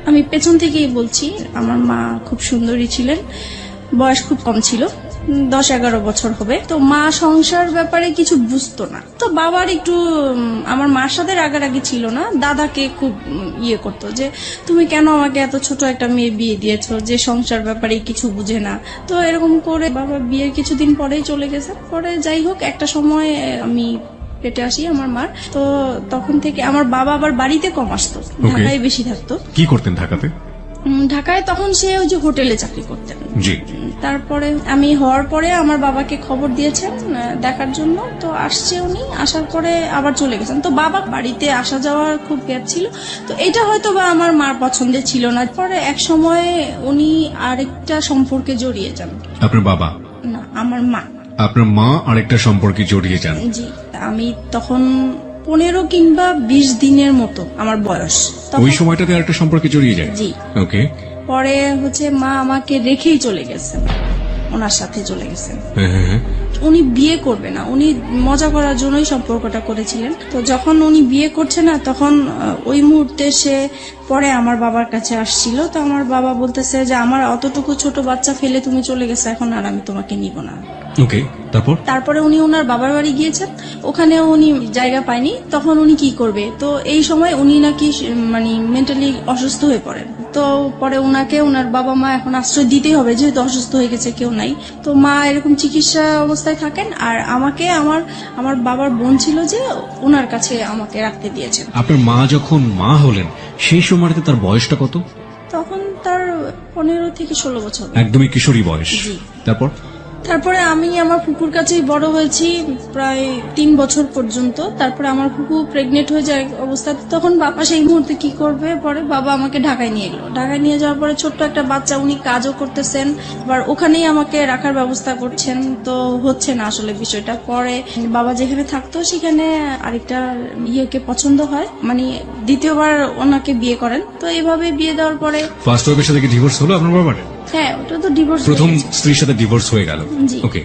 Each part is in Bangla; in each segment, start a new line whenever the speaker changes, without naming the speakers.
আমি পেছন থেকেই বলছি, আমার মা খুব সুন্দরী ছিলেন, বয়স খুব কম ছিল, 10-11 বছর হবে। তো মা সংসার ব্যাপারে কিছু বুঝতো না। তো বাবার একটু আমার মার সাথে রাগারাগি ছিল না, দাদাকে খুব ইয়ে করতো যে তুমি কেন আমাকে এত ছোট একটা মেয়ে বিয়ে দিয়েছো যে সংসার ব্যাপারে কিছু বুঝে না। তো এরকম করে বাবা বিয়ের কিছুদিন পরেই চলে গেছে। পরে যাই হোক, একটা সময় আমি পেটে আসি আমার মার। তো তখন থেকে আমার বাবা আবার বাড়িতে কম আসতো, ঢাকায় বেশি থাকতো।
কি করতেন ঢাকাতে?
ঢাকায় তখন সে ওই যে হোটেলে চাকরি করতেন।
জি।
তারপরে আমি হওয়ার পরে আমার বাবাকে খবর দিয়েছেন দেখার জন্য। তো আসছে উনি, আসার পরে আবার চলে গেছেন। তো বাবা বাড়িতে আসা যাওয়ার খুব গ্যাপ ছিল। তো এটা হয়তো বা আমার মার পছন্দের ছিল না। পরে এক সময় উনি আরেকটা সম্পর্কে জড়িয়ে যান।
আপনার বাবা
না, আমার মা।
আপনার মা আরেকটা সম্পর্কে জড়িয়ে যান?
জি। আমি তখন 15 কিংবা 20 দিনের মতো আমার বয়স।
ওই সময়টাতে আরেকটা সম্পর্কে জড়িয়ে যায়?
জি।
ওকে।
পরে মা আমাকে রেখেই চলে গেছেন, ওনার সাথে চলে গেছেন। উনি বিয়ে করবে না, উনি মজা করার জন্যই সম্পর্কটা করেছিলেন। তো যখন উনি বিয়ে করছে না, তখন ওই মুহূর্তে সে পরে আমার বাবার কাছে আসছিল। তো আমার বাবা বলতেছে যে আমার অতটুকু ছোট বাচ্চা ফেলে তুমি চলে গেছে, এখন আর আমি তোমাকে নিব না।
ওকে। তারপরে
উনি ওনার বাবার বাড়ি গিয়েছেন, ওখানে উনি জায়গা পায়নি। তখন উনি কি করবে? তো এই সময় উনি নাকি মানে মেন্টালি অসুস্থ হয়ে পড়েন। তো পরে ওনাকে ওনার বাবা মা এখন আশ্রয় দিতেই হবে, যেহেতু অসুস্থ হয়ে গেছে, কেউ নাই। তো মা এরকম চিকিৎসা অবস্থায় থাকেন। আর আমাকে আমার বাবার বোন ছিল যে ওনার কাছে আমাকে রাখতে দিয়েছেন।
আপনার মা যখন মা হলেন সেই সময়টাতে তার বয়সটা কত?
তখন তার 15 থেকে 16 বছর।
একদমই কিশোরী বয়স।
জি।
তারপরে
আমি আমার ফুপুর কাছেই বড় হয়েছি প্রায় 3 বছর পর্যন্ত। তারপরে আমার ফুপু প্রেগনেন্ট হয়ে যায় অবস্থা। তখন বাবা সেই মুহূর্তে কি করবে? পরে বাবা আমাকে ঢাকায় নিয়ে গেল। ঢাকায় নিয়ে যাওয়ার পরে ছোট্ট একটা বাচ্চা, উনি কাজও করতেছেন, আবার ওখানেই আমাকে রাখার ব্যবস্থা করছেন। তো হচ্ছে না আসলে বিষয়টা। পরে বাবা যেখানে থাকতো সেখানে আরেকটা ইয়েকে পছন্দ হয়, মানে দ্বিতীয়বার ওনাকে বিয়ে করেন। তো এইভাবে বিয়ে দেওয়ার পরে
ফার্স্ট ওয়াইফের সাথে কি ডিভোর্স হলো আপনার বাবার?
হ্যাঁ, ওটা তো ডিভোর্স।
প্রথম স্ত্রীর সাথে ডিভোর্স হয়ে গেল। ওকে।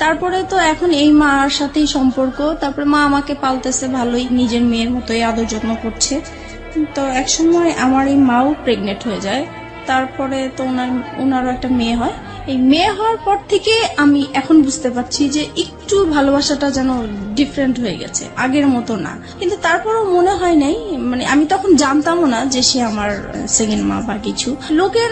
তারপরে তো এখন এই মার সাথেই সম্পর্ক। তারপরে মা আমাকে পালতেছে ভালোই, নিজের মেয়ের মতোই আদর যত্ন করছে। তো একসময় আমার এই মাও প্রেগনেন্ট হয়ে যায়। তারপরে তো ওনারও একটা মেয়ে হয়। এই মেয়ে হওয়ার পর থেকে আমি এখন বুঝতে পারছি যে একটু ভালোবাসাটা যেন ডিফারেন্ট হয়ে গেছে, আগের মতো না। কিন্তু তারপরও মনে হয় নাই, মানে আমি তখন জানতামও না যে সে আমার সেকেন্ড মা বা কিছু, লোকের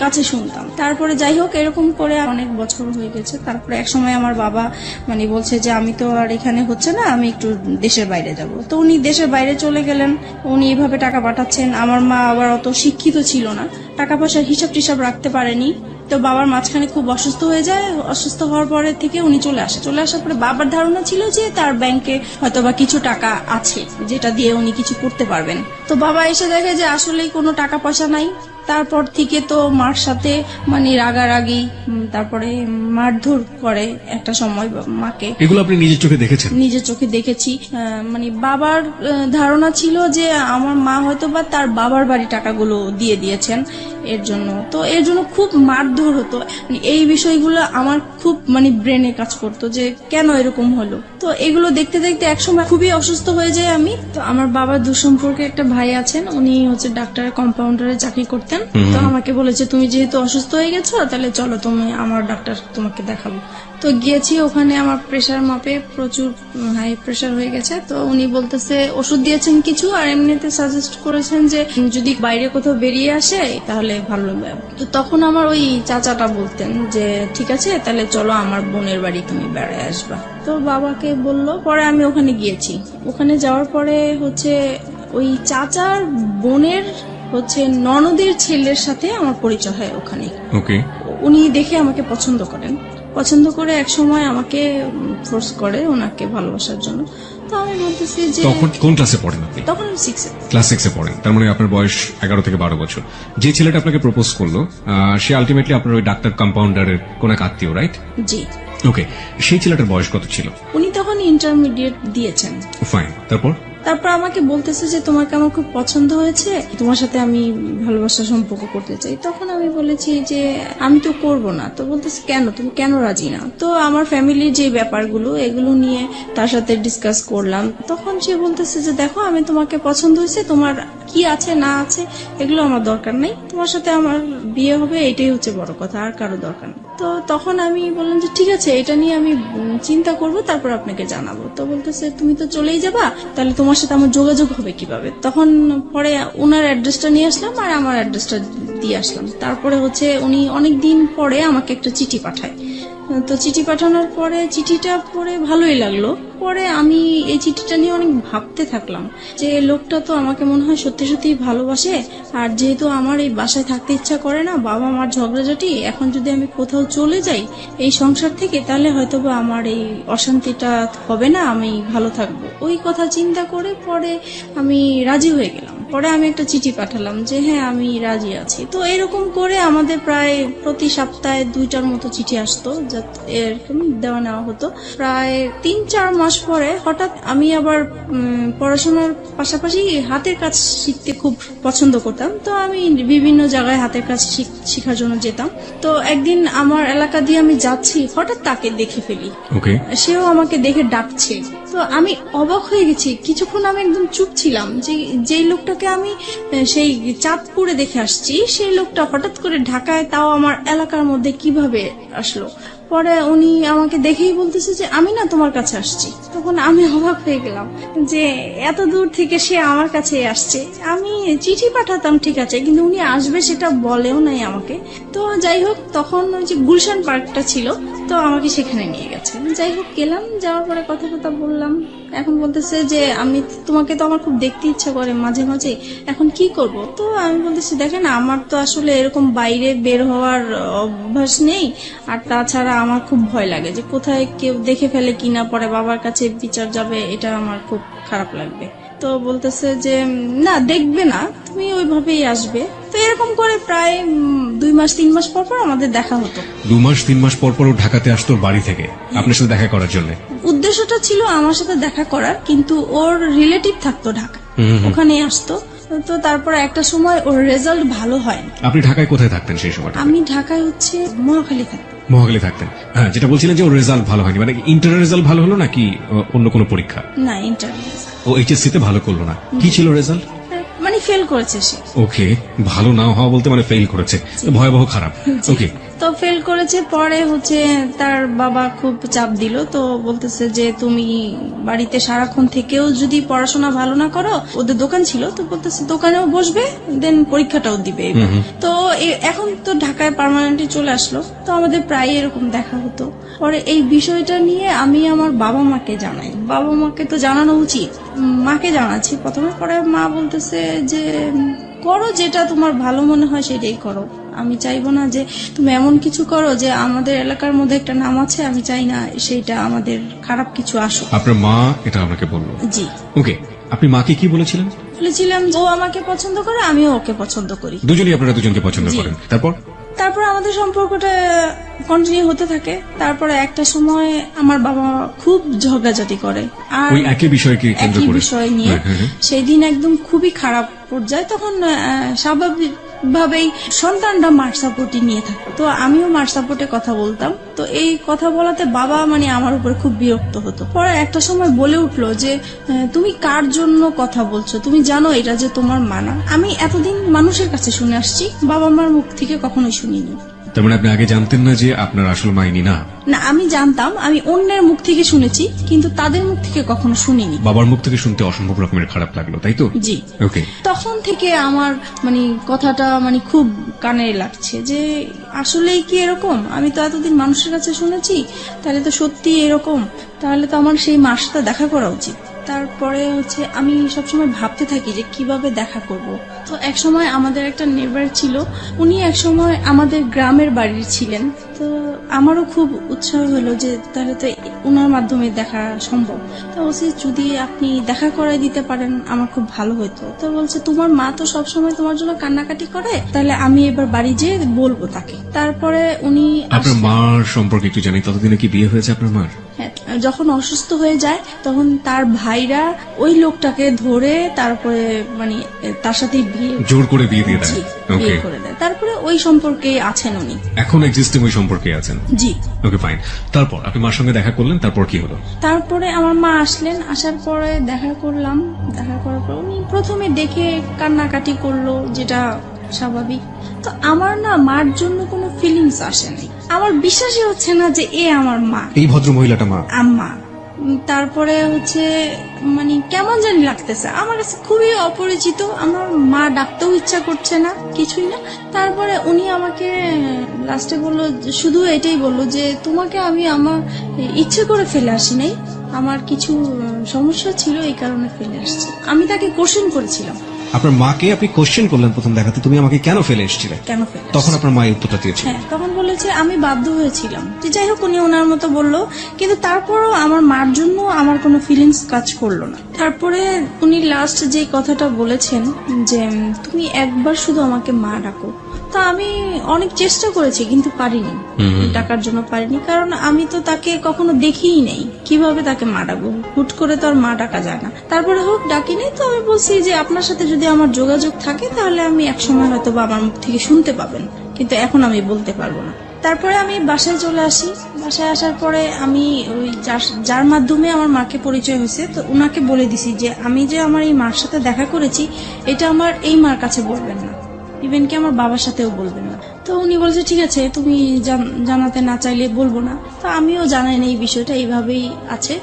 কাছে শুনতাম। তারপরে যাই হোক, এরকম করে অনেক বছর হয়ে গেছে। তারপরে এক সময় আমার বাবা মানে বলছে যে আমি তো আর এখানে হচ্ছে না, আমি একটু দেশের বাইরে যাব। তো উনি দেশের বাইরে চলে গেলেন। উনি এভাবে টাকা পাঠাচ্ছেন। আমার মা আবার অত শিক্ষিত ছিল না, টাকা পয়সার হিসাব টিসাব রাখতে পারেনি। তো বাবার মাঝখানে খুব অসুস্থ হয়ে যায়। অসুস্থ হওয়ার পরে থেকে উনি চলে আসার পরে বাবার ধারণা ছিল যে তার ব্যাংকে হয়তো বা কিছু টাকা আছে যেটা দিয়ে উনি কিছু করতে পারবেন। তো বাবা এসে দেখে যে আসলেই কোনো টাকা পয়সা নাই। তারপর থেকে তো মার সাথে মানে রাগারাগি, তারপরে মারধর করে একটা সময় মাকে।
এগুলো আপনি নিজের চোখে দেখেছেন?
নিজের চোখে দেখেছি। মানে বাবার ধারণা ছিল যে আমার মা হয়তো বা তার বাবার বাড়ি টাকাগুলো দিয়ে দিয়েছেন এর জন্য। তো এর জন্য খুব মারধর হতো। এই বিষয়গুলো আমার খুব মানে ব্রেনে কাজ করতো যে কেন এরকম হলো। তো এগুলো দেখতে দেখতে একসময় খুবই অসুস্থ হয়ে যায় আমি। তো আমার বাবার দুঃসম্পর্কে একটা ভাই আছেন, উনি হচ্ছে ডাক্তার কম্পাউন্ডারে চাকরি করতেন। তো আমাকে বলেছে তুমি যেহেতু অসুস্থ হয়ে গেছো, তাহলে চলো তুমি আমার ডাক্তার তোমাকে দেখাবো। তো গিয়েছি, ওখানে আমার প্রেশার মাপে প্রচুর হাই প্রেশার হয়ে গেছে। তো উনি বলতেছে ওষুধ দিয়েছেন কিছু, আর এমনিতে সাজেস্ট করেছেন যে যদি বাইরে কোথাও বেরিয়ে আসে তাহলে ভালো হবে। তো তখন আমার ওই চাচাটা বলতেন যে ঠিক আছে, তাহলে চলো আমার বোনের বাড়ি তুমি বেড়ায় আসবা। তো বাবাকে বললো, পরে আমি ওখানে গিয়েছি। ওখানে যাওয়ার পরে হচ্ছে ওই চাচার বোনের হচ্ছে ননদের ছেলের সাথে আমার পরিচয় হয় ওখানে। উনি দেখে আমাকে পছন্দ করেন। পছন্দ করে এক সময় আমাকে ফোর্স করে ওনাকে ভালোবাসার জন্য। তো আমি বলতেছি যে
তখন কোন ক্লাসে পড়েন আপনি?
তখন আমি 6
ক্লাস 6 পড়েন। তার মানে আপনার বয়স 11 থেকে 12 বছর। যে ছেলেটা আপনাকে প্রপোজ করলো সে আলটিমেটলি আপনার ওই ডাক্তার কম্পাউন্ডারের কোন এক আত্মীয়, রাইট?
জি।
ওকে। সেই ছেলেটার বয়স কত ছিল?
উনি তখন ইন্টারমিডিয়েট দিয়েছেন।
ফাইন। তারপর
আমাকে বলতেছে যে তোমাকে আমার খুব পছন্দ হয়েছে, তোমার সাথে আমি ভালোবাসা সম্পর্ক করতে চাই। তখন আমি আমি বলেছি যে আমি তো করব না। তো বলতেছে কেন, তুমি কেন রাজি না? তো আমার ফ্যামিলির যে ব্যাপারগুলো এগুলো নিয়ে তার সাথে ডিসকাস করলাম। তখন সে বলতেছে যে দেখো, আমি তোমাকে পছন্দ হয়েছে, তোমার কি আছে না আছে এগুলো আমার দরকার নেই, তোমার সাথে আমার বিয়ে হবে এটাই হচ্ছে বড় কথা, আর কারো দরকার নেই। তো তখন আমি বললাম যে ঠিক আছে, এটা নিয়ে আমি চিন্তা করব, তারপর আপনাকে জানাবো। তো বলতেছে তুমি তো চলেই যাবা, তাহলে তোমার সাথে আমার যোগাযোগ হবে কিভাবে? তখন পরে ওনার অ্যাড্রেসটা নিয়ে আসলাম আর আমার অ্যাড্রেসটা দিয়ে আসলাম। তারপরে হচ্ছে উনি অনেকদিন পরে আমাকে একটা চিঠি পাঠায়। তো চিঠি পাঠানোর পরে চিঠিটা পড়ে ভালোই লাগলো। পরে আমি এই চিঠিটা নিয়ে অনেক ভাবতে থাকলাম যে লোকটা তো আমাকে মনে হয় সত্যি সত্যি ভালোবাসে। আর যেহেতু আমার এই বাসায় থাকতে ইচ্ছা করে না, বাবা মার ঝগড়াঝাটি, এখন যদি আমি কোথাও চলে যাই এই সংসার থেকে, তাহলে হয়তোবা আমার এই অশান্তিটা হবে না, আমি ভালো থাকবো। ওই কথা চিন্তা করে পরে আমি রাজি হয়ে গেলাম। পরে আমি একটা চিঠি পাঠালাম যে হ্যাঁ আমি রাজি আছি। তো এরকম করে আমাদের প্রায় প্রতি সপ্তাহে 2টার মতো চিঠি আসতো, এরকম দেওয়া নেওয়া হতো। প্রায় 3-4 মাস পরে হঠাৎ আমি আবার পড়াশোনার পাশাপাশি হাতের কাজ শিখতে খুব পছন্দ করতাম। তো আমি বিভিন্ন জায়গায় হাতের কাজ শেখার জন্য যেতাম। তো একদিন আমার এলাকা দিয়ে আমি যাচ্ছি, হঠাৎ তাকে দেখে ফেলি। সেও আমাকে দেখে ডাকছে। তো আমি অবাক হয়ে গেছি। কিছুক্ষণ আমি একদম চুপ ছিলাম যে যেই লোকটাকে আমি সেই চাঁদপুরে দেখে আসছি, সেই লোকটা হঠাৎ করে ঢাকায়, তাও আমার এলাকার মধ্যে কিভাবে আসলো? পরে উনি আমাকে দেখেই বলতেছে যে আমি না তোমার কাছে আসছি। তখন আমি অবাক হয়ে গেলাম যে এত দূর থেকে সে আমার কাছে আসছে। আমি চিঠি পাঠাতাম ঠিক আছে, কিন্তু উনি আসবে সেটা বলেও নাই আমাকে। তো যাই হোক, তখন ওই যে গুলশান পার্কটা ছিল, তো আমাকে সেখানে নিয়ে গেছে। যাই হোক গেলাম, যাওয়ার পরে কথা বললাম। এখন বলতেছে যে আমি তোমাকে তো আমার খুব দেখতে ইচ্ছা করে মাঝে মাঝে, এখন কি করব? তো আমি বলতেছি দেখেন, আমার তো আসলে এরকম বাইরে বের হওয়ার অভ্যাস নেই, আর তাছাড়া আমার খুব ভয় লাগে যে কোথায় কেউ দেখে ফেলে কিনা, পরে বাবার কাছে বিচার যাবে, এটা আমার খুব খারাপ লাগবে। তো বলতেছে যে না, দেখবে না, তুমি ওইভাবেই আসবে। তো এরকম করে প্রায় 2-3 মাস পর পর আমাদের দেখা হতো।
2-3 মাস পর পর ঢাকাতে আসতো বাড়ি থেকে আপনার সাথে দেখা করার জন্য?
উদ্দেশ্যটা ছিল আমার সাথে দেখা করার, কিন্তু ওর রিলেটিভ থাকতো ঢাকা, ওখানে আসতো। তো তারপরে একটা সময় ওর রেজাল্ট ভালো হয়।
আপনি ঢাকায় কোথায় থাকতেন সেই সময়?
আমি ঢাকায় হচ্ছে মহাখালী থাকতাম।
মহাখালী থাকতেন। হ্যাঁ, যেটা বলছিলেন যে ওর রেজাল্ট ভালো হয়নি, মানে ইন্টারের রেজাল্ট ভালো হলো নাকি অন্য কোনো পরীক্ষা?
না, ইন্টার।
ও এইচএসসি তে ভালো করলো না? কি ছিল রেজাল্ট?
মানে ফেল করেছে সে।
ওকে, ভালো না হওয়া বলতে মানে ফেল করেছে, ভয়াবহ খারাপ। ওকে,
তো ফেল করেছে। পরে হচ্ছে তার বাবা খুব চাপ দিল। তো বলতেছে যে তুমি বাড়িতে সারাক্ষণ থেকেও যদি পড়াশোনা ভালো না করো, ওদের দোকান ছিল, তো বলতেছে দোকানেও বসবে, দেন পরীক্ষাটাও দিবে। তো এখন তো ঢাকায় পার্মানেন্টলি চলে আসলো, তো আমাদের প্রায় এরকম দেখা হতো। পরে এই বিষয়টা নিয়ে আমি আমার বাবা মাকে জানাই। বাবা মাকে তো জানানো উচিত, মাকে জানাচ্ছি প্রথমে। পরে মা বলতেছে যে করো, যেটা তোমার ভালো মনে হয় সেটাই করো। আমি চাইবো না যে তুমি এমন কিছু করো যে আমাদের এলাকার মধ্যে একটা নাম আছে, আমি চাই না সেইটা আমাদের খারাপ কিছু আসুক।
আপনার মা এটা আমাকে বললো?
জি।
ওকে, আপনি মাকে কি বলেছিলেন?
বলেছিলাম ও আমাকে পছন্দ করে, আমিও ওকে পছন্দ করি।
দুজনেই আপনারা দুজনকে পছন্দ করেন? তারপর
আমাদের সম্পর্কটা কন্টিনিউ হতে থাকে। তারপরে একটা সময় আমার বাবা খুব ঝগড়াঝাটি করে, আর
ওই একই বিষয়কে কেন্দ্র করে,
একই বিষয় নিয়ে। সেই দিন একদম খুবই খারাপ পর্যায়ে। তখন স্বাভাবিক ভাবেই সন্তানরা মার সাপোর্টই নিয়ে থাকে, তো আমিও মার সাপোর্টে কথা বলতাম। তো এই কথা বলাতে বাবা মানে আমার উপরে খুব বিরক্ত হতো। পরে একটা সময় বলে উঠলো যে তুমি কার জন্য কথা বলছো, তুমি জানো এটা যে তোমার মানা। আমি এতদিন মানুষের কাছে শুনে আসছি, বাবা মার মুখ থেকে কখনোই শুনিনি।
তার মানে আপনি আগে জানতেন না যে আপনার আসল মা ইনি না?
না, আমি জানতাম, আমি অন্যের মুখ থেকে শুনেছি, কিন্তু তাদের মুখ থেকে কখনো শুনিনি।
বাবার মুখ থেকে শুনতে অসম্ভব রকমের খারাপ লাগলো, তাই তো?
জি।
ওকে,
তখন থেকে আমার মানে কথাটা মানে খুব কানে লাগছে যে আসলেই কি এরকম? আমি তো এতদিন মানুষের কাছে শুনেছি, তাহলে তো সত্যি এরকম, তাহলে তো আমার সেই মার সাথে দেখা করা উচিত। তারপরে হচ্ছে আমি সবসময় ভাবতে থাকি যে কিভাবে দেখা করব। তো এক সময় আমাদের একটা নেবার ছিল, উনি এক সময় আমাদের গ্রামের বাড়ির ছিলেন। তো আমারও খুব উৎসাহ হলো যে তাহলে তো উনার মাধ্যমে দেখা সম্ভব। তো বলছি যদি আপনি দেখা করাই দিতে পারেন আমার খুব ভালো হতো। তো বলছে তোমার মা তো সবসময় তোমার জন্য কান্নাকাটি করে, তাহলে আমি এবার বাড়ি যেয়ে বলবো তাকে। তারপরে উনি
আপনার মার সম্পর্কে একটু জানি, ততদিনে কি বিয়ে হয়েছে আপনার মার?
হ্যাঁ, যখন অসুস্থ হয়ে যায় তখন তার ভাইরা ওই লোকটাকে ধরে তারপরে মানে তার সাথে বিয়ে
জোর করে বিয়ে দিয়ে দেয়।
জি,
ওকে,
বিয়ে করে দেয়। তারপরে ওই সম্পর্কে আছেন উনি।
এখন এক্সিস্টিং ওই সম্পর্কে আছেন।
জি।
ওকে, ফাইন। তারপর আপনি মার সঙ্গে দেখা করলেন, তারপর কি হলো?
তারপরে আমার মা আসলেন, আসার পরে দেখা করলাম। দেখা করার পর উনি প্রথমে দেখে কান্নাকাটি করলো, যেটা স্বাভাবিক। তো আমার না মার জন্য কোনো ফিলিংস আসেনি। আমার বিশ্বাসই হচ্ছে না যে এ আমার মা,
এই ভদ্র মহিলাটা মা।
আম্মা। তারপরে হচ্ছে মানে কেমন জানি লাগতেছে আমার কাছে, খুবই অপরিচিত। আমার মা ডাকতেও ইচ্ছা করছে না, কিছুই না। তারপরে উনি আমাকে লাস্টে বললো, শুধু এটাই বললো যে তোমাকে আমি আমার ইচ্ছে করে ফেলে আসি নাই, আমার কিছু সমস্যা ছিল এই কারণে ফেলে আসছি। আমি তাকে কোশ্চেন করেছিলাম।
আপনার মাকে আপনি কোশ্চেন করলেন প্রথম দেখাতে, তুমি আমাকে কেন ফেলে এসেছিলে?
কেন ফেলে
তখন আপনার মা এই উত্তরটা দিয়েছিল।
হ্যাঁ, তখন বলেছে আমি বাধ্য হয়েছিলাম। যে যাই হোক, উনি ওনার মতো বললো, কিন্তু তারপরও আমার মার জন্য আমার কোনো ফিলিংস কাজ করলো না। তারপরে উনি লাস্ট যে কথাটা বলেছেন যে তুমি একবার শুধু আমাকে মা ডাকো। তা আমি অনেক চেষ্টা করেছি কিন্তু পারিনি, ডাকার জন্য পারিনি, কারণ আমি তো তাকে কখনো দেখিই নেই। কিভাবে তাকে মা ডাকবো? হুট করে তো আর মা ডাকা যায় না। তারপরে হোক ডাকি নেই, তো আমি বলছি যে আপনার সাথে যদি আমার যোগাযোগ থাকে তাহলে আমি একসময় হয়তো বা আমার মুখ থেকে শুনতে পাবেন, কিন্তু এখন আমি বলতে পারবো না। তারপরে আমি বাসায় চলে আসি। বাসায় আসার পরে আমি ওই যার মাধ্যমে আমার মাকে পরিচয় হয়েছে, তো উনাকে বলে দিছি যে আমি যে আমার এই মার সাথে দেখা করেছি এটা আমার এই মার কাছে বলবেন না, ইভেন কি আমার বাবার সাথেও বলবেন না। তো উনি বলছে ঠিক আছে, তুমি জানাতে না চাইলে বলবো না। তো আমিও জানাই না এই বিষয়টা, এইভাবেই আছে।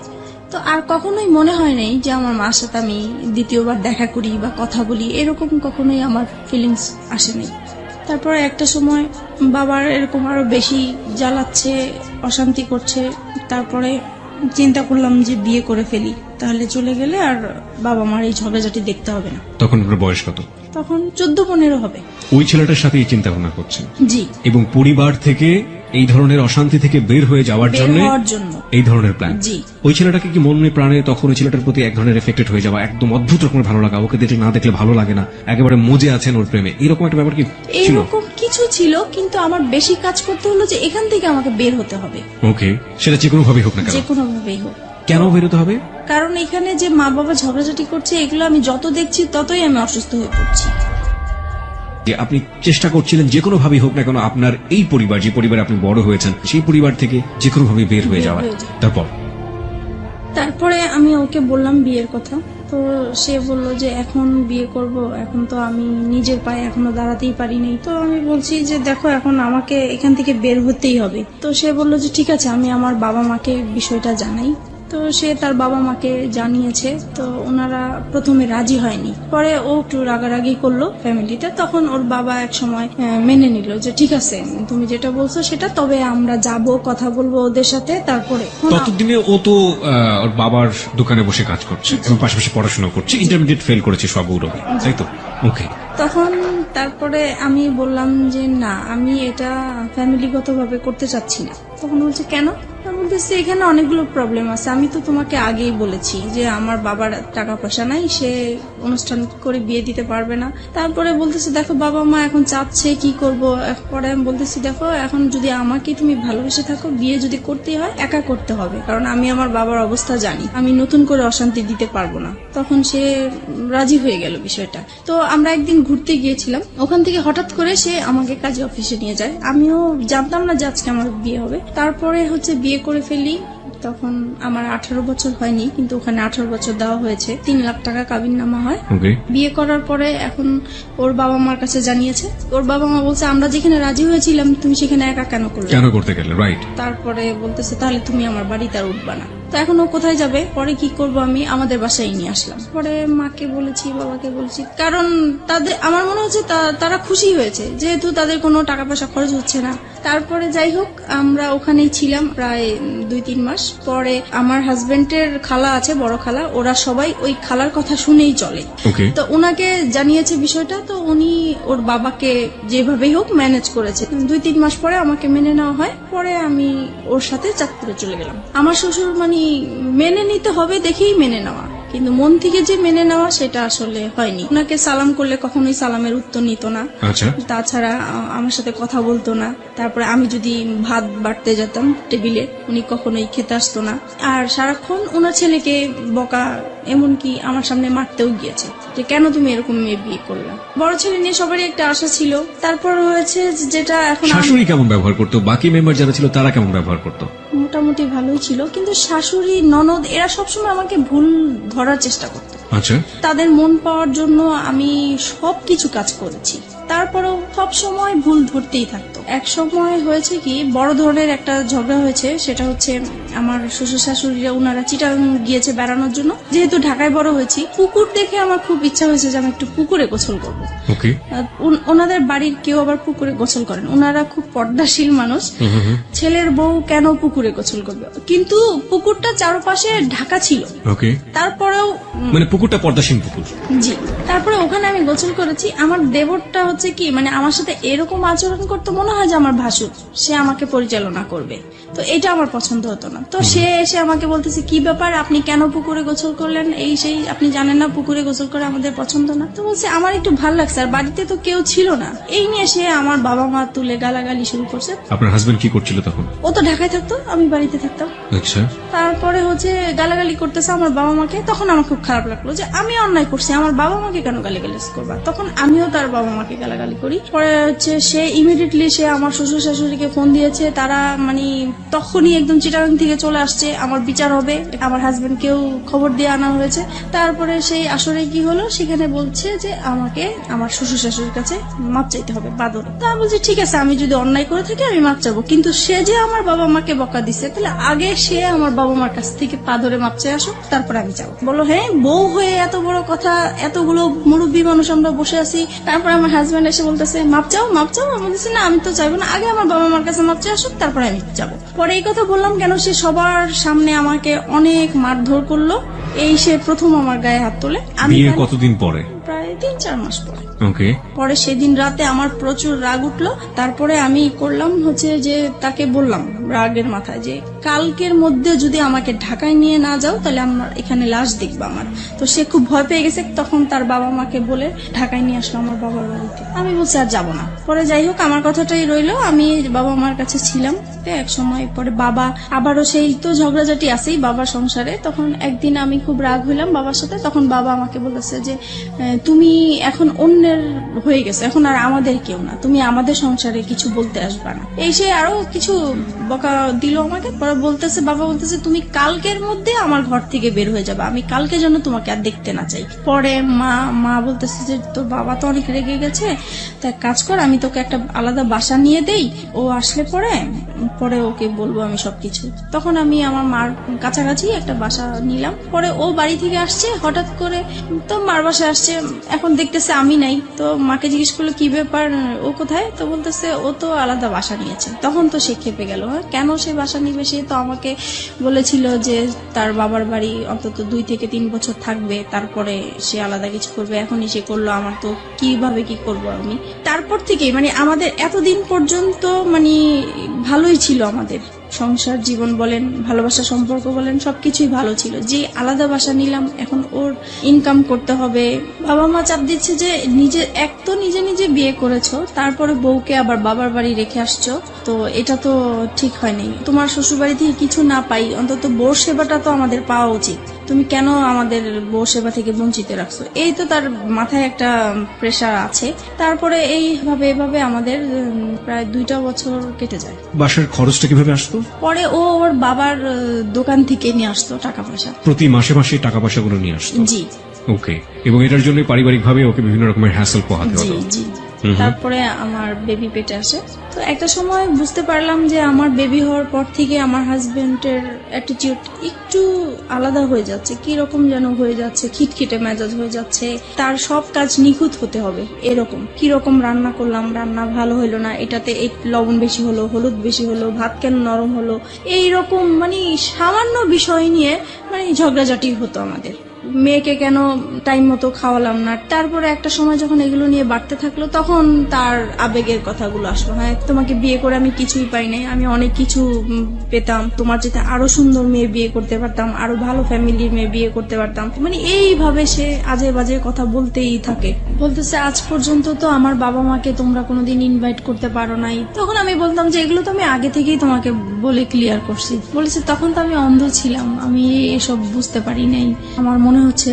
তো আর কখনোই মনে হয় নাই যে আমার মার সাথে আমি দ্বিতীয়বার দেখা করি বা কথা বলি, এরকম কখনোই আমার ফিলিংস আসেনি। তারপরে একটা সময় বাবার এরকম আরো বেশি জ্বালাচ্ছে, অশান্তি করছে। তারপরে চিন্তা করলাম যে বিয়ে করে ফেলি, তাহলে চলে গেলে আর বাবা মার এই ঝগড়াঝাটি দেখতে হবে না।
তখন আপনার বয়স কত?
তখন 14-15 হবে।
ওই ছেলেটার সাথে এই চিন্তা ভাবনা করছেন?
জি।
এবং পরিবার থেকে এই ধরনের অশান্তি থেকে বের হয়ে যাওয়ার
বের
জন্য
হওয়ার জন্য
এই ধরনের প্ল্যান।
জি।
ওই ছেলেটাকে কি মনে প্রাণে তখন ওই ছেলেটার প্রতি এক ধরনের এফেক্টেড হয়ে যাওয়া, একদম অদ্ভুত রকমের ভালো লাগা, ওকে দেখলে না দেখলে ভালো লাগে না, একেবারে মজে আছেন ওর প্রেমে, এরকম একটা ব্যাপার কি ছিল?
এরকম কিছু ছিল, কিন্তু আমার বেশি কাজ করতে হলো যে এখান থেকে আমাকে বের হতে হবে।
ওকে, সেটা যে কোনো ভাবে হোক না কেন।
যে কোনো ভাবেই হোক।
কেন বেরোতে হবে?
কারণ এখানে যে মা বাবা ঝগড়াঝাটি করছে, এগুলো আমি যত দেখছি ততই আমি অসুস্থ হয়ে পড়ছি।
যে আপনি চেষ্টা করছিলেন যে কোনো ভাবে হোক না কেন আপনার এই পরিবার, যে পরিবারে আপনি বড় হয়েছেন, সেই পরিবার থেকে যে কোনো ভাবে বের হয়ে যাওয়া।
তারপরে আমি ওকে বললাম বিয়ের কথা। তো সে বলল যে এখন বিয়ে করব, এখন তো আমি নিজের পায়ে এখনো দাঁড়াতেই পারিনি। তো আমি বলছি যে দেখো, এখন আমাকে এখান থেকে বের হতেই হবে। তো সে বলল যে ঠিক আছে, আমি আমার বাবা মাকে বিষয়টা জানাই। তো সে তার বাবা মাকে জানিয়েছে। তো ওনারা প্রথমে রাজি হয়নি, পরে ও একটু রাগারাগি করলো ফ্যামিলিতে। তখন ওর বাবা এক সময় মেনে নিল যে ঠিক আছে, তুমি যেটা বলছো সেটা, তবে আমরা যাব, কথা বলবো ওদের সাথে। তারপরে
ততদিনে ও তো ওর বাবার দোকানে বসে কাজ করছে এবং পাশাপাশি পড়াশোনা করছে, ইন্টারমিডিয়েট ফেল করেছে সব গৌরবে, তাই তো? ওকে।
তখন তারপরে আমি বললাম যে না, আমি এটা ফ্যামিলিগতভাবে করতে চাচ্ছি না। তখন বলছে কেন? বলতেছি এখানে অনেকগুলো প্রবলেম আছে, আমি তো তোমাকে আগেই বলেছি যে আমার বাবার টাকা পয়সা নাই, সে অনুষ্ঠান করে বিয়ে দিতে পারবে না। তারপরে বলতেছি দেখো, বাবা মা এখন চাচ্ছে, কি করব? পরে আমি বলতেছি দেখো, এখন যদি আমাকে তুমি ভালোবেসে থাকো, বিয়ে যদি করতে হয় একা করতে হবে, কারণ আমি আমার বাবার অবস্থা জানি, আমি নতুন করে অশান্তি দিতে পারবো না। তখন সে রাজি হয়ে গেল বিষয়টা। তো আমরা একদিন ঘুরতে গিয়েছিলাম, ওখান থেকে হঠাৎ করে সে আমাকে কাজে অফিসে নিয়ে যায়। আমিও জানতাম না যে আজকে আমার বিয়ে হবে। তারপরে হচ্ছে বিয়ে করে ফেলি। তখন আমার 18 বছর হয়নি, কিন্তু ওখানে 18 বছর দেওয়া হয়েছে। 3 লাখ টাকা কাবিননামা হয়। বিয়ে করার পরে এখন ওর বাবা মার কাছে জানিয়েছে। ওর বাবা মা বলছে আমরা যেখানে রাজি হয়েছিলাম তুমি সেখানে একা কেন করতে গেলে? রাইট। তারপরে বলতেছে তাহলে তুমি আমার বাড়িতে আর উঠবা না। তো এখন ও কোথায় যাবে? পরে কি করব, আমি আমাদের বাসায় নিয়ে আসলাম। পরে মাকে বলেছি, বাবাকে বলছি, কারণ তাদের আমার মনে হচ্ছে তারা খুশি হয়েছে, যেহেতু তাদের কোনো টাকা পয়সা খরচ হচ্ছে না। তারপরে যাই হোক, আমরা ওখানেই ছিলাম প্রায় 2-3 মাস। পরে আমার হাজবেন্ডের খালা আছে, বড় খালা, ওরা সবাই ওই খালার কথা শুনেই চলে। তো ওনাকে জানিয়েছে বিষয়টা। তো উনি ওর বাবাকে যেভাবেই হোক ম্যানেজ করেছে। 2-3 মাস পরে আমাকে মেনে নেওয়া হয়। পরে আমি ওর সাথে চাঁদপুরে চলে গেলাম। আমার শ্বশুর মানে মেনে নিতে হবে দেখেই মেনে নেওয়া, কিন্তু মন থেকে যে মেনে নেওয়া সেটা আসলে হয়নি। ওনাকে সালাম করলে কখনোই সালামের উত্তর নিত না।
আচ্ছা,
তাছাড়া আমার সাথে কথা বলতো না। তারপরে আমি যদি ভাত বাড়তে যেতাম টেবিলে, উনি কখনোই খেতে আসতো না। আর সারাক্ষণ ওনার ছেলেকে বকা, এমনকি আমার সামনে মারতেও গিয়েছে যে কেন তুমি এরকম মেয়ে বিয়ে করলা। বড় ছেলে নিয়ে সবারই একটা আশা ছিল। তারপর হয়েছে যেটা এখন
শাশুড়ি কেমন ব্যবহার করতো, বাকি মেম্বার যারা ছিল তারা কেমন ব্যবহার করতো?
মোটামুটি ভালোই ছিল, কিন্তু শাশুড়ি ননদ এরা সবসময় আমাকে ভুল ধরার চেষ্টা করতো।
আচ্ছা,
তাদের মন পাওয়ার জন্য আমি সবকিছু কাজ করেছি, তারপরেও সব সময় ভুল ধরতেই থাকতো। এক সময় হয়েছে কি, বড় ধরনের একটা ঝগড়া হয়েছে। সেটা হচ্ছে আমার শ্বশুর শাশুড়িরা ওনারা চিটাগাং গিয়েছে বেড়ানোর জন্য। যেহেতু ঢাকায় বড় হয়েছি, পুকুর দেখে আমার খুব ইচ্ছা হয়েছে যে আমি একটু পুকুরে গোসল করবো।
ওকে।
ওনাদের বাড়ির কেউ আবার পুকুরে গোসল করেন, ওনারা খুব পর্দাশীল মানুষ। ছেলের বউ কেন পুকুরে গোসল করবে, কিন্তু পুকুরটা চারপাশে ঢাকা ছিল।
ওকে।
তারপরেও
মানে পুকুরটা পর্দাসীন পুকুর।
জি, তারপরে ওখানে আমি গোসল করেছি। আমার দেবরটা হচ্ছে কি, মানে আমার সাথে এরকম আচরণ করতে মনে হয় যে আমার ভাসুর, সে আমাকে পরিচালনা করবে। তো এটা আমার পছন্দ হতো না। তো সে এসে আমাকে বলতেছে, কি ব্যাপার, আপনি কেন পুকুরে গোসল করলেন, এই সেই, আপনি জানেন না পুকুরে গোসল করে আমাদের পছন্দ না। তো বলছে আমার একটু ভালো লাগছে, আর বাড়িতে তো কেউ ছিল না। এই নিয়ে সে আমার বাবা মা তুলে গালাগালি শুরু করছে।
আপনার হাজবেন্ড কি করছিল তখন?
ও তো ঢাকায় থাকতো, আমি বাড়িতে থাকতাম।
আচ্ছা।
তারপরে হচ্ছে গালাগালি করতেছে আমার বাবা মাকে। তখন আমার খুব খারাপ লাগলো যে আমি অন্যায় করছি, আমার বাবা মাকে কেন গালিগালাজ করবা। তখন আমিও তার বাবা মাকে গালাগালি করি। পরে হচ্ছে সে ইমিডিয়েটলি সে আমার শ্বশুর শাশুড়িকে ফোন দিয়েছে। তারা মানে তখনই একদম চিটাগাং থেকে চলে আসছে, আমার বিচার হবে। আমার হাজবেন্ডকেও খবর দিয়ে আনা হয়েছে। তারপরে সেই আসরে কি হলো, সেখানে বলছে যে আমাকে আমার শ্বশুর শাশুড়ির কাছে মাপ চাইতে হবে বাদর। তা আমি বলছি ঠিক আছে, আমি যদি অন্যায় করে থাকি আমি মাপ চাবো, কিন্তু সে যে আমার বাবা মাকে বকা দিছে, তাহলে আগে সে আমার বাবা মার কাছ থেকে পা ধরে মাপ চাই আসো, তারপরে আমি যাবো। বলো হ্যাঁ, বউ হয়ে এত বড় কথা, এতগুলো মুরব্বী মানুষ আমরা বসে আছি। তারপরে আমার হাজবেন্ড এসে বলতেছে মাপ চাও মাপ চাও। আমি বলতেছি না, আমি তো চাইবো না, আগে আমার বাবা মার কাছে মাপ চাই আসুক, তারপরে আমি যাবো। পরে এই কথা বললাম কেন, সে সবার সামনে আমাকে অনেক মারধর করলো। এই সে প্রথম আমার গায়ে হাত তোলে। আমি
বিয়ে কতদিন পরে?
প্রায় 3-4 মাস পরে।
ওকে।
পরে সেদিন রাতে আমার প্রচুর রাগ উঠলো। তারপরে আমি করলাম হচ্ছে যে তাকে বললাম রাগের মাথায় যে কালকের মধ্যে যদি আমাকে ঢাকায় নিয়ে না যাও, তাহলে আমার এখানে লাশ দেখবো আমার। তো সে খুব ভয় পেয়ে গেছে। তখন তার বাবা মাকে বলে ঢাকায় নিয়ে আসলো আমার বাবার বাড়িতে। আমি বলছি আর যাবো না। পরে যাই হোক, আমার কথাটাই রইলো, আমি বাবা মার কাছে ছিলাম। এক সময় পরে বাবা আবারও সেই তো ঝগড়াঝাটি আছেই বাবার সংসারে। তখন একদিন আমি খুব রাগ হইলাম বাবার সাথে। তখন বাবা আমাকে বলেছে যে তুমি এখন অন্যের হয়ে গেছো, এখন আর আমাদের কেউ না, তুমি আমাদের সংসারে কিছু বলতে আসবা না। এই সে আরো কিছু বকা দিল আমাকে। পরে বলতেছে, বাবা বলতেছে তুমি কালকের মধ্যে আমার ঘর থেকে বের হয়ে যাবে, আমি কালকে যেন তোমাকে আর দেখতে না চাই। পরে মা বলতেছে যে তোর বাবা তো অনেক রেগে গেছে, তা কাজ কর, আমি তোকে একটা আলাদা বাসা নিয়ে দেই, ও আসলে পরে ওকে বলবো আমি সবকিছু। তখন আমি আমার মার কাছাকাছি একটা বাসা নিলাম। পরে ও বাড়ি থেকে আসছে হঠাৎ করে, তো মার বাসায় আসছে। এখন দেখতেছে আমি নাই। তো মাকে জিজ্ঞেস করলো কি ব্যাপার, ও কোথায়? তো বলতেছে ও তো আলাদা বাসা নিয়েছে। তখন তো সে খেপে গেল, কেন সে বাসা নিবে? সে তো আমাকে বলেছিল যে তার বাবার বাড়ি অন্তত 2 থেকে 3 বছর থাকবে, তারপরে সে আলাদা কিছু করবে। এখনই সে করলো, আমার তো কিভাবে কি করব আমি। তারপর থেকে মানে আমাদের এতদিন পর্যন্ত মানে ভালোই ছিল, আমাদের সংসার জীবন বলেন, ভালোবাসা সম্পর্ক বলেন, সবকিছুই ভালো ছিল। যে আলাদা বাসা নিলাম, এখন ওর ইনকাম করতে হবে। বাবা মা চাপ দিচ্ছে যে নিজে নিজে বিয়ে করেছো, তারপরে বউকে আবার বাবার বাড়ি রেখে আসছো, তো এটা তো ঠিক হয়নি। তোমার শ্বশুর বাড়ি থেকে কিছু না পাই, অন্তত বউর সেবাটা তো আমাদের পাওয়া উচিত, তুমি কেন আমাদের বউ সেবা থেকে বঞ্চিত রাখছো? এই তো তার মাথায় একটা প্রেশার আছে। তারপরে এভাবে আমাদের প্রায় 2টা বছর কেটে যায়।
বাসার খরচটা কিভাবে আসতো?
পরে ও ওর বাবার দোকান থেকে নিয়ে আসতো টাকা পয়সা,
প্রতি মাসে মাসে টাকা পয়সাগুলো নিয়ে আসতো?
জি।
ওকে। এবং এটার জন্য পারিবারিক ভাবে ওকে বিভিন্ন রকমের হ্যাসেল পোহাতে
জি
হতো?
জি। তারপরে আমার বেবি পেটে আসে। তো একটা সময় বুঝতে পারলাম যে আমার বেবি হওয়ার পর থেকে আমার হাজবেন্ডের অ্যাটিটিউড একটু আলাদা হয়ে যাচ্ছে, কি রকম যেন হয়ে যাচ্ছে, খিটখিটে মেজাজ হয়ে যাচ্ছে। তার সব কাজ নিখুঁত হতে হবে এরকম। কি রকম রান্না করলাম, রান্না ভালো হলো না, এটাতে এই লবণ বেশি হলো, হলুদ বেশি হলো, ভাত কেন নরম হলো, এই রকম মানে সামান্য বিষয় নিয়ে মানে ঝগড়াঝাটি হতো আমাদের। মেয়েকে কেন টাইম মতো খাওয়ালাম না। তারপরে একটা সময় যখন এগুলো নিয়ে বাড়তে থাকলো তখন তার আবেগের কথাগুলো আসলো, হ্যাঁ তোমাকে বিয়ে করে আমি কিছুই পাই নাই, আমি অনেক কিছু পেতাম, তোমার যেটা আরো সুন্দর মেয়ে বিয়ে করতে পারতাম, আরো ভালো ফ্যামিলির মেয়ে বিয়ে করতে পারতাম। মানে এইভাবে সে আজে বাজে কথা বলতেই থাকে, বলতেছে আজ পর্যন্ত তো আমার বাবা মাকে তোমরা কোনোদিন ইনভাইট করতে পারো নাই। তখন আমি বলতাম যে এগুলো তো আমি আগে থেকেই তোমাকে বলে ক্লিয়ার করছি। বলেছে তখন তো আমি অন্ধ ছিলাম, আমি এসব বুঝতে পারি নাই, আমার মনে হচ্ছে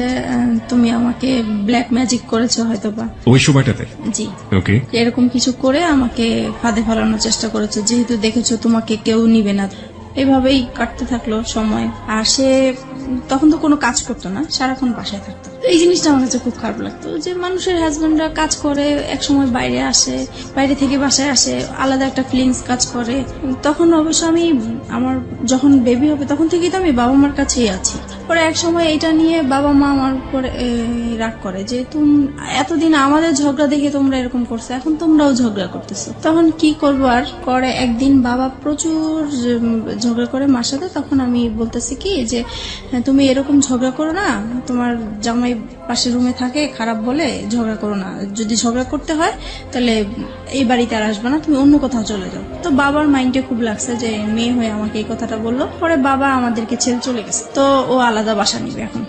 তুমি আমাকে ব্ল্যাক ম্যাজিক করেছো হয়তোবা
ওই সময়টাতে।
জি
ওকে,
এরকম কিছু করে আমাকে ফাঁদে ফেলানোর চেষ্টা করেছে, যেহেতু দেখেছো তোমাকে কেউ নিবে না। এভাবেই কাটতে থাকলো সময়। আর সে তখন তো কোনো কাজ করতো না, সারাক্ষণ বাসায় থাকতো। এই জিনিসটা আমার কাছে খুব খারাপ লাগতো যে মানুষের হাজবেন্ডরা কাজ করে, এক সময় বাইরে আসে, বাইরে থেকে বাসায় আসে, আলাদা একটা ফিলিংস কাজ করে। তখন অবশ্য আমি আমার যখন বেবি হবে তখন থেকেই তো আমি বাবা মার কাছেই আছি। পরে এক সময় এটা নিয়ে বাবা মা আমার উপরে রাগ করে যে তুমি এতদিন আমাদের ঝগড়া দেখে তোমরা এরকম করছো, এখন তোমরাও ঝগড়া করতেছো। তখন কি করবো আর করে, একদিন বাবা প্রচুর ঝগড়া করে মার সাথে। তখন আমি বলতেছি কি যে তুমি এরকম ঝগড়া করো না, তোমার জামাই পাশের রুমে থাকে, খারাপ বলে ঝগড়া করো না, যদি ঝগড়া করতে হয় তাহলে এই বাড়িতে আর আসবে না, তুমি অন্য কোথাও চলে যাও। তো বাবার মাইন্ডে খুব লাগছে যে মেয়ে হয়ে আমাকে এই কথাটা বললো। পরে বাবা আমাদেরকে ছেড়ে চলে গেছে, তো ও আলাদা বাসা নিবে এখন।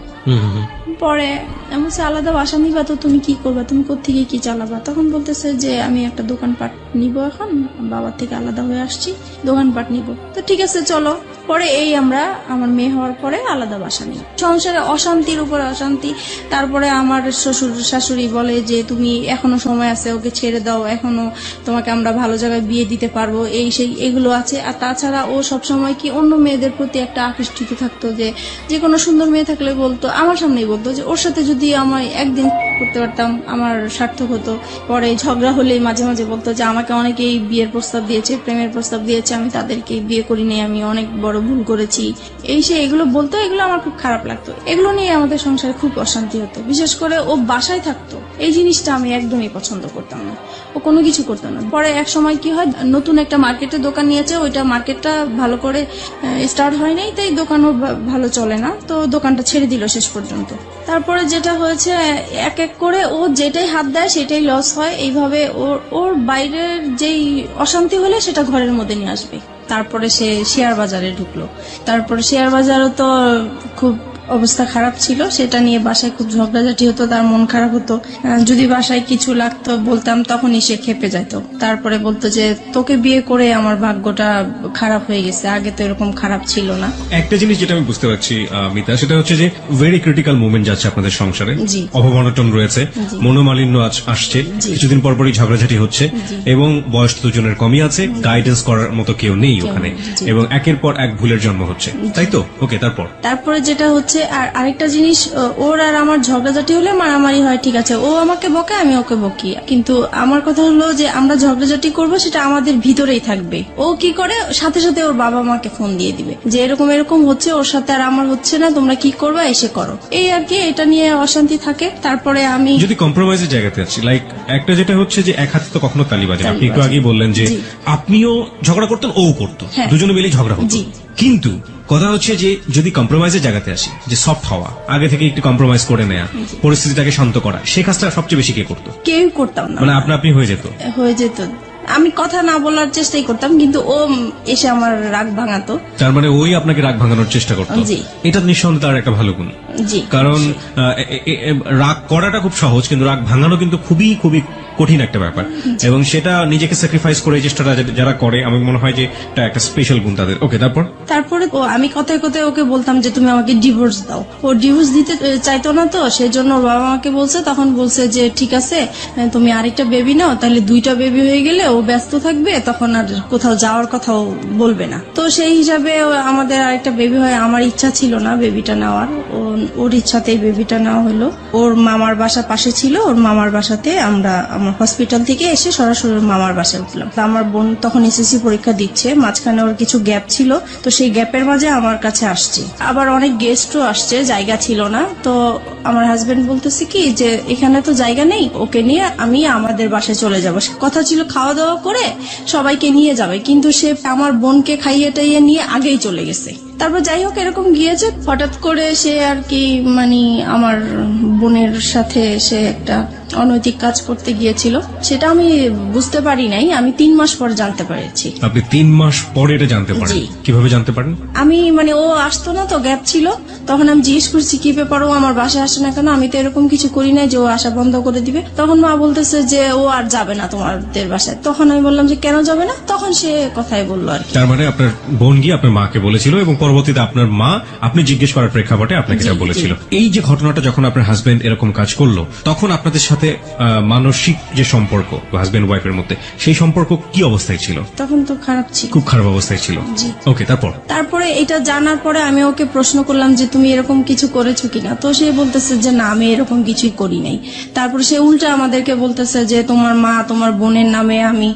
পরে এমন আলাদা বাসা নিবা তো তুমি কি করবা, তুমি কোত্থেকে কি চালাবা? তখন বলতেছে যে আমি একটা দোকানপাট নিব, এখন বাবার থেকে আলাদা হয়ে আসছি, দোকানপাট নিব। তো ঠিক আছে চলো। পরে এই আমরা আমার মেয়ে হওয়ার পরে আলাদা বাসা নিই। সংসারে অশান্তির উপর অশান্তি। তারপরে আমার শ্বশুর শাশুড়ি বলে যে তুমি এখনো সময় আছে, ওকে ছেড়ে দাও, এখনো তোমাকে আমরা ভালো জায়গায় বিয়ে দিতে পারবো, এই সেই এগুলো আছে। আর তাছাড়া ও সবসময় কি অন্য মেয়েদের প্রতি একটা আকৃষ্টিত থাকতো, যে কোনো সুন্দর মেয়ে থাকলে বলতো, আমার সামনেই বলতো যে ওর সাথে যদি আমি একদিন করতে পারতাম আমার সার্থক হতো। পরে ঝগড়া হলেই মাঝে মাঝে বলতো যে আমাকে অনেকেই বিয়ের প্রস্তাব দিয়েছে, প্রেমের প্রস্তাব দিয়েছে, আমি তাদেরকে বিয়ে করিনি, আমি অনেক বড় ভুল করেছি, এই সে এগুলো বলতো। এগুলো আমার খুব খারাপ লাগতো, এগুলো নিয়ে আমাদের সংসারে খুব অশান্তি হতো। বিশেষ করে ও বাসায় থাকতো, এই জিনিসটা আমি একদমই পছন্দ করতাম না, ও কোনো কিছু করতো না। পরে এক সময় কি হয়, নতুন একটা মার্কেটে দোকান নিয়েছে, ওইটা মার্কেটটা ভালো করে স্টার্ট হয় নাই, তাই দোকানও ভালো চলে না, তো দোকানটা ছেড়ে দিল শেষ পর্যন্ত। তারপরে যেটা হয়েছে, এক এক করে ও যেটাই হাত দেয় সেটাই লস হয়। এইভাবে ওর বাইরের যেই অশান্তি হলে সেটা ঘরের মধ্যে নিয়ে আসবে। তারপরে সে শেয়ার বাজারে ঢুকলো। তারপরে শেয়ার বাজারও তো খুব অবস্থা খারাপ ছিল, সেটা নিয়ে বাসায় খুব ঝগড়াঝাটি হতো, তার মন খারাপ হতো। যদি বাসায় কিছু লাগতো বলতাম, তখনই সে খেপে যেত। তারপরে বলতো যে তোকে বিয়ে করে আমার ভাগ্যটা খারাপ হয়ে গেছে, আগে তো এরকম খারাপ ছিল না।
একটা জিনিস যেটা আমি বুঝতে পারছি মিতা, সেটা হচ্ছে যে ভেরি ক্রিটিক্যাল মোমেন্ট যাচ্ছে আপনাদের সংসারে,
জি।
অভাব-অনটন রয়েছে, মনোমালিন্য আসছে, কিছুদিন পরপরই ঝগড়াঝাটি হচ্ছে, এবং বয়স তো দুজনের কমই আছে, গাইডেন্স করার মতো কেউ নেই ওখানে, এবং একের পর এক ভুলের জন্ম হচ্ছে, তাই তো? ওকে, তারপরে যেটা হচ্ছে, আর আরেকটা জিনিস, ওর আর আমার ঝগড়াঝাটি হলে মারামারি হয়, ঠিক আছে, ও আমাকে বকে, আমি ওকে বকি, কিন্তু আমার কথা হলো যে আমরা ঝগড়াঝাটি করবো সেটা আমাদের ভিতরেই থাকবে। ও কি করে, সাথে সাথে ওর বাবা মাকে ফোন দিয়ে দিবে যে এরকম এরকম হচ্ছে, ওর সাথে আর আমার হচ্ছে না, তোমরা কি করবা, এসে করো, এই আর কি। এটা নিয়ে অশান্তি থাকে। তারপরে আমি যদি কম্প্রোমাইজের জায়গাতে আছি, লাইক একটা যেটা হচ্ছে যে এক হাতে তো কখনো তালি বাজে না। আপনি একটু আগেই বললেন যে আপনিও ঝগড়া করতেন, ও করতো, দুজনে মিলেই ঝগড়া হতো, কিন্তু কথা হচ্ছে যে যদি কম্প্রোমাইজের জায়গাতে আসি, যে সফট হওয়া, আগে থেকে একটু কম্প্রোমাইজ করে নেয়া, পরিস্থিতিটাকে শান্ত করা, সেই কাজটা সবচেয়ে বেশি কে করতো?
কেউ করতাম না,
মানে আপনি হয়ে যেত।
আমি কথা না বলার চেষ্টাই করতাম, কিন্তু ও এসে আমার রাগ ভাঙাতো।
তার মানে ওই আপনাকে রাগ ভাঙানোর চেষ্টা করতো। এটা নিঃসন্দেহে তার একটা ভালো গুণ। কারণ রাগ করাটা খুব সহজ, কিন্তু রাগ ভাঙানো কিন্তু খুবই খুবই কঠিন একটা ব্যাপার, এবং সেটা নিজেকে স্যাক্রিফাইস করে চেষ্টাটা যারা করে, আমি মনে হয় যে এটা একটা স্পেশাল গুণ তাদের। ওকে, তারপরে
আমি কথায় কথায় ওকে বলতাম যে তুমি আমাকে ডিভোর্স দাও। ও ডিভোর্স দিতে চাইতো না, তো সেজন্য ওর বাবা আমাকে বলছে, তখন বলছে যে ঠিক আছে তুমি আরেকটা বেবি নাও, তাহলে 2টা বেবি হয়ে গেলে ও ব্যস্ত থাকবে, তখন আর কোথাও যাওয়ার কথাও বলবে না। তো সেই হিসাবে আমাদের আরেকটা বেবি হয়। আমার ইচ্ছা ছিল না বেবিটা নেওয়ার, ওর ইচ্ছাতেই বেবিটা নেওয়া হলো। ওর মামার বাসা পাশে ছিল, ওর মামার বাসাতে আমরা হসপিটাল থেকে এসে সরাসরি মামার বাসায় উঠলাম। আমার বোন তখন এসএসসি পরীক্ষা দিচ্ছে, মাঝখানে ওর কিছু গ্যাপ ছিল, তো সেই গ্যাপের মাঝে আমার কাছে আসছে। আবার অনেক গেস্টও আসছে, জায়গা ছিল না। তো আমার হাজবেন্ড বলতেছে কি যে এখানে তো জায়গা নেই, ওকে নিয়ে আমি আমাদের বাসায় চলে যাব। কথা ছিল খাওয়া দাওয়া করে সবাইকে নিয়ে যাবে, কিন্তু সে আমার বোনকে খাইয়ে টাইয়ে নিয়ে আগেই চলে গেছে। তারপর যাই হোক এরকম গিয়েছে, হঠাৎ করে সে আর কি মানে আমার বোনের সাথে সে একটা অনৈতিক কাজ করতে গিয়েছিল। সেটা আমি বুঝতে পারি নাই, আমি 3 মাস পর জানতে পেরেছি।
আপনি 3 মাস পরে এটা জানতে পারেন?
জি।
কিভাবে জানতে পারেন?
আমি মানে ও আসতো না তো, গ্যাপ ছিল, তখন আমি জিজ্ঞেস করছি কি ব্যাপার, ও আমার বাসায় আসে না কেন? আমি তো এরকম কিছু করি নাই যে ও আসা বন্ধ করে দিবে। তখন মা বলতেছে যে ও আর যাবে না তোমাদের বাসায়। তখন আমি বললাম যে কেন যাবে না? তখন সে কথাই বললো আর কি।
তার মানে আপনার বোন গিয়ে আপনার মাকে বলেছিল এবং পরবর্তীতে আপনার মা আপনি জিজ্ঞেস করার প্রেক্ষাপটে আপনাকে এটা
জি,
বলেছিল। এই যে ঘটনাটা যখন আপনার হাজবেন্ড এরকম কাজ করলো, তখন আপনাদের সাথে মানসিক যে সম্পর্ক হাজবেন্ড ওয়াইফের মধ্যে, সেই সম্পর্ক কি অবস্থায় ছিল?
তখন তো খারাপ ছিল,
খুব খারাপ অবস্থায় ছিল।
জি।
ওকে,
তারপরে এটা জানার পরে আমি ওকে প্রশ্ন করলাম যে তুমি এরকম কিছু করেছো কিনা? তো সে বলতেছে যে না, আমি এরকম কিছুই করি নাই। তারপরে সে উল্টা আমাদেরকে বলতেছে যে তোমার মা তোমার বোনের নামে আমি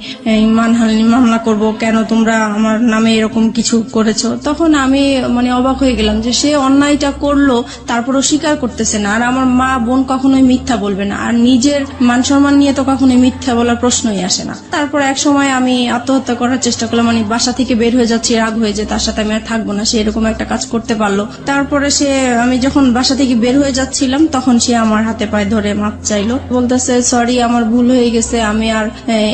মানহানি মামলা করব, কেন তোমরা আমার নামে এরকম কিছু করেছো? তখন আমি মানে অবাক হয়ে গেলাম যে সে অন্যায়টা করলো, তারপরও স্বীকার করতেছে না। আর আমার মা বোন কখনোই মিথ্যা বলবে না, আর নিজের মান সম্মান নিয়ে তো কখনোই মিথ্যা বলার প্রশ্নই আসে না। তারপর এক সময় আমি আত্মহত্যা করার চেষ্টা করলাম, মানে বাসা থেকে বের হয়ে যাচ্ছি, রাগ হয়ে যে তার সাথে আমি আর থাকবো না, সে এরকম একটা কাজ করতে পারলো। তারপরে আমি যখন বাসা থেকে বের হয়ে যাচ্ছিলাম তখন সে আমার হাতে পায়ে ধরে মাপ চাইলো, বলতেছে সরি আমার ভুল হয়ে গেছে, আমি আর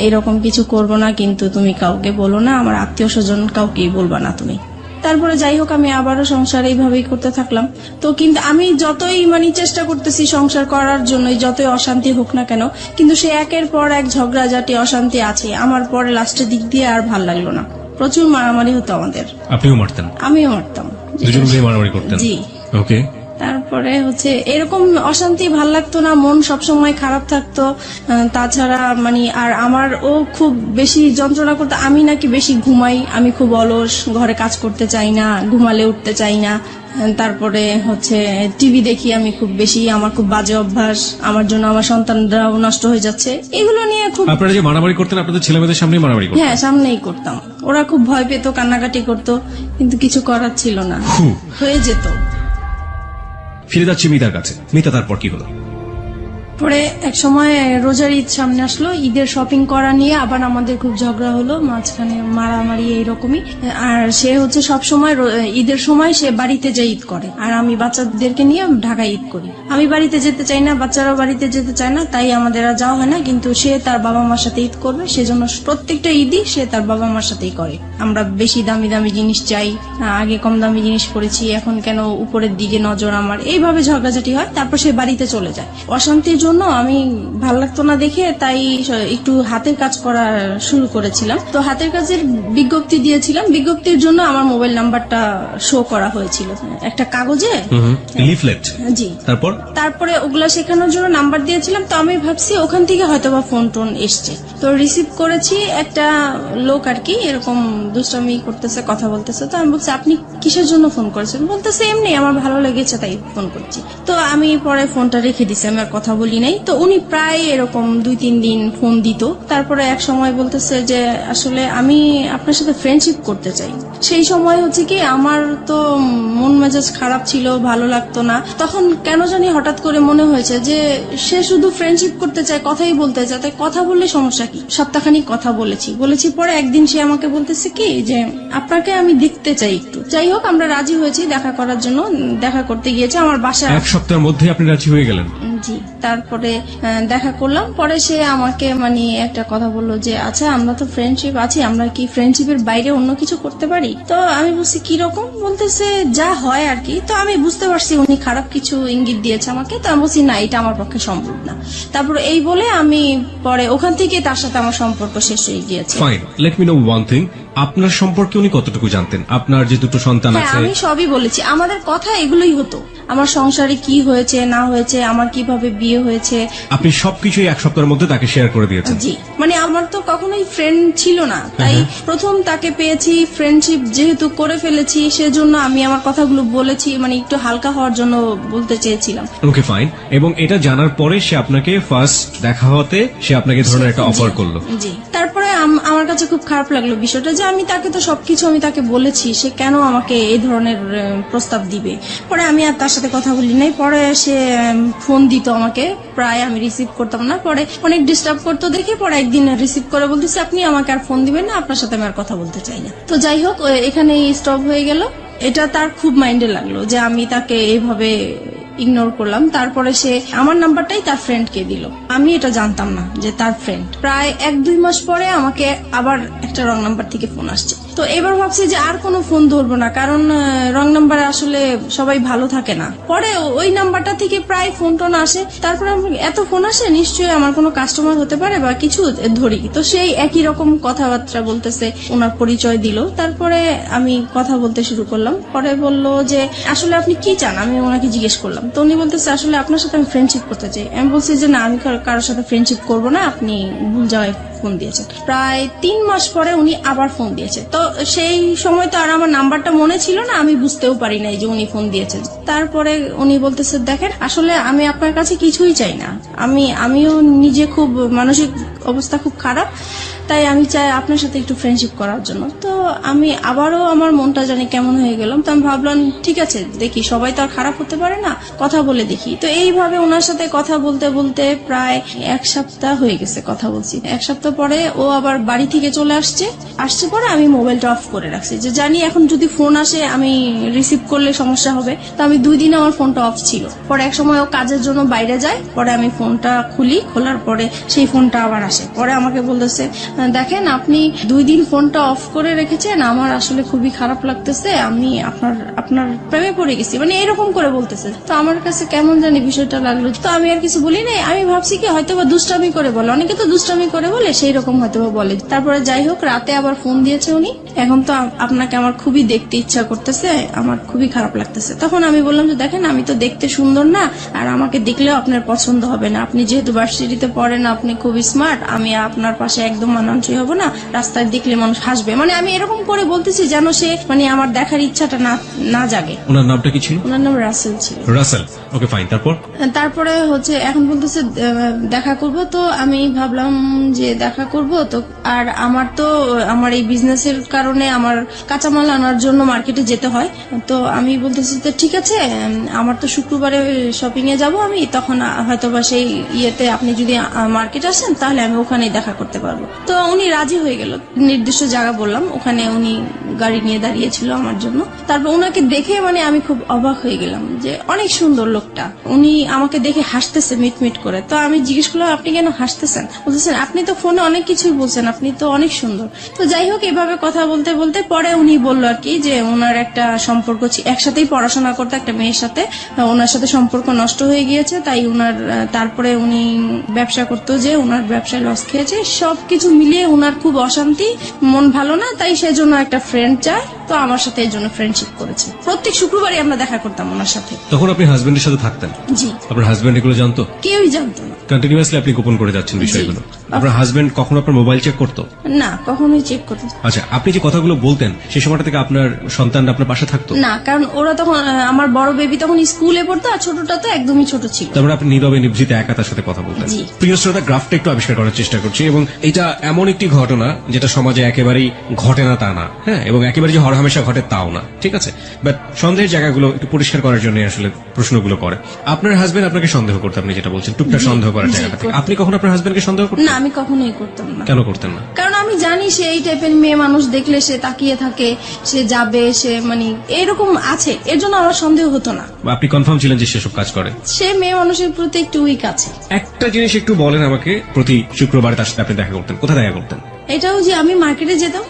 এরকম কিছু করব না, কিন্তু তুমি কাউকে বলো না, আমার আত্মীয় স্বজন কাউকেই বলবা না তুমি। তারপরে যাই হোক আমি আবারও সংসার এইভাবেই করতে থাকলাম। তো কিন্তু আমি যতই মানে চেষ্টা করতেছি সংসার করার জন্য, যতই অশান্তি হোক না কেন, কিন্তু সে একের পর এক ঝগড়াঝাটি অশান্তি আছে। আমার পরে লাস্টের দিক দিয়ে আর ভাল লাগলো না, প্রচুর মারামারি হতো আমাদের।
আপনিও মারতেন?
আমিও মারতাম,
দুজন মিলে মারামারি করতেন?
জি।
ওকে।
তারপরে এরকম অশান্তি ভাল লাগতো না, মন সবসময় খারাপ থাকতো। তাছাড়া মানে আর আমার ও খুব বেশি যন্ত্রণা করতো, আমি নাকি বেশি ঘুমাই, আমি খুব অলস, ঘরে কাজ করতে চাই না, ঘুমালে উঠতে চাই না। তারপরে টিভি দেখি আমি খুব বেশি, আমার খুব বাজে অভ্যাস, আমার জন্য আমার সন্তানরাও নষ্ট হয়ে যাচ্ছে, এগুলো নিয়ে খুব।
আপনারা যে মারামারি করতেন আপনাদের ছেলেমেয়েদের সামনেই মারামারি করতেন?
হ্যাঁ, সামনেই করতাম। ওরা খুব ভয় পেত, কান্নাকাটি করতো, কিন্তু কিছু করার ছিল না, হয়ে যেত।
ফিরে যাচ্ছি মিতার কাছে। মিতা, তারপর কি হলো?
পরে এক সময় রোজার ঈদ সামনে আসলো, ঈদের শপিং করা নিয়ে আবার আমাদের খুব ঝগড়া হলো, মাঝখানে মারামারি এইরকমই। আর সে সব সময় ঈদের সময় সে বাড়িতে যায় ঈদ করে, আর আমি বাচ্চাদেরকে নিয়ে ঢাকায় ঈদ করি। আমি বাড়িতে যেতে চাই না, বাচ্চারাও বাড়িতে যেতে চায় না, তাই আমাদের আর যাওয়া হয় না। কিন্তু সে তার বাবা মার সাথে ঈদ করবে, সেজন্য প্রত্যেকটা ঈদই সে তার বাবা মার সাথেই করে। আমরা বেশি দামি দামি জিনিস চাই, আগে কম দামি জিনিস পরেছি, এখন কেন উপরের দিকে নজর আমার, এইভাবে ঝগড়াঝাটি হয়। তারপর সে বাড়িতে চলে যায়। অশান্তির জন্য আমি ভাল লাগতো না দেখে তাই একটু হাতের কাজ করা শুরু করেছিলাম। তো হাতের কাজের বিজ্ঞপ্তি দিয়েছিলাম, বিজ্ঞপ্তির জন্য আমার মোবাইল নাম্বারটা শো করা হয়েছিল একটা কাগজে,
লিফলেট।
জি।
তারপরে
ওগুলা শেখানোর জন্য নাম্বার দিয়েছিলাম। তো আমি ভাবছি ওখান থেকে হয়তোবা ফোন টোন এসছে, তো রিসিভ করেছি। একটা লোক আর কি এরকম দুষ্টামি করতেছে, কথা বলতেছে। তো আমি বলছি আপনি কিসের জন্য ফোন করেছেন? বলতেছে এমনি আমার ভালো লেগেছে তাই ফোন করছি। তো আমি পরে ফোনটা রেখে দিছি, আমি আর কথা বলি নাই। তো উনি প্রায় এরকম 2-3 দিন ফোন দিত। তারপরে এক সময় বলতেছে যে আসলে আমি আপনার সাথে ফ্রেন্ডশিপ করতে চাই। সেই সময় কি আমার তো মন মেজাজ খারাপ ছিল, ভালো লাগতো না। তখন কেন জানি হঠাৎ করে মনে হয়েছে যে সে শুধু ফ্রেন্ডশিপ করতে চায়, কথাই বলতে চায়, তাই কথা বললে সমস্যা কি? সপ্তাহখানিক কথা বলেছি পরে একদিন সে আমাকে বলতেছে কি যে আপনাকে আমি দেখতে চাই একটু। যাই হোক আমরা রাজি হয়েছি দেখা করার জন্য, দেখা করতে গিয়েছে আমার বাসায়।
এক সপ্তাহের মধ্যে আপনি রাজি হয়ে গেলেন?
জি। তারপরে দেখা করলাম, পরে সে আমাকে মানে একটা কথা বললো যে আচ্ছা আমরা তো ফ্রেন্ডশিপ আছি, আমরা কি ফ্রেন্ডশিপের বাইরে অন্য কিছু করতে পারি? তো আমি বলছি কিরকম? বলতেছে যা হয় আর কি। তো আমি বুঝতে পারছি উনি খারাপ কিছু ইঙ্গিত দিয়েছে আমাকে। তো আমি বলছি না, এটা আমার পক্ষে সম্ভব না। তারপর এই বলে আমি পরে ওখান থেকে তার সাথে আমার সম্পর্ক শেষ হয়ে গিয়েছে।
Fine, let me no one thing, আপনার সম্পর্কে উনি কতটুকু জানতেন? আপনার যে 2 সন্তান আছে?
আমি সবই বলেছি, আমাদের কথা এগুলোই হতো, আমার সংসারে কি হয়েছে না হয়েছে, আমার কিভাবে বিয়ে হয়েছে।
আপনি সবকিছুই এক সপ্তাহের মধ্যে তাকে শেয়ার করে দিয়েছেন?
জি। মানে আমার তো কখনোই ফ্রেন্ড ছিল না, তাই প্রথম তাকে পেয়েছি, ফ্রেন্ডশিপ যেহেতু করে ফেলেছি সেজন্য আমি আমার কথাগুলো বলেছি, মানে একটু হালকা হওয়ার জন্য বলতে চেয়েছিলাম।
Okay fine. এবং এটা জানার পরে সে আপনাকে ফার্স্ট দেখা হতে সে আপনাকে ধরনের একটা অফার করলো?
জি। তারপরে আমার কাছে খুব খারাপ লাগলো বিষয়টা যে আমি তাকে তো সবকিছু আমি তাকে বলেছি, সে কেন আমাকে এই ধরনের প্রস্তাব দিবে। পরে আমি আর তার সাথে কথা বলি নাই। পরে সে ফোন দিত আমাকে, প্রায় আমি রিসিভ করতাম না। পরে অনেক ডিস্টার্ব করতো দেখে পরে একদিন রিসিভ করে বলতেছে আপনি আমাকে আর ফোন দিবেন না, আপনার সাথে আমি আর কথা বলতে চাই না। তো যাই হোক এখানে স্টপ হয়ে গেল। এটা তার খুব মাইন্ডে লাগলো যে আমি তাকে এইভাবে ইগনোর করলাম। তারপরে সে আমার নাম্বারটাই তার ফ্রেন্ডকে দিল। আমি এটা জানতাম না যে তার ফ্রেন্ড। প্রায় 1-2 মাস পরে আমাকে আবার একটা রং নাম্বার থেকে ফোন আসছে। তো এবার ভাবছি যে আর কোনো ফোন ধরবো না, কারণ রং নাম্বারে আসলে সবাই ভালো থাকে না। পরে ওই নাম্বারটা থেকে প্রায় ফোন টোন আসে। তারপরে এত ফোন আসে, নিশ্চয়ই আমার কোনো কাস্টমার হতে পারে বা কিছু, ধরি। তো সেই একই রকম কথাবার্তা বলতেছে, ওনার পরিচয় দিল। তারপরে আমি কথা বলতে শুরু করলাম। পরে বলল যে আসলে আপনি কি চান, আমি ওনাকে জিজ্ঞেস করলাম। তো উনি বলতেছে আসলে আপনার সাথে আমি ফ্রেন্ডশিপ করতে চাই। আমি বলছি যে না, আমি কারোর সাথে ফ্রেন্ডশিপ করবো না, আপনি ভুল জায়গায় ফোন দিয়েছেন। প্রায় 3 মাস পরে উনি আবার ফোন দিয়েছে। তো সেই সময় তো আর আমার নাম্বারটা মনে ছিল না, আমি বুঝতেও পারি নাই যে উনি ফোন দিয়েছেন। তারপরে উনি বলতেছে দেখেন আসলে আমি আপনার কাছে কিছুই চাই না, আমিও নিজে খুব মানসিক অবস্থা খুব খারাপ, তাই আমি চাই আপনার সাথে একটু ফ্রেন্ডশিপ করার জন্য। তো আমি আবারও আমার মনটা জানি কেমন হয়ে গেলাম। তো আমি ভাবলাম ঠিক আছে, দেখি, সবাই তো আর খারাপ হতে পারে না, কথা বলে দেখি। তো এইভাবে ওনার সাথে কথা বলতে বলতে প্রায় 1 সপ্তাহ হয়ে গেছে কথা বলছি। 1 সপ্তাহ পরে ও আবার বাড়ি থেকে চলে আসছে পরে আমি মোবাইলটা অফ করে রাখছি, যে জানি এখন যদি ফোন আসে আমি রিসিভ করলে সমস্যা হবে। তো আমি 2 দিন আমার ফোনটা অফ ছিল। পরে এক সময় ও কাজের জন্য বাইরে যায়, পরে আমি ফোনটা খুলি, খোলার পরে সেই ফোনটা আবার আসে। পরে আমাকে বলতেছে দেখেন আপনি 2 দিন ফোনটা অফ করে রেখেছেন, আমার আসলে খুবই খারাপ লাগতেছে, আমি আপনার প্রেমে পড়ে গেছি, মানে এরকম করে বলতেছে। তো আমার কাছে কেমন জানি বিষয়টা লাগলো। তো আমি আর কিছু বলি নাই, আমি ভাবছি কি হয়তো বা দুষ্টামি করে বলে, অনেকে তো দুষ্টামি করে বলে, সেই রকম হয়তো বা বলে। তারপরে যাই হোক, রাতে আবার ফোন দিয়েছে উনি, এখন তো আপনাকে আমার খুবই দেখতে ইচ্ছা করতেছে, আমার খুবই খারাপ লাগতেছে। তখন আমি বললাম যে দেখেন আমি তো দেখতে সুন্দর না, আর আমাকে দেখলেও আপনার পছন্দ হবে না, আপনি যেহেতু ভার্সিটিতে পড়েন, আপনি খুবই স্মার্ট, আমি আপনার পাশে একদম মানানসই হব না, রাস্তায় দেখলে মানুষ হাসবে, মানে আমি এরকম করে বলতেছি যেন সে মানে আমার দেখার ইচ্ছাটা না জাগে।
ওনার নামটা কি ছিল?
ওনার নাম রাসেল ছিল।
Russell, okay fine. তারপরে
হচ্ছে এখন বলতেছে দেখা করব। তো আমি ভাবলাম যে দেখা করব তো, আর আমার এই বিজনেসের কারণে আমার কাঁচামাল আনার জন্য মার্কেটে যেতে হয়। তো আমি বলতেছি তো ঠিক আছে, আমার তো শুক্রবারে শপিং এ যাব আমি, তখন হয়তোবা সেই ইয়েতে আপনি যদি মার্কেট আসেন তাহলে আমি ওখানেই দেখা করতে পারবো। তো উনি রাজি হয়ে গেল। নির্দিষ্ট জায়গা বললাম, ওখানে উনি গাড়ি নিয়ে দাঁড়িয়েছিল আমার জন্য। তারপর ওনাকে দেখে মানে আমি খুব অবাক হয়ে গেলাম যে অনেক সুন্দর লোকটা। উনি আমাকে দেখে হাসতেছে মিটমিট করে। তো আমি জিজ্ঞেস করলাম আপনি কেন হাসতেছেন? বলতেছেন আপনি তো ফোনে অনেক কিছুই বলছেন, আপনি তো অনেক সুন্দর। তো যাই হোক, এভাবে কথা বলতে বলতে পরে উনি বললো আর কি যে ওনার একটা সম্পর্ক, একসাথেই পড়াশোনা করতে একটা মেয়ের সাথে, ওনার সাথে সম্পর্ক নষ্ট হয়ে গিয়েছে, তাই তারপরে উনি ব্যবসা করতো, যে ওনার ব্যবসায় লস খেয়েছে, সবকিছু মিলিয়ে ওনার খুব অশান্তি, মন ভালো না, তাই সেজন্য একটা ফ্রেন্ড চায়। তো আমার সাথে এই জন্য ফ্রেন্ডশিপ করেছে। প্রত্যেক শুক্রবারই আমরা দেখা করতাম ওনার সাথে।
তখন আপনি হাজবেন্ডের সাথে থাকতেন?
জি।
আপনার হাজবেন্ড এগুলো জানতো?
কেউই জানতো না।
কন্টিনিউয়াসলি আপনি গোপন করে যাচ্ছেন বিষয়গুলো। আপনার হাজবেন্ড কখনো আপনার মোবাইল চেক করতো?
না, কখনোই চেক করতো।
আচ্ছা, আপনি যে কথাগুলো বলতেন সেই সময়টা থেকে আপনার সন্তানরা আপনার পাশে থাকতো?
না, কারণ ওরা তখন, আমার বড় বেবি তখন স্কুলে পড়তো, আর ছোটটা তো একদমই ছোট ছিল।
তারপরে আপনি নীরবে নিভৃতে একা তার সাথে কথা বলতেন। প্রিয় শ্রোতা, গ্রাফটা একটু আবিষ্কার করার চেষ্টা করছি, এবং এটা এমন একটি ঘটনা যেটা সমাজে একেবারেই ঘটে না তা না, হ্যাঁ, এবং একেবারে যে হরহামেশা ঘটে তাও না, ঠিক আছে? বাট সন্দেহের জায়গাগুলো একটু পরিষ্কার করার জন্য আসলে প্রশ্নগুলো করে। আপনার হাজবেন্ড আপনাকে সন্দেহ করতে, আপনি যেটা বলছেন, টুকটাক সন্দেহ করার জায়গাটা থেকে আপনি কখনো আপনার হাজবেন্ডকে সন্দেহ করতেন?
না, আমি কখনোই করতাম না।
কেন করতেন না?
কারণ আমি জানি সে এই টাইপের মেয়ে মানুষ, দেখলে সে তাকিয়ে থাকে, সে যাবে, সে মানে এরকম আছে, এর জন্য আমার সন্দেহ হতো না।
আপনি কনফার্ম ছিলেন যে সেসব কাজ করে?
সে মেয়ে মানুষের প্রতি একটু উইক আছে।
একটা জিনিস একটু বলেন আমাকে, প্রতি শুক্রবার তার সাথে আপনি দেখা করতেন, কোথায় দেখা করতেন?
এটাও যে আমি মার্কেটে যেতাম,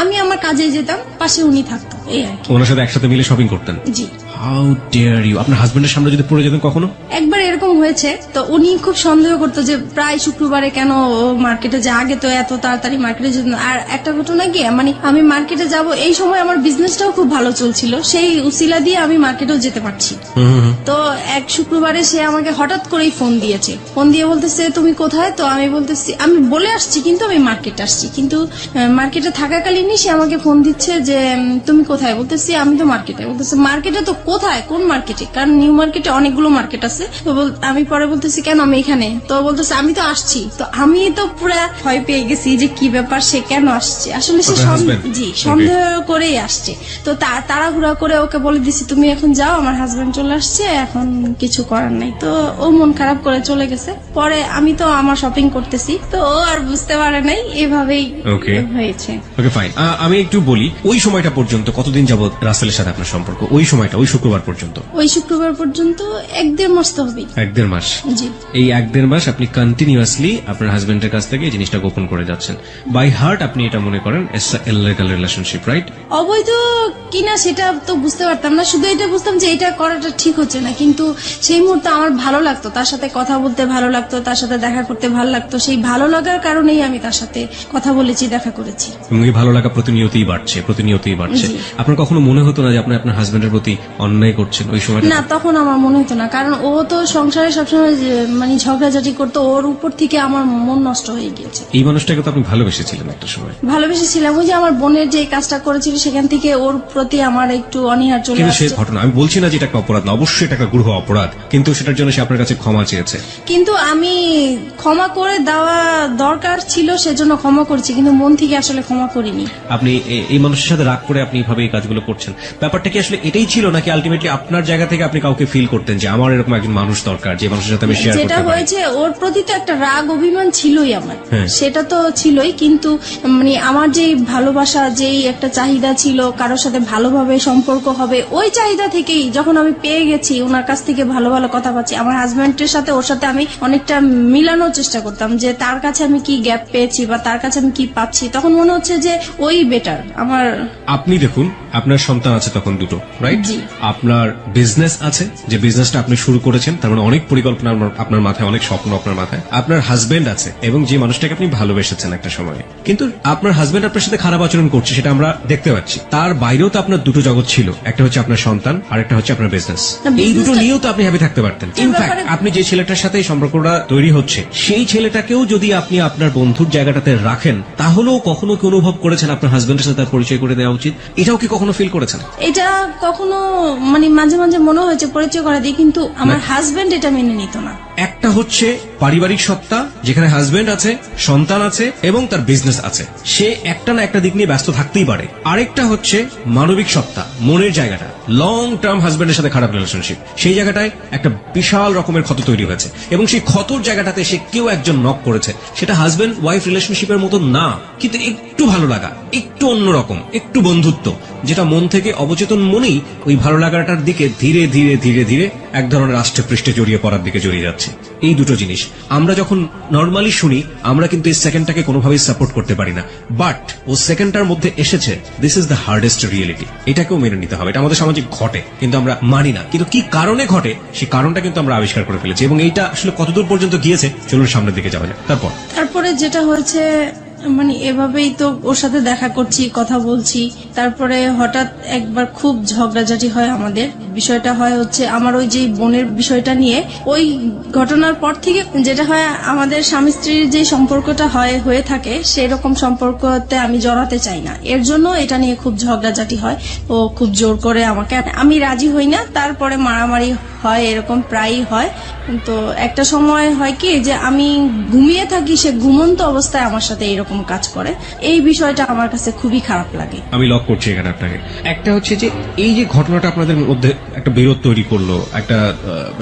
আমি আমার কাজে যেতাম, পাশে উনি থাকতো, এই আর কি।
ওনার সাথে একসাথে মিলে শপিং করতেন?
জি।
How dare you! আপনার হাজবেন্ডের সামনে যদি পড়ে যেতেন কখনো?
একবার এরকম হয়েছে, তো উনি খুব সন্দেহ করতো যে প্রায় শুক্রবারে কেন মার্কেটে যায়, আগে তো এত তাড়াতাড়ি মার্কেটে যেত না। আর একটা ঘটনা কি, মানে আমি মার্কেটে যাব, এই সময় আমার বিজনেসটাও খুব ভালো চলছিল, সেই উসিলা দিয়ে আমি মার্কেটেও যেতে পারছি। তো এক শুক্রবারে সে আমাকে হঠাৎ করেই ফোন দিয়েছে, ফোন দিয়ে বলতেছে তুমি কোথায়? তো আমি বলতেছি আমি বলে আসছি, কিন্তু আমি মার্কেটে আসছি, কিন্তু মার্কেটে থাকাকালীনই সে আমাকে ফোন দিচ্ছে যে তুমি কোথায়? বলতেছি আমি তো মার্কেটে। বলতেছে মার্কেটে তো কোথায়, কোন মার্কেটে? কারণ নিউ মার্কেটে অনেকগুলো মার্কেট আছে। তো আমি পরে বলতেছি কেন আমি এখানে, তো বলতেছে আমি তো আসছি। তো আমি তো পুরা ভয় পেয়ে গেছি যে কি ব্যাপার, সে কেন আসছে। আসলে সে
আপনার husband?
জি সন্দেহ করেই আসছে। তো তাড়াহুড়া করে ওকে বলে দিছি তুমি এখন যাও, আমার হাজবেন্ড চলে আসছে, এখন কিছু করার নাই। তো ও মন খারাপ করে চলে গেছে। পরে আমি তো আমার শপিং করতেছি, তো ও আর বুঝতে পারে নাই, এভাবেই
Okay.
হয়েছে।
Okay fine. আমি একটু বলি ওই সময়টা পর্যন্ত কতদিন যাবত রাসেলের সাথে আপনার সম্পর্ক? ওই সময়টা ওই শুক্রবার পর্যন্ত?
ওই শুক্রবার পর্যন্ত 1-1.5 মাস তো হবেই।
1-1.5 মাস।
জি
এই 1-1.5 মাস আপনি কন্টিনিউয়াসলি আপনার হাজবেন্ডের কাছ থেকে এই জিনিসটা গোপন করে যাচ্ছেন। বাই হার্ট আপনি এটা মনে করেন it's a illegal relationship, right?
অবৈধ কিনা সেটা তো বুঝতে পারতাম না, শুধু এটা বুঝতাম যে এটা করাটা ঠিক হচ্ছে না। কিন্তু সেই মুহূর্তে আমার ভালো লাগতো, তার সাথে কথা বলতে ভালো লাগতো, তার সাথে দেখা করতে ভালো লাগতো। সেই ভালো লাগার কারণেই আমি তার সাথে কথা বলেছি, দেখা করেছি।
এবং এই ভালো লাগা প্রতিনিয়তই বাড়ছে, প্রতিনিয়তই বাড়ছে।
জি।
আপনার কখনো মনে হতো না যে আপনি আপনার হাজবেন্ডের প্রতি অন্যায় করছেন ওই সময়টা?
না, তখন আমার মনে হতো না, কারণ ও তো সংসারে সবসময় মানে ঝগড়াঝাটি করতো, ওর উপর থেকে আমার মন নষ্ট হয়ে গিয়েছে।
এই মানুষটাকে তো আপনি ভালোবেসেছিলেন একটা সময়।
ভালোবেসেছিলাম, ওই যে আমার বোনের যে কাজটা করেছিল সেখান থেকে ওর প্রতি আমার একটু অনীহা চলে
কিন্তু সে
আসছে।
ঘটনা, আমি বলছি না যে এটা একটা অপরাধ না, অবশ্যই এটা একটা গূঢ় অপরাধ, কিন্তু সেটার জন্য সে আপনার কাছে ক্ষমা চেয়েছে।
কিন্তু আমি ক্ষমা করে দেওয়া দরকার ছিল, সেজন্য ক্ষমা করছি, কিন্তু মন থেকে আসলে ক্ষমা করিনি।
আপনি এই মানুষের সাথে রাগ করে আপনি এইভাবে এই কাজগুলো করছেন, ব্যাপারটা কি আসলে এটাই ছিল, নাকি আলটিমেটলি আপনার জায়গা থেকে আপনি কাউকে ফিল করতেন যে আমার এরকম একজন মানুষ দরকার যে মানুষের সাথে আমি শেয়ার করতে
যেটা
পারি?
হয়েছে, ওর প্রতি তো একটা রাগ অভিমান ছিলই আমার,
হ্যাঁ।
সেটা তো ছিলই। কিন্তু মানে আমার যেই ভালোবাসা, যেই একটা চাহিদা ছিল কারোর সাথে ভালোভাবে সম্পর্ক হবে, ওই চাহিদা থেকেই যখন আমি পেয়ে গেছি, ওনার কাছ থেকে ভালো ভালো কথা পাচ্ছি, আমার হাজবেন্ডের সাথে ওর সাথে আমি অনেকটা মিলানোর চেষ্টা করতাম যে তার কাছে আমি কি গ্যাপ পেয়েছি বা তার কাছে আমি কি পাচ্ছি, তখন মনে হচ্ছে যে ওই বেটার আমার।
আপনি দেখুন, আপনার সন্তান আছে তখন দুটো, রাইট?
জি।
আপনার বিজনেস আছে, যে বিজনেসটা আপনি শুরু করেছেন, তার মানে অনেক পরিকল্পনা আপনার মাথায়, অনেক স্বপ্ন আপনার মাথায়। আপনার হাজবেন্ড আছে এবং যে মানুষটাকে আপনি ভালোবেসেছেন একটা সময়ে, কিন্তু আপনার হাজবেন্ড আপনার সাথে খারাপ আচরণ করছে, সেটা আমরা দেখতে পাচ্ছি। তার বাইরেও তো আপনার দুটো জগৎ ছিল, একটা হচ্ছে আপনার সন্তান আর একটা হচ্ছে আপনার বিজনেস। এই দুটো নিয়েও তো আপনি হ্যাপি থাকতে পারতেন। ইনফ্যাক্ট আপনি যে ছেলেটার সাথে এই সম্পর্কটা তৈরি হচ্ছে, সেই ছেলেটাকেও যদি আপনি আপনার বন্ধুর জায়গাটাতে রাখেন, তাহলেও কখনো কি অনুভব করেছেন আপনার হাজবেন্ডের সাথে তার পরিচয় করে দেওয়া উচিত? এটাও কি কখনো ফিল করেছেন?
এটা কখনো মানে মাঝে মাঝে মনে হয়েছে পরিচয় করা দিই, কিন্তু আমার হাজবেন্ড এটা মেনে নিত না।
একটা হচ্ছে পারিবারিক সত্তা, যেখানে হাজবেন্ড আছে, সন্তান আছে এবং তার বিজনেস আছে, সে একটা না একটা দিক নিয়ে ব্যস্ত থাকতেই পারে। আরেকটা হচ্ছে মানবিক সত্তা, মনের জায়গাটা, লং টার্ম হাজবেন্ডের সাথে খারাপ রিলেশনশিপ, সেই জায়গাটায় একটা বিশাল রকমের ক্ষত তৈরি হয়েছে এবং সেই ক্ষতর জায়গাটাতে সে কেউ একজন নক করেছে। সেটা হাজবেন্ড ওয়াইফ রিলেশনশিপের মতো না, কিন্তু একটু ভালো লাগা, একটু অন্যরকম, একটু বন্ধুত্ব, যেটা মন থেকে অবচেতন মনেই ওই ভালো লাগাটার দিকে ধীরে ধীরে ধীরে ধীরে এক ধরনের আষ্টে পৃষ্ঠে জড়িয়ে পড়ার দিকে জড়িয়ে যাচ্ছে। এই দুটো জিনিস আমরা যখন নর্মালি শুনি, আমরা কিন্তু এই সেকেন্ডটাকে কোনোভাবেই সাপোর্ট করতে পারি না, বাট ও সেকেন্ডটার মধ্যে এসেছে, this is the hardest reality. এটাকেও মেনে নিতে হবে, এটা আমাদের সামাজিক ঘটে, কিন্তু আমরা মানি না। কিন্তু কি কারণে ঘটে, সেই কারণটা কিন্তু আমরা আবিষ্কার করে ফেলেছি, এবং এইটা আসলে কতদূর পর্যন্ত গিয়েছে, চলুন সামনের দিকে যাওয়া যায়।
তারপরে যেটা হয়েছে, মানে এভাবেই তো ওর সাথে দেখা করছি, কথা বলছি, তারপরে হঠাৎ একবার খুব ঝগড়াঝাটি হয় আমাদের। বিষয়টা হয় হচ্ছে আমার ওই যে বোনের বিষয়টা নিয়ে। ওই ঘটনার পর থেকে যেটা হয়, আমাদের স্বামী স্ত্রীর যে সম্পর্কটা হয়ে থাকে, সেরকম সম্পর্কতে আমি জড়াতে চাই না। এর জন্য এটা নিয়ে খুব ঝগড়াঝাটি হয়। ও খুব জোর করে আমাকে, আমি রাজি হই না, তারপরে মারামারি হয়, এরকম প্রায়ই হয়। তো একটা সময় হয় কি যে আমি ঘুমিয়ে থাকি, সে ঘুমন্ত অবস্থায় আমার সাথে এরকম কাজ করে। এই বিষয়টা আমার কাছে খুবই খারাপ লাগে।
আমি লক করছি এখানে আপনাকে। একটা হচ্ছে যে এই যে ঘটনাটা আপনাদের মধ্যে একটা বিরোধ তৈরি করলো, একটা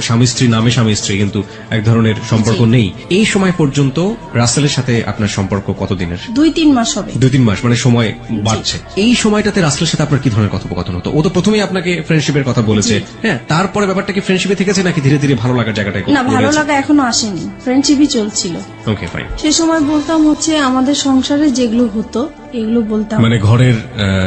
স্বামী স্ত্রী নামে স্বামী স্ত্রী, কিন্তু এক ধরনের সম্পর্ক নেই, এই সময় পর্যন্ত রাসেলের সাথে আপনার সম্পর্ক কতদিনের?
2-3 মাস হবে।
2-3 মাস, মানে সময় বাড়ছে। এই সময়টাতে রাসেলের সাথে আপনার কি ধরনের কথোপকথন হতো? ও তো প্রথমেই আপনাকে ফ্রেন্ডশিপের কথা বলেছে, হ্যাঁ, তারপরে ব্যাপারটা কি ফ্রেন্ডশিপে থেকেছে নাকি ধীরে ধীরে ভালো লাগার জায়গাটায়?
না, ভালো লাগা এখনো আসেনি, ফ্রেন্ডশিপই চলছিল।
Okay fine.
সে সময় বলতাম হচ্ছে আমাদের সংসারে যেগুলো হতো এগুলো বলতাম,
মানে ঘরের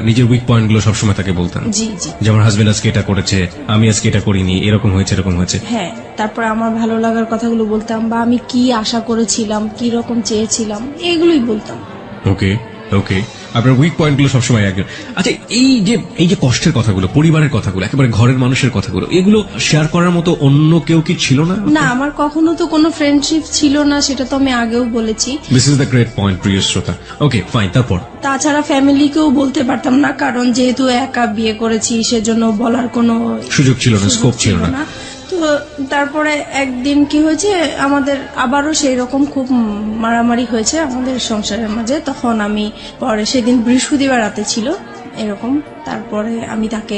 নিজের উইক পয়েন্ট গুলো সবসময় তাকে বলতেন?
জি জি।
যেমন হাজবেন্ড আজকে এটা করেছে, আমি আজকে এটা করিনি, এরকম হয়েছে, এরকম হয়েছে।
হ্যাঁ, তারপর আমার ভালো লাগার কথাগুলো বলতাম, বা আমি কি আশা করেছিলাম, কি রকম চেয়েছিলাম, এগুলোই বলতাম।
ওকে। ওকে, আপনার উইক পয়েন্ট গুলো সবসময় একজন। আচ্ছা, এই যে কষ্টের কথাগুলো, পরিবারের কথাগুলো, একেবারে ঘরের মানুষের কথাগুলো, এগুলো শেয়ার করার মতো অন্য কেউ কি ছিল না?
না, আমার কখনো তো কোনো ফ্রেন্ডশিপ ছিল না, সেটা তো আমি আগেও বলেছি।
This is the great point, প্রিয় শ্রোতা। ওকে, ফাইন, তারপর?
তাছাড়া ফ্যামিলিকেও বলতে পারতাম না, কারণ যেহেতু একা বিয়ে করেছি সেজন্য বলার কোনো
সুযোগ ছিল না, স্কোপ ছিল না।
তো তারপরে একদিন কি হয়েছে, আমাদের আবারও সেই রকম খুব মারামারি হয়েছে আমাদের সংসারের মাঝে। তখন আমি পরে, সেদিন বৃহস্পতিবার রাতে ছিল এরকম, তারপরে আমি তাকে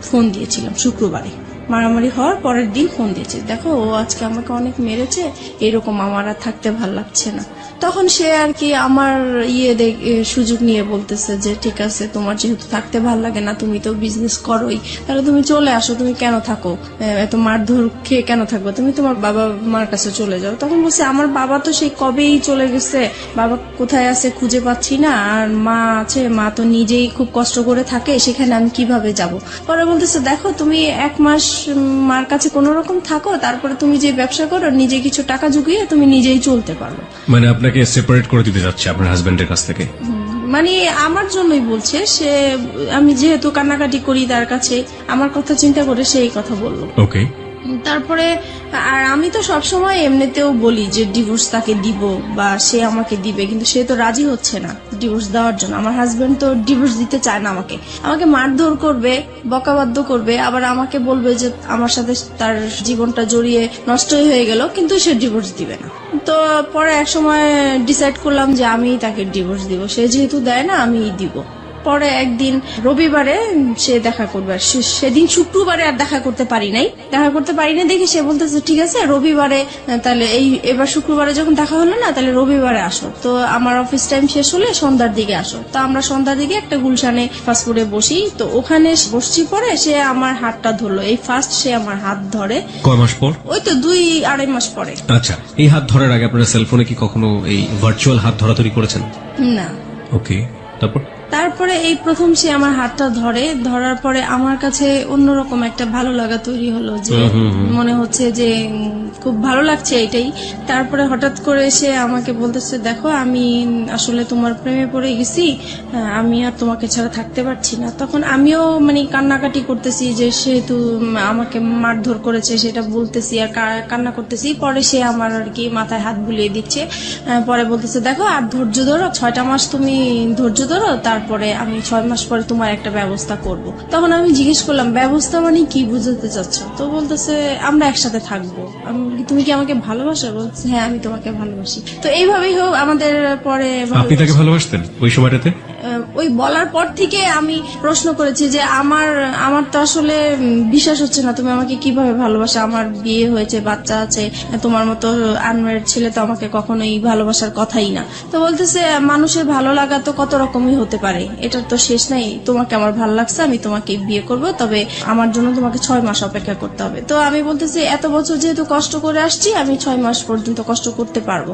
ফোন দিয়েছিলাম শুক্রবারে। মারামারি হওয়ার পরের দিন ফোন দিয়েছে, দেখো ও আজকে আমাকে অনেক মেরেছে, এরকম আমার আর থাকতে ভাল লাগছে না। তখন সে আর কি আমার সুযোগ নিয়ে বলতেছে যে ঠিক আছে, তোমার যেহেতু থাকতে ভাল লাগে না, তুমি তো বিজনেস করোই, তাহলে তুমি চলে আসো, তুমি কেন থাকো, এত মারধর খেয়ে কেন থাকবো, তুমি তোমার বাবা মার কাছে চলে যাও। তখন বলছে আমার বাবা তো সেই কবেই চলে গেছে, বাবা কোথায় আছে খুঁজে পাচ্ছি না, আর মা আছে, মা তো নিজেই খুব কষ্ট করে থাকে, সেখানে আমি কিভাবে যাব। পরে বলতেছে দেখো, তুমি 1 মাস মার কাছে কোন রকম থাকো, তারপরে তুমি যে ব্যবসা করো, নিজে কিছু টাকা জুগিয়ে তুমি নিজেই চলতে পারো।
মানে আপনাকে সেপারেট করে দিতে যাচ্ছে আপনার হাজবেন্ডের কাছ থেকে?
মানে আমার জন্যই বলছে সে, আমি যেহেতু কান্নাকাটি করি তার কাছে, আমার কথা চিন্তা করে সেই কথা বললো।
ওকে,
তারপরে আর আমি তো সবসময় এমনিতেও বলি যে ডিভোর্স তাকে দিব বা সে আমাকে দিবে, কিন্তু সে তো রাজি হচ্ছে না ডিভোর্স দেওয়ার জন্য। আমার হাজবেন্ড তো ডিভোর্স দিতে চায় না, আমাকে মারধর করবে, বকাবাদ্য করবে, আবার আমাকে বলবে যে আমার সাথে তার জীবনটা জড়িয়ে নষ্টই হয়ে গেল, কিন্তু সে ডিভোর্স দিবে না। তো পরে এক সময় ডিসাইড করলাম যে আমি তাকে ডিভোর্স দিব, সে যেহেতু দেয় না আমি দিব। পরে একদিন রবিবারে সে দেখা করবে, সেদিন শুক্রবারে আর দেখা করতে পারি নাই দেখে সে বলতেছে ঠিক আছে রবিবারে, তাহলে এবার শুক্রবারে যখন দেখা হলো না, তাহলে রবিবারে আসো। তো আমার অফিস টাইম শেষ হলে সন্ধ্যার দিকে আসো। তো আমরা সন্ধ্যার দিকে একটা গুলশানে ফাস্টফুডে বসি, তো ওখানে বসছি। পরে সে আমার হাতটা ধরলো, এই ফার্স্ট সে আমার হাত ধরে।
কয় মাস পর?
ওই তো 2-2.5 মাস পরে।
আচ্ছা, এই হাত ধরার আগে আপনারা সেলফোনে কি কখনো এই ভার্চুয়াল হাত ধরাধরি করেছেন?
না।
ওকে,
তারপরে এই প্রথম সে আমার হাতটা ধরার পরে আমার কাছে অন্যরকম একটা ভালো লাগা তৈরি হলো, যে মনে হচ্ছে যে খুব ভালো লাগছে এটাই। তারপরে হঠাৎ করে সে আমাকে বলতেছে দেখো, আমি আসলে তোমার প্রেমে পড়ে গেছি, আমি আর তোমাকে ছাড়া থাকতে পারছি না। তখন আমিও মানে কান্নাকাটি করতেছি, যে সেহেতু আমাকে মারধর করেছে সেটা বলতেছি আর কান্না করতেছি। পরে সে আমার আর কি মাথায় হাত বুলিয়ে দিচ্ছে, পরে বলতেছে দেখো আর ধৈর্য ধরো, 6টা মাস তুমি ধৈর্য ধরো, তারপরে আমি 6 মাস পরে তোমার একটা ব্যবস্থা করব। তখন আমি জিজ্ঞেস করলাম ব্যবস্থা মানে কি বুঝাতে চাচ্ছ? তো বলতেছে আমরা একসাথে থাকবো। তুমি কি আমাকে ভালোবাসো? বলছে হ্যাঁ আমি তোমাকে ভালোবাসি। তো এইভাবেই হোক আমাদের পরে।
আপনি তাকে ভালোবাসতেন ওই সময়টাতে?
ওই বলার পর থেকে আমি প্রশ্ন করেছি যে আমার তো আসলে বিশ্বাস হচ্ছে না, তুমি আমাকে কিভাবে ভালোবাসো, আমার বিয়ে হয়েছে, বাচ্চা আছে, তোমার মতো আনম্যারিড ছেলে তো আমাকে কখনোই ভালোবাসার কথাই না। তো বলতেছে মানুষের ভালো লাগা তো কত রকমই হতে পারে, এটার তো শেষ নাই, তোমাকে আমার ভালো লাগছে, আমি তোমাকে বিয়ে করব, তবে আমার জন্য তোমাকে 6 মাস অপেক্ষা করতে হবে। তো আমি বলতেছি এত বছর যেহেতু কষ্ট করে আসছি, আমি 6 মাস পর্যন্ত কষ্ট করতে পারবো।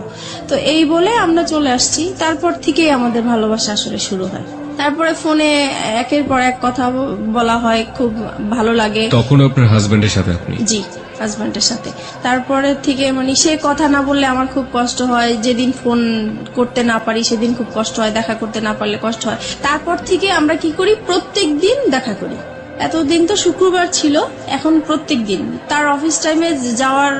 তো এই বলে আমরা চলে আসছি। তারপর থেকেই আমাদের ভালোবাসা আসলে শুরু হয়। তারপরে ফোনে একের পর এক কথা বলা হয়, খুব ভালো লাগে।
তখন আপনার হাজবেন্ডের সাথে? আপনি?
জি, হাজবেন্ডের সাথে। তারপরে থেকে মানে সে কথা না বললে আমার খুব কষ্ট হয়, যেদিন ফোন করতে না পারি সেদিন খুব কষ্ট হয়, দেখা করতে না পারলে কষ্ট হয়। তারপর থেকে আমরা কি করি, প্রত্যেক দিন দেখা করি। এতদিন তো শুক্রবার ছিল, এখন প্রত্যেক দিন তার অফিস টাইমে যাওয়ার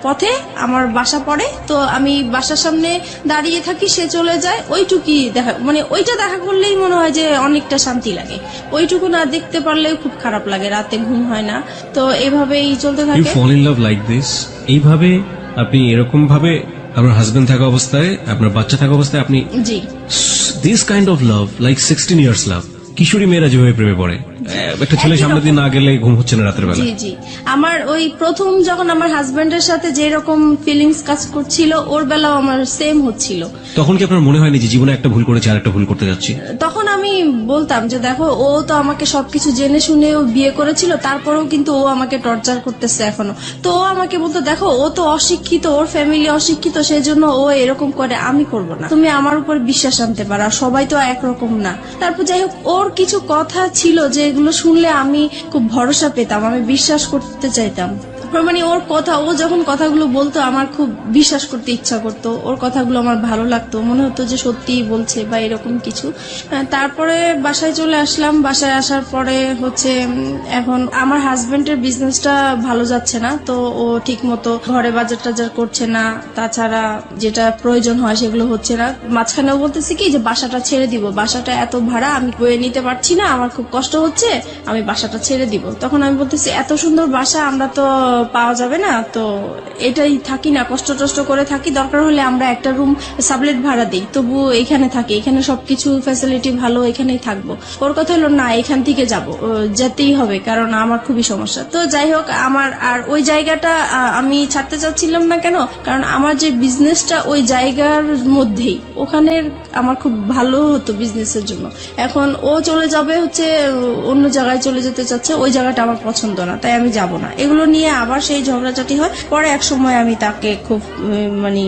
পথে আমার বাসা পড়ে, তো আমি বাসার সামনে দাঁড়িয়ে থাকি, সে চলে যায়, ওইটুকুই দেখা, মানে ওইটা দেখা করলেই মনে হয় যে অনেকটা শান্তি লাগে। ওইটুকু না দেখতে পারলেও খুব খারাপ লাগে, রাতে ঘুম হয় না। তো এইভাবেই চলতে থাকে।
You fall in love like this? এইভাবে আপনি এরকম ভাবে আপনার হাজবেন্ড থাকা অবস্থায়, আপনার বাচ্চা থাকা অবস্থায় আপনি?
জি।
This kind of love, like 16 years love. কিশোরী মেয়েরা যেভাবে প্রেমে পড়ে, একটা ছেলে সামনে দিয়ে না গেলে ঘুম হচ্ছে না রাতের বেলা।
জি জি, আমার ওই প্রথম যখন আমার হাজবেন্ডের সাথে যে রকম ফিলিংস কাজ করছিল, ওর বেলাও আমার সেম হচ্ছিল।
তখন কি আপনার মনে হয়নি যে জীবনে একটা ভুল করেছে আর একটা ভুল করতে যাচ্ছি?
তখন আমি বলতাম যে দেখো, ও তো আমাকে সবকিছু জেনে শুনেও বিয়ে করেছিল, তারপরেও কিন্তু ও আমাকে টর্চার করতেছে এখনো। তো ও আমাকে বলতো দেখো, ও তো অশিক্ষিত, ওর ফ্যামিলি অশিক্ষিত, সেই জন্য ও এরকম করে, আমি করব না, তুমি আমার উপর বিশ্বাস আনতে পারো, সবাই তো একরকম না। তারপর যাই হোক, ওর কিছু কথা ছিল যেগুলো শুনলে আমি খুব ভরসা পেতাম, আমি বিশ্বাস করতে চাইতাম। মানে ওর কথা, ও যখন কথাগুলো বলতো আমার খুব বিশ্বাস করতে ইচ্ছা করতো, ওর কথাগুলো আমার ভালো লাগতো, মনে হতো যে সত্যিই বলছে বা এরকম কিছু। তারপরে বাসায় চলে আসলাম। বাসায় আসার পরে হচ্ছে এখন আমার হাজবেন্ডের বিজনেসটা ভালো যাচ্ছে না, তো ও ঠিক মতো ঘরে বাজার টাজার করছে না, তাছাড়া যেটা প্রয়োজন হয় সেগুলো হচ্ছে না। মাঝখানেও বলতেছি কি যে বাসাটা ছেড়ে দিব, বাসাটা এত ভাড়া আমি বয়ে নিতে পারছি না, আমার খুব কষ্ট হচ্ছে, আমি বাসাটা ছেড়ে দিব। তখন আমি বলতেছি এত সুন্দর বাসা আমরা তো পাওয়া যাবে না, তো এটাই থাকি না, কষ্ট টষ্ট করে থাকি, দরকার হলে আমরা একটা রুম সাবলেট ভাড়া দিই, তবু এখানে থাকি, এখানে সবকিছু ফ্যাসিলিটি ভালো, এখানেই থাকবো। ওর কথা হলো না, এখান থেকে যেতেই হবে, কারণ আমার খুবই সমস্যা। তো যাই হোক, আমার আর ওই জায়গাটা আমি ছাড়তে চাচ্ছিলাম না। কেন? কারণ আমার যে বিজনেসটা ওই জায়গার মধ্যেই, ওখানে আমার খুব ভালো হতো বিজনেসের জন্য। এখন ও চলে যাবে হচ্ছে অন্য জায়গায় চলে যেতে চাচ্ছে, ওই জায়গাটা আমার পছন্দ না, তাই আমি যাব না। এগুলো নিয়ে আবার সেই ঝগড়াঝাটি হয়। পরে এক সময় আমি তাকে খুব মানে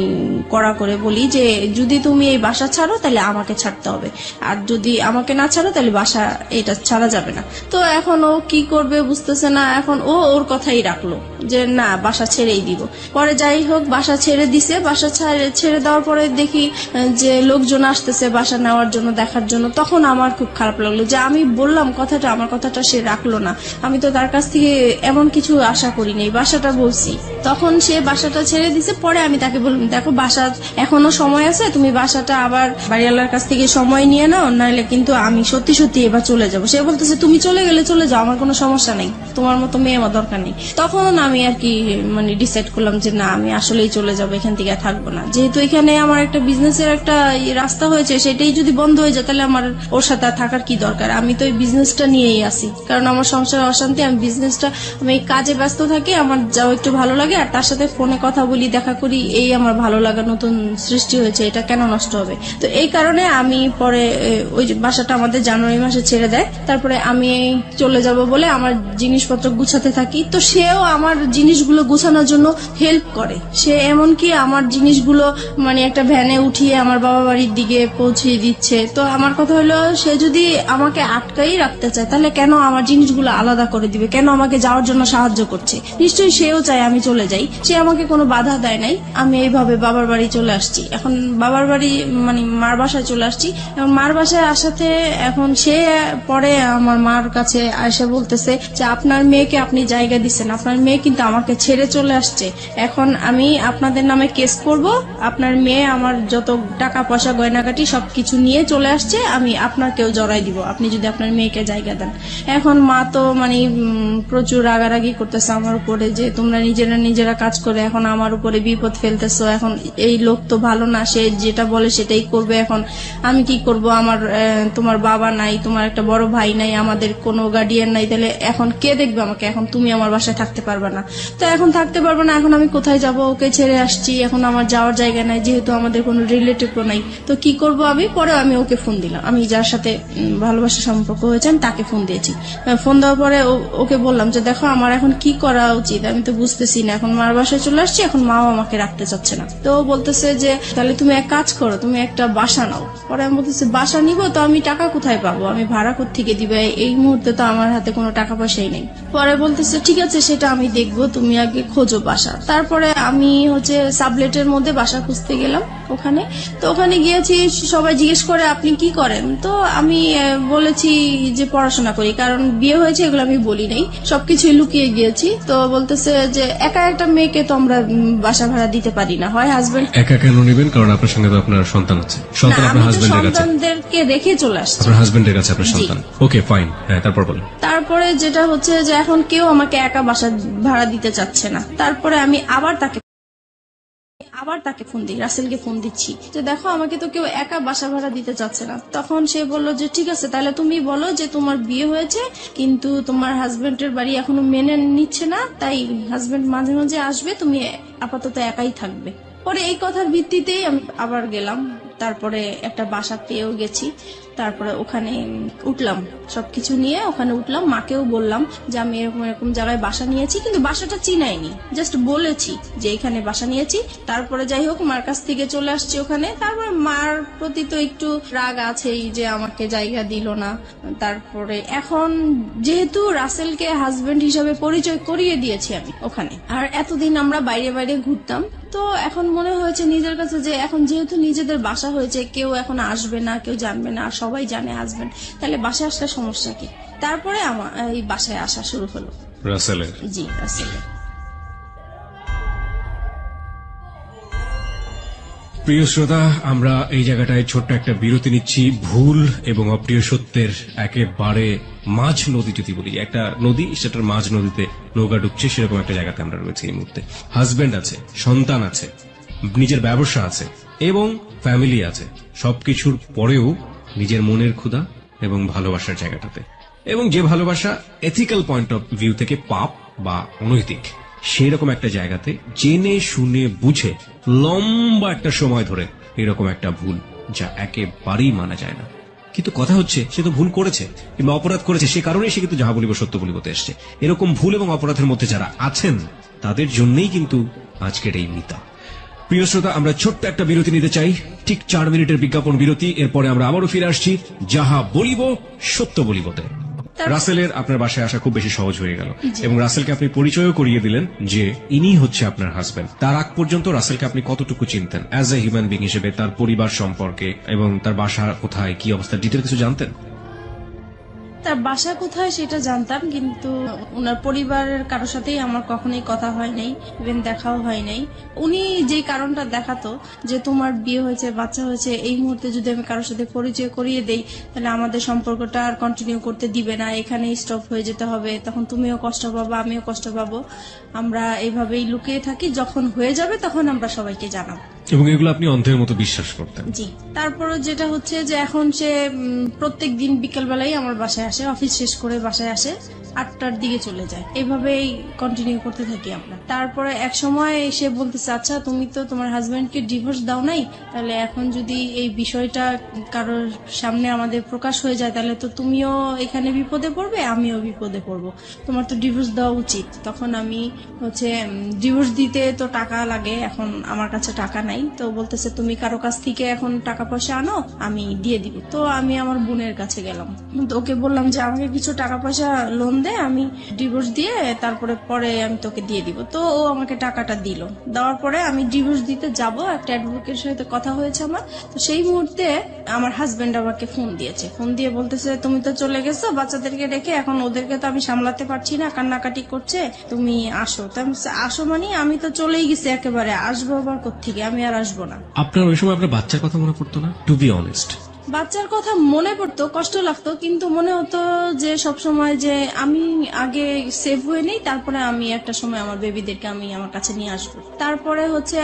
কড়া করে বলি যে যদি তুমি এই বাসা ছাড়ো তাহলে আমাকে ছাড়তে হবে, আর যদি আমাকে না ছাড়ো তাহলে বাসা এটা ছাড়া যাবে না। তো এখন ও কি করবে বুঝতেছে না। এখন ও ওর কথাই রাখলো যে না, বাসা ছেড়েই দিব। পরে যাই হোক, বাসা ছেড়ে দিছে। বাসা ছেড়ে দেওয়ার পরে দেখি যে লোকজন আসতেছে বাসা নেওয়ার জন্য, দেখার জন্য। তখন আমার খুব খারাপ লাগলো যে আমি বললাম কথাটা, আমার কথাটা সে রাখলো না। আমি তো তার কাছ থেকে এমন কিছু আশা করি নাই, বাসাটা বলছি। তখন সে বাসাটা ছেড়ে দিছে। পরে আমি তাকে বললাম দেখো, বাসা এখনো সময় আছে, তুমি বাসাটা আবার বাড়িওয়ালার কাছ থেকে সময় নিয়ে নাও, নাহলে কিন্তু আমি সত্যি সত্যি এবার চলে যাবো। সে বলতেছে তুমি চলে গেলে চলে যাও, আমার কোনো সমস্যা নেই, তোমার মতো মেয়ে আমার দরকার নেই। তখন আমি আর কি মানে ডিসাইড করলাম যে না, আমি আসলেই চলে যাবো, এখান থেকে থাকবো না। যেহেতু এখানে আমার একটা বিজনেসের একটা রাস্তা হয়েছে, সেটাই যদি বন্ধ হয়ে যায় তাহলে আমার ওর সাথে থাকার কি দরকার। আমি তো এই বিজনেসটা নিয়েই আসি, কারণ আমার সংসারে অশান্তি। আমি বিজনেসটা, আমি কাজে ব্যস্ত থাকি, আমার যাও একটু ভালো লাগে, আর তার সাথে ফোনে কথা বলি, দেখা করি, এই আমার ভালো লাগা নতুন সৃষ্টি হয়েছে, এটা কেন নষ্ট হবে। তো এই কারণে আমি পরে ওই বাসাটা আমাদের জানুয়ারি মাসে ছেড়ে দেয়। তারপরে আমি চলে যাব বলে আমার জিনিসপত্র গুছাতে থাকি। তো সেও আমার জিনিসগুলো গুছানোর জন্য হেল্প করে। সে এমনকি আমার জিনিসগুলো মানে একটা ভ্যানে উঠিয়ে আমার বাবা বাড়ির দিকে পৌঁছিয়ে দিচ্ছে। তো আমার কথা হলো, সে যদি আমাকে আটকাই রাখতে চায় তাহলে কেন আমার জিনিসগুলো আলাদা করে দিবে, কেন আমাকে যাওয়ার জন্য সাহায্য করছে? নিশ্চয়ই সেও চায় আমি চলে যাই। সে আমাকে কোনো বাধা দেয় নাই। আমি এইভাবে বাবার বাড়ি চলে আসছি। এখন বাবার বাড়ি মানে মার বাসায় চলে আসছি। এবং মার বাসায় আসাতে এখন সে পরে আমার মার কাছে এসে বলতেছে যে আপনার মেয়েকে আপনি জায়গা দিচ্ছেন, আপনার মেয়ে কিন্তু আমাকে ছেড়ে চলে আসছে, এখন আমি আপনাদের নামে কেস করব, আপনার মেয়ে আমার যত টাকা পয়সা গয়নাগাটি সবকিছু নিয়ে চলে আসছে, আমি আপনাকেও জড়াই দিব আপনি যদি আপনার মেয়েকে জায়গা দেন। এখন মা তো মানে প্রচুর রাগারাগি করতেছে আমার উপরে যে তোমরা নিজেরা কাজ করে এখন আমার উপরে বিপদ ফেলতেছো, এখন এই লোক তো ভালো না, সে যেটা বলে সেটাই করবে, এখন আমি কি করব? আমার তোমার বাবা নাই, তোমার একটা বড় ভাই নাই, আমাদের কোনো গার্ডিয়ান নাই, তাহলে এখন কে দেখবে আমাকে? এখন তুমি আমার বাসায় থাকতে পারবে না। তো এখন থাকতে পারবে না, এখন আমি কোথায় যাব? ওকে ছেড়ে আসছি, এখন আমার যাওয়ার জায়গা নাই, যেহেতু আমাদের কোনো রিলেটিভও নাই। তো কি করব আমি? পরে আমি ওকে ফোন দিলাম, আমি যার সাথে ভালোবাসার সম্পর্ক হয়েছে আমি তাকে ফোন দিয়েছি। ফোন দেওয়ার পরে ওকে বললাম যে দেখো, আমার এখন কি করা উচিত আমি তো বুঝতেছি না, এখন মার বাসায় চলে আসছি, এখন মাও আমাকে রাখতে চাচ্ছে না। তো বলতেছে যে তাহলে তুমি এক কাজ করো, তুমি একটা বাসা নাও। পরে আমি বলতেছি বাসা নিব তো আমি টাকা কোথায় পাবো, আমি ভাড়া কোত্থেকে দিবে? এই মুহূর্তে তো আমার হাতে কোনো টাকা পয়সাই নেই। পরে বলতেছে ঠিক আছে, সেটা আমি দেখবো, তুমি আগে খোঁজো বাসা। তারপরে আমি হচ্ছে সাবলেটের মধ্যে বাসা খুঁজতে গেলাম ওখানে। তো ওখানে গিয়েছি, সবাই জিজ্ঞেস করে আপনি কি করেন? তো আমি বলেছি যে পড়াশোনা করি, কারণ বিয়ে হয়েছে এগুলো আমি বলি নাই, সবকিছুই লুকিয়ে গিয়েছি। তো বলতেছে যে একা একটা মেয়েকে তো আমরা বাসা ভাড়া দিতে পারি না, হয় হাজবেন্ড।
একা কেন নেবেন? কারণ আপনার সঙ্গে তো আপনার সন্তান আছে। সন্তান আপনার হাজবেন্ডের কাছে,
সন্তানদেরকে রেখে চলে আসছে
আপনার হাজবেন্ডের কাছে আপনার সন্তান। ওকে ফাইন, হ্যাঁ তারপর বলেন।
তারপরে যেটা হচ্ছে যে এখন কেউ আমাকে একা বাসা ভাড়া দিতে চাচ্ছে না। তারপরে আমি আবার তাকে ফোন দিই, রাসেলকে ফোন দিচ্ছি যে দেখো, আমাকে তো কেউ একা বাসা ভাড়া দিতে চাচ্ছে না। তখন সে বলল যে ঠিক আছে, তাহলে তুমি বলো যে তোমার বিয়ে হয়েছে কিন্তু তোমার হাজবেন্ডের বাড়ি এখনো মেনে নিচ্ছে না, তাই হাজবেন্ড মাঝে মাঝে আসবে, তুমি আপাতত একাই থাকবে। পরে এই কথার ভিত্তিতেই আমি আবার গেলাম তারপরে একটা বাসা পেয়েও গেছি, তারপরে ওখানে উঠলাম, সবকিছু নিয়ে ওখানে উঠলাম। মাকেও বললাম যে আমি এরকম এরকম জায়গায় বাসা নিয়েছি, কিন্তু বাসাটা চিনাইনি, জাস্ট বলেছি যে এখানে বাসা নিয়েছি। তারপরে যাই হোক মার কাছ থেকে চলে আসছি ওখানে। তারপরে মার প্রতি তো একটু রাগ আছেই যে আমাকে জায়গা দিল না। তারপরে এখন যেহেতু রাসেলকে হাজবেন্ড হিসাবে পরিচয় করিয়ে দিয়েছি আমি ওখানে, আর এতদিন আমরা বাইরে বাইরে ঘুরতাম, তো এখন মনে হয়েছে নিজের কাছে যে এখন যেহেতু নিজেদের বাসা হয়েছে, কেউ এখন আসবে না, কেউ জানবে না, আর সবাই জানে হাজবেন্ড, তাহলে বাসায় আসলে সমস্যা কি। তারপরে আমার এই বাসায় আসা শুরু হলো।
রাসেলের
জি, রাসেলের।
প্রিয় শ্রোতা, আমরা এই জায়গাটায় ছোট্ট একটা বিরতি নিচ্ছি। ভুল এবং অপ্রিয় সত্যের একেবারে মাঝ নদী, যদি বলি একটা নদী, সেটার মাঝ নদীতে নৌকা ডুবছে, সেরকম একটা জায়গাতে আমরা রয়েছি এই মুহূর্তে। হাজবেন্ড আছে, সন্তান আছে, নিজের ব্যবসা আছে এবং ফ্যামিলি আছে, সবকিছুর পরেও নিজের মনের ক্ষুধা এবং ভালোবাসার জায়গাটাতে, এবং যে ভালোবাসা এথিক্যাল পয়েন্ট অফ ভিউ থেকে পাপ বা অনৈতিক, সেই রকম একটা জায়গাতে জেনে শুনে বুঝে লম্বা একটা সময় ধরে এরকম একটা ভুল, যা একেবারেই মানা যায় না। কিন্তু কথা হচ্ছে, সে তো ভুল করেছে কিংবা অপরাধ করেছে, সে কারণে সে কিন্তু যাহা বলিব সত্য বলিবতে এসছে। এরকম ভুল এবং অপরাধের মধ্যে যারা আছেন, তাদের জন্যই কিন্তু আজকের এই মিতা। প্রিয় শ্রোতা, আমরা ছোট্ট একটা বিরতি নিতে চাই, ঠিক 4 মিনিটের বিজ্ঞাপন বিরতি। এরপরে আমরা আবারও ফিরে আসছি যাহা বলিব সত্য বলিবতে। রাসেলের আপনার বাসায় আসা খুব বেশি সহজ হয়ে গেল, এবং রাসেলকে আপনি পরিচয়ও করিয়ে দিলেন যে ইনি হচ্ছে আপনার হাজবেন্ড। তার আগ পর্যন্ত রাসেলকে আপনি কতটুকু চিনতেন অ্যাজ এ হিউম্যান বিং হিসেবে, তার পরিবার সম্পর্কে এবং তার বাসা কোথায়, কি অবস্থা, ডিটেল কিছু জানতেন?
তার বাসা কোথায় সেটা জানতাম, কিন্তু ওনার পরিবারের কারোর সাথেই আমার কখনোই কথা হয় নাই, ইভেন দেখাও হয় নাই। উনি যে কারণটা দেখাতো যে তোমার বিয়ে হয়েছে, বাচ্চা হয়েছে, এই মুহূর্তে যদি আমি কারোর সাথে পরিচয় করিয়ে দেই, তাহলে আমাদের সম্পর্কটা আর কন্টিনিউ করতে দিবে না, এখানেই স্টপ হয়ে যেতে হবে, তখন তুমিও কষ্ট পাবো, আমিও কষ্ট পাবো, আমরা এইভাবেই লুকিয়ে থাকি, যখন হয়ে যাবে তখন আমরা সবাইকে জানাবো।
এবং এগুলো আপনি অন্ধের মতো বিশ্বাস করতেন?
জি। তারপরে যেটা হচ্ছে যে এখন সে প্রত্যেক দিন বিকেলবেলায় আমার বাসায় আসে, অফিস শেষ করে বাসায় আসে, 8টার দিকে চলে যায়, এইভাবেই কন্টিনিউ করতে থাকি আমরা। তারপরে এক সময় সে বলতেছে, আচ্ছা তুমি তো তোমার হাজবেন্ডকে ডিভোর্স দাও নাই, তাহলে এখন যদি এই বিষয়টা কারোর সামনে আমাদের প্রকাশ হয়ে যায়, তাহলে তো তুমিও এখানে বিপদে পড়বে, আমিও বিপদে পড়বো, তোমার তো ডিভোর্স দেওয়া উচিত। তখন আমি হচ্ছে ডিভোর্স দিতে তো টাকা লাগে, এখন আমার কাছে টাকা নাই, তো বলতেছে তুমি কারো কাছ থেকে এখন টাকা পয়সা আনো, আমি দিয়ে দিব। তো আমি আমার বোনের কাছে গেলাম, তো ওকে বললাম যে আমাকে কিছু টাকা পয়সা লোন দে, আমি ডিভোর্স দিয়ে তারপরে পরে আমি তোকে দিয়ে দিব। তো ও আমাকে টাকাটা দিল, দেওয়ার পরে আমি ডিভোর্স দিতে যাব, একটা অ্যাডভোকেটের সাথে কথা হয়েছে আমার। তো সেই মুহূর্তে আমার হাজবেন্ড আমাকে ফোন দিয়েছে, ফোন দিয়ে বলতেছে তুমি তো চলে গেছো বাচ্চাদেরকে রেখে, এখন ওদেরকে তো আমি সামলাতে পারছি না, কান্নাকাটি করছে, তুমি আসো। তো আমি আসো মানে আমি তো চলেই গেছি একেবারে, আসবো আবার কোত্থেকে, আমি আর আসবো না।
আপনার ওই সময় আপনার বাচ্চার কথা মনে পড়তো না? টু বি অনেস্ট,
বাচ্চার কথা মনে পড়তো, কষ্ট লাগতো, কিন্তু মনে হতো যে সব সময় যে আমি আগে সেভ হয়ে নেই, তারপরে আমি একটা সময় আমার বেবিদেরকে আমি আমার কাছে নিয়ে আসবো। তারপরে হচ্ছে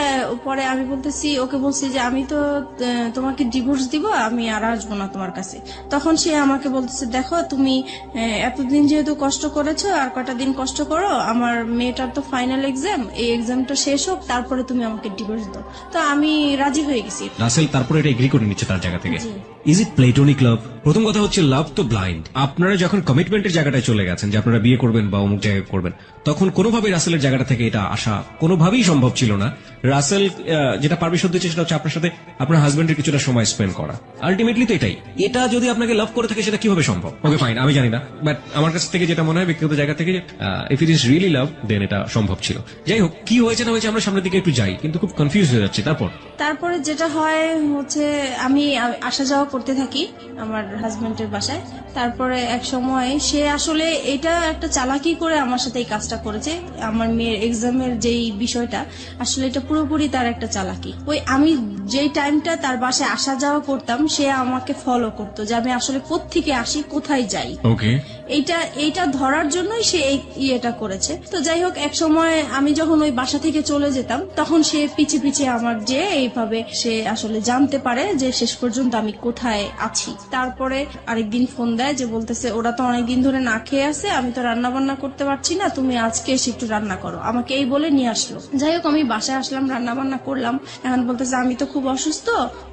পরে আমি বলতেছি, ওকে বলছি যে আমি তো তোমাকে ডিভোর্স দিব, আমি আর আসবো না তোমার কাছে। তখন সে আমাকে বলতেছে, দেখো তুমি এতদিন যেহেতু কষ্ট করেছো, আর কটা দিন কষ্ট করো, আমার মেয়েটার তো ফাইনাল এক্সাম, এই এক্সামটা শেষ হোক, তারপরে তুমি আমাকে ডিভোর্স দাও। তো আমি রাজি হয়ে গেছি।
রাসেল তারপরে এটা এগ্রি করে নিচ্ছে তার জায়গা থেকে। ইজ ইট প্লেটোনিক লাভ? প্রথম কথা হচ্ছে, লাভ তো ব্লাইন্ড। আপনারা যখন কমিটমেন্টের জায়গাটায় চলে গেছেন যে আপনারা বিয়ে করবেন বা অমুক জায়গায় করবেন, তখন কোনোভাবেই রাসেলের জায়গাটা থেকে এটা আসা কোনোভাবেই সম্ভব ছিল না। রাসেল যেটা পারমিশন দিচ্ছে সেটা হচ্ছে আপনার সাথে আপনার হাজবেন্ডের কিছুটা সময় স্পেন্ড করা। আলটিমেটলি তো এটাই। এটা যদি আপনাকে লাভ করে থাকে, সেটা কিভাবে সম্ভব? ওকে ফাইন, আমি জানি না, বাট আমার কাছ থেকে যেটা মনে হয় ব্যক্তিগত জায়গা থেকে, if it is really love, then এটা সম্ভব ছিল। যাই হোক, কি হয়েছে না হয়েছে আমরা সামনের দিকে একটু যাই, কিন্তু খুব কনফিউজ হয়ে যাচ্ছে। তারপরে
যেটা হয় হচ্ছে আমি আসা যাওয়া করতে থাকি আমার হাজবেন্ডের বাসায়। তারপরে এক সময় সে আসলে এটা একটা চালাকি করে আমার সাথে এই কাজটা করেছে। আমার মেয়ের এক্সামের যেই বিষয়টা, আসলে এটা পুরোপুরি তার একটা চালাকি। ওই আমি যেই টাইমটা তার বাসায় আসা যাওয়া করতাম, সে আমাকে ফলো করতো যে আমি আসলে কোত্থেকে আসি, কোথায় যাই।
ওকে,
এইটা ধরার জন্যই সে এই ইয়েটা করেছে। তো যাই হোক, এক সময় আমি যখন ওই বাসা থেকে চলে যেতাম, তখন সে পিছে পিছে আমার যে এইভাবে সে আসলে জানতে পারে যে শেষ পর্যন্ত আমি কোথায় কোথায় আছি। তারপরে আরেকদিন ফোন দেয় যে বলতেছে ওরা তো অনেকদিন ধরে না খেয়ে আছে, আমি তো রান্না বান্না করতে পারছি না, তুমি আজকে এসে একটু রান্না করো, আমাকে এই বলে নিয়ে আসলো। যাই হোক আমি বাসায় আসলাম, রান্না বান্না করলাম। এখন বলতেছে আমি তো খুব অসুস্থ,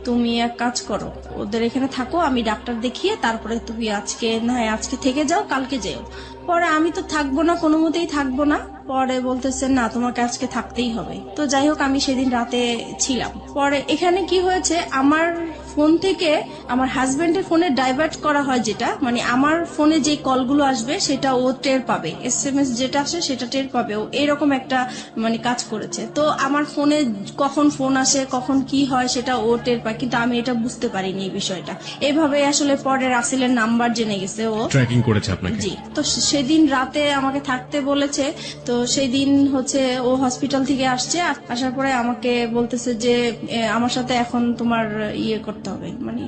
তুমি এক কাজ করো, ওদের এখানে থাকো, আমি ডাক্তার দেখিয়ে তারপরে তুমি আজকে থেকে যাও, কালকে যেও। পরে আমি তো থাকবো না, কোনো মতেই থাকবো না। পরে বলতেছে না তোমাকে আজকে থাকতেই হবে। তো যাই হোক আমি সেদিন রাতে ছিলাম। পরে এখানে কি হয়েছে, আমার ফোন থেকে আমার হাজবেন্ডের ফোনে ডাইভার্ট করা হয়, যেটা মানে আমার ফোনে যে কলগুলো আসবে সেটা ও টের পাবে, SMS যেটা আসে সেটা টের পাবে, ও এরকম একটা মানে কাজ করেছে। তো আমার ফোনে কখন ফোন আসে কখন কি হয় সেটা ও টের পায়, কিন্তু আমি এটা বুঝতে পারিনি এই বিষয়টা। এভাবে আসলে পরে রাসেলের নাম্বার জেনে গেছে ও,
ট্র্যাকিং করেছে আপনাকে।
জি। তো সেদিন রাতে আমাকে থাকতে বলেছে। তো সেই দিন হচ্ছে ও হসপিটাল থেকে আসছে, আসার পরে আমাকে বলতেছে যে আমার সাথে এখন তোমার ইয়ে করতে হবে, মানে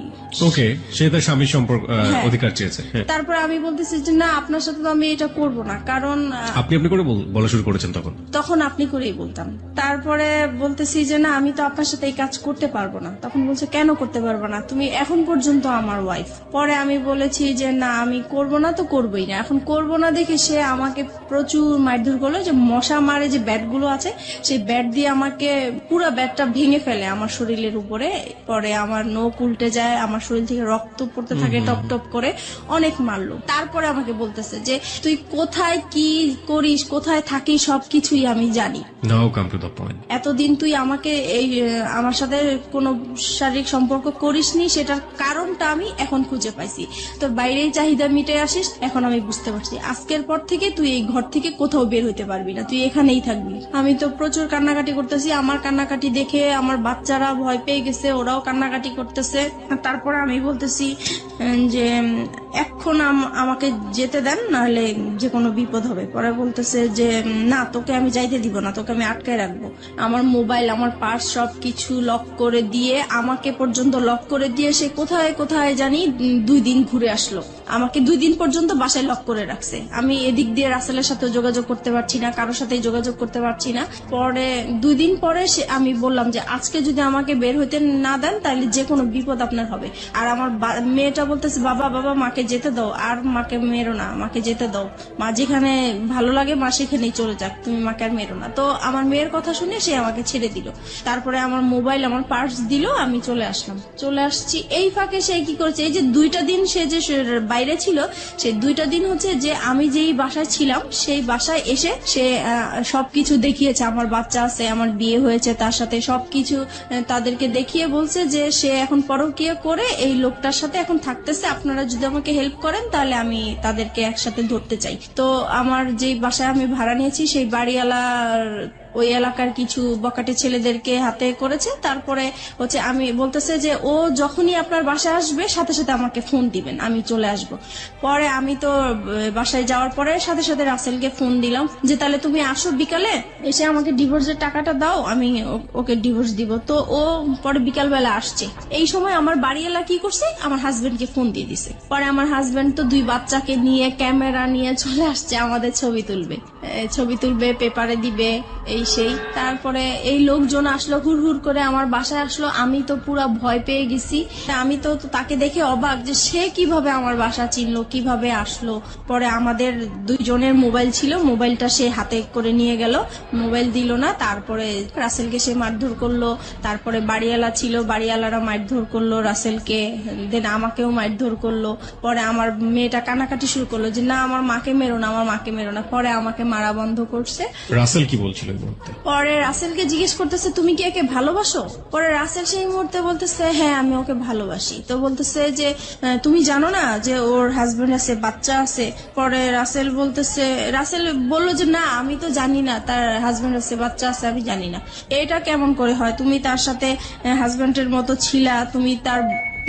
ওকে, সে তার স্বামীর সম্পর্ক
হ্যাঁ।
অধিকার চেয়েছে। হ্যাঁ।
তারপরে আমি বলতেছি যে না আপনার সাথে তো আমি এটা করব না, কারণ
আপনি করে বলা শুরু করেছেন
তখন আপনি করেই বলতাম। তারপরে বলতেছি যে না আমি তো আপনার সাথে এই কাজ করতে পারবো না। তখন বলছে কেন করতে পারবো না, তুমি এখন পর্যন্ত আমার ওয়াইফ। পরে আমি বলেছি যে না আমি করব না, তো করবোই না। এখন করব না দেখে সে আমাকে প্রচুর মারধর করলো, যে মশা মারে যে ব্যাট গুলো আছে সেই ব্যাট দিয়ে আমাকে পুরো ব্যাটটা ভেঙে ফেলে আমার শরীরের উপরে। পরে আমার নখ উল্টে যায়, আমার শরীর থেকে রক্ত পড়তে থাকে টপ টপ করে, অনেক মারলো। তারপরে আমাকে বলতেছে যে তুই কোথায় কি করিস, কোথায় থাকিস, সবকিছুই আমি জানি।
নাও কাম টু দ্য পয়েন্ট।
এতদিন তুই আমাকে আমার সাথে কোনো শারীরিক সম্পর্ক করিসনি, সেটার কারণটা আমি এখন খুঁজে পাইছি। তোর বাইরেই চাহিদা মিটে আসিস, এখন আমি বুঝতে পারছি। আজকের পর থেকে তুই এই ঘর থেকে কোথাও বের হইতে পারবি না, তুই এখানেই থাকবি। আমি তো প্রচুর কান্নাকাটি করতেছি, আমার কান্নাকাটি দেখে আমার বাচ্চারা ভয় পেয়ে গেছে, ওরাও কান্নাকাটি করতেছে। তারপরে আমি বলতেছি যে এখন আমাকে যেতে দেন, নাহলে যে কোনো বিপদ হবে। পরে বলতেছে যে না তোকে আমি যাইতে দিব না, তোকে আমি আটকায় রাখবো। আমার মোবাইল আমার পার্স সবকিছু লক করে দিয়ে, আমাকে পর্যন্ত লক করে দিয়ে সে কোথায় কোথায় জানি 2 দিন ঘুরে আসলো। আমাকে 2 দিন পর্যন্ত বাসায় লক করে রাখছে। আমি এদিক দিয়ে রাসেলের সাথে যোগাযোগ করতে পারছি না, কারোর সাথে যোগাযোগ করতে পারছি না। পরে 2 দিন পরে আমি বললাম যে আজকে যদি আমাকে বের হইতে না দেন তাহলে যে কোনো বিপদ আপনার হবে। আর আমার মেয়েটা বলতেছে বাবা মাকে যেতে দাও, আর মাকে মেরো না, মাকে যেতে দাও, মা যেখানে ভালো লাগে মা সেখানেই চলে যাক, তুমি মাকে আর মেরো না। তো আমার মেয়ের কথা শুনে সে আমাকে ছেড়ে দিল। তারপরে আমার মোবাইল আমার পার্স দিল, আমি চলে আসছি। এই ফাঁকে সে কি করেছে, এই যে 2টা দিন সে যে বাইরে ছিল, সেই 2টা দিন হচ্ছে যে আমি যেই বাসায় ছিলাম সেই বাসায় এসে সে সবকিছু দেখিয়েছে। আমার বাচ্চা আছে, আমার বিয়ে হয়েছে, তার সাথে সবকিছু তাদেরকে দেখিয়ে বলছে যে সে এখন পরকীয়া করে এই লোকটার সাথে এখন থাকতেছে, আপনারা যদি আমাকে হেল্প করেন তাহলে আমি তাদেরকে একসাথে ধরতে চাই। তো আমার যে বাসায় আমি ভাড়া নিয়েছি সেই বাড়িওয়ালার ওই এলাকার কিছু বকাটে ছেলেদেরকে হাতে করেছে। তারপরে হচ্ছে আমি বলতেছে যে ও যখনই আপনার বাসায় আসবে সাথে সাথে আমাকে ফোন দিবেন, আমি চলে আসব। পরে আমি তো বাসায় যাওয়ার পরে সাথে সাথে রাসেলকে ফোন দিলাম যে তাহলে তুমি আসো বিকালে, এসে আমাকে ডিভোর্সের টাকাটা দাও, আমি ওকে ডিভোর্স দিব। তো ও পরে বিকালবেলা আসছে। এই সময় আমার বাড়িওয়ালা কি করছে, আমার হাজবেন্ডকে ফোন দিয়ে দিছে। পরে আমার হাজবেন্ড তো 2 বাচ্চাকে নিয়ে ক্যামেরা নিয়ে চলে আসছে, আমাদের ছবি তুলবে, পেপারে দিবে, এই সেই। তারপরে এই লোকজন আসলো হুড় হুড় করে আমার বাসায় আসলো। আমি তো পুরো ভয় পেয়ে গেছি। আমি তো তাকে দেখে অবাক যে সে কিভাবে আমার বাসা চিনলো, কিভাবে আসলো। পরে আমাদের 2 জনের মোবাইল ছিল, মোবাইলটা সে হাতে করে নিয়ে গেল, মোবাইল দিল না। তারপরে রাসেলকে সে মারধর করলো। তারপরে বাড়িওয়ালা ছিল, বাড়িওয়ালারা মারধর করলো রাসেলকে, দেন আমাকেও মারধর করলো। পরে আমার মেয়েটা কান্নাকাটি শুরু করলো যে না আমার মাকে মেরো না, আমার মাকে মেরো না। পরে আমাকে মারা বন্ধ করছে।
রাসেল কি বলছিল এই মুহূর্তে?
পরে রাসেলকে জিজ্ঞেস করতেছে তুমি কি একে ভালোবাসো? পরে রাসেল সেই মুহূর্তে বলতেছে হ্যাঁ আমি ওকে ভালোবাসি। তো বলতেছে যে তুমি জানো না যে ওর হাজবেন্ড আছে, বাচ্চা আছে? পরে রাসেল বললো যে না আমি তো জানি না তার হাজবেন্ড আছে, বাচ্চা আছে, আমি জানি না। এটা কেমন করে হয়, তুমি তার সাথে হাজবেন্ডের মতো ছিলা, তুমি তার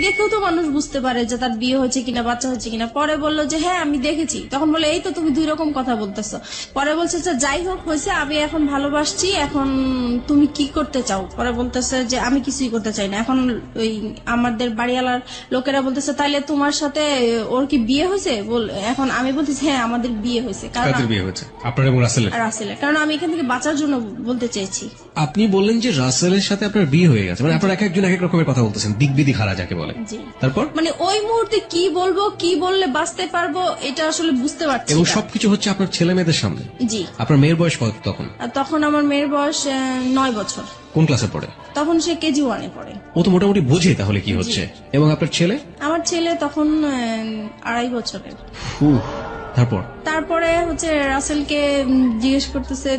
দেখেও তো মানুষ বুঝতে পারে যে তার বিয়ে হয়েছে কিনা, বাচ্চা হয়েছে কিনা। পরে বললো যে হ্যাঁ আমি দেখেছি। তখন বলে এই তো তুমি 2 রকম কথা বলতেছো। পরে বলছে যে যাই হোক হয়েছে, আমি এখন ভালোবাসছি, এখন তুমি কি করতে চাও? পরে বলতেছে যে আমি কিছুই করতে চাই না। এখন ওই আমাদের বাড়িওয়ালার লোকেরা বলতেছে তাইলে তোমার সাথে ওর কি বিয়ে হয়েছে? এখন আমি বলতেছি হ্যাঁ আমাদের বিয়ে হয়েছে।
কাদের বিয়ে হয়েছে? আপনার এবং রাসেলের?
কারণ আমি এখান থেকে বাঁচার জন্য বলতে চেয়েছি।
আপনি বললেন যে রাসেলের সাথে আপনার বিয়ে হয়ে গেছে, মানে আপনার এক একজন এক এক রকমের কথা বলতেছেন, দিকবিদিক হারা যাকে বলে। বলে।
জি।
তারপর
মানে ওই মুহূর্তে কি বলবো, কি বললে বাঁচতে পারবো এটা আসলে বুঝতে পারছি
এবং
না।
সবকিছু হচ্ছে আপনার ছেলে মেয়েদের সামনে।
জি।
আপনার মেয়ের বয়স কত তখন?
আর তখন আমার মেয়ের বয়স 9 বছর।
কোন ক্লাসে পড়ে?
তখন সে কেজি 1-এ পড়ে।
ও তো মোটামুটি বোঝে তাহলে কি হচ্ছে। এবং আপনার ছেলে?
আমার ছেলে তখন 2.5 বছরের। তারপরে হচ্ছে রাসেলকে জিজ্ঞেস করতেছে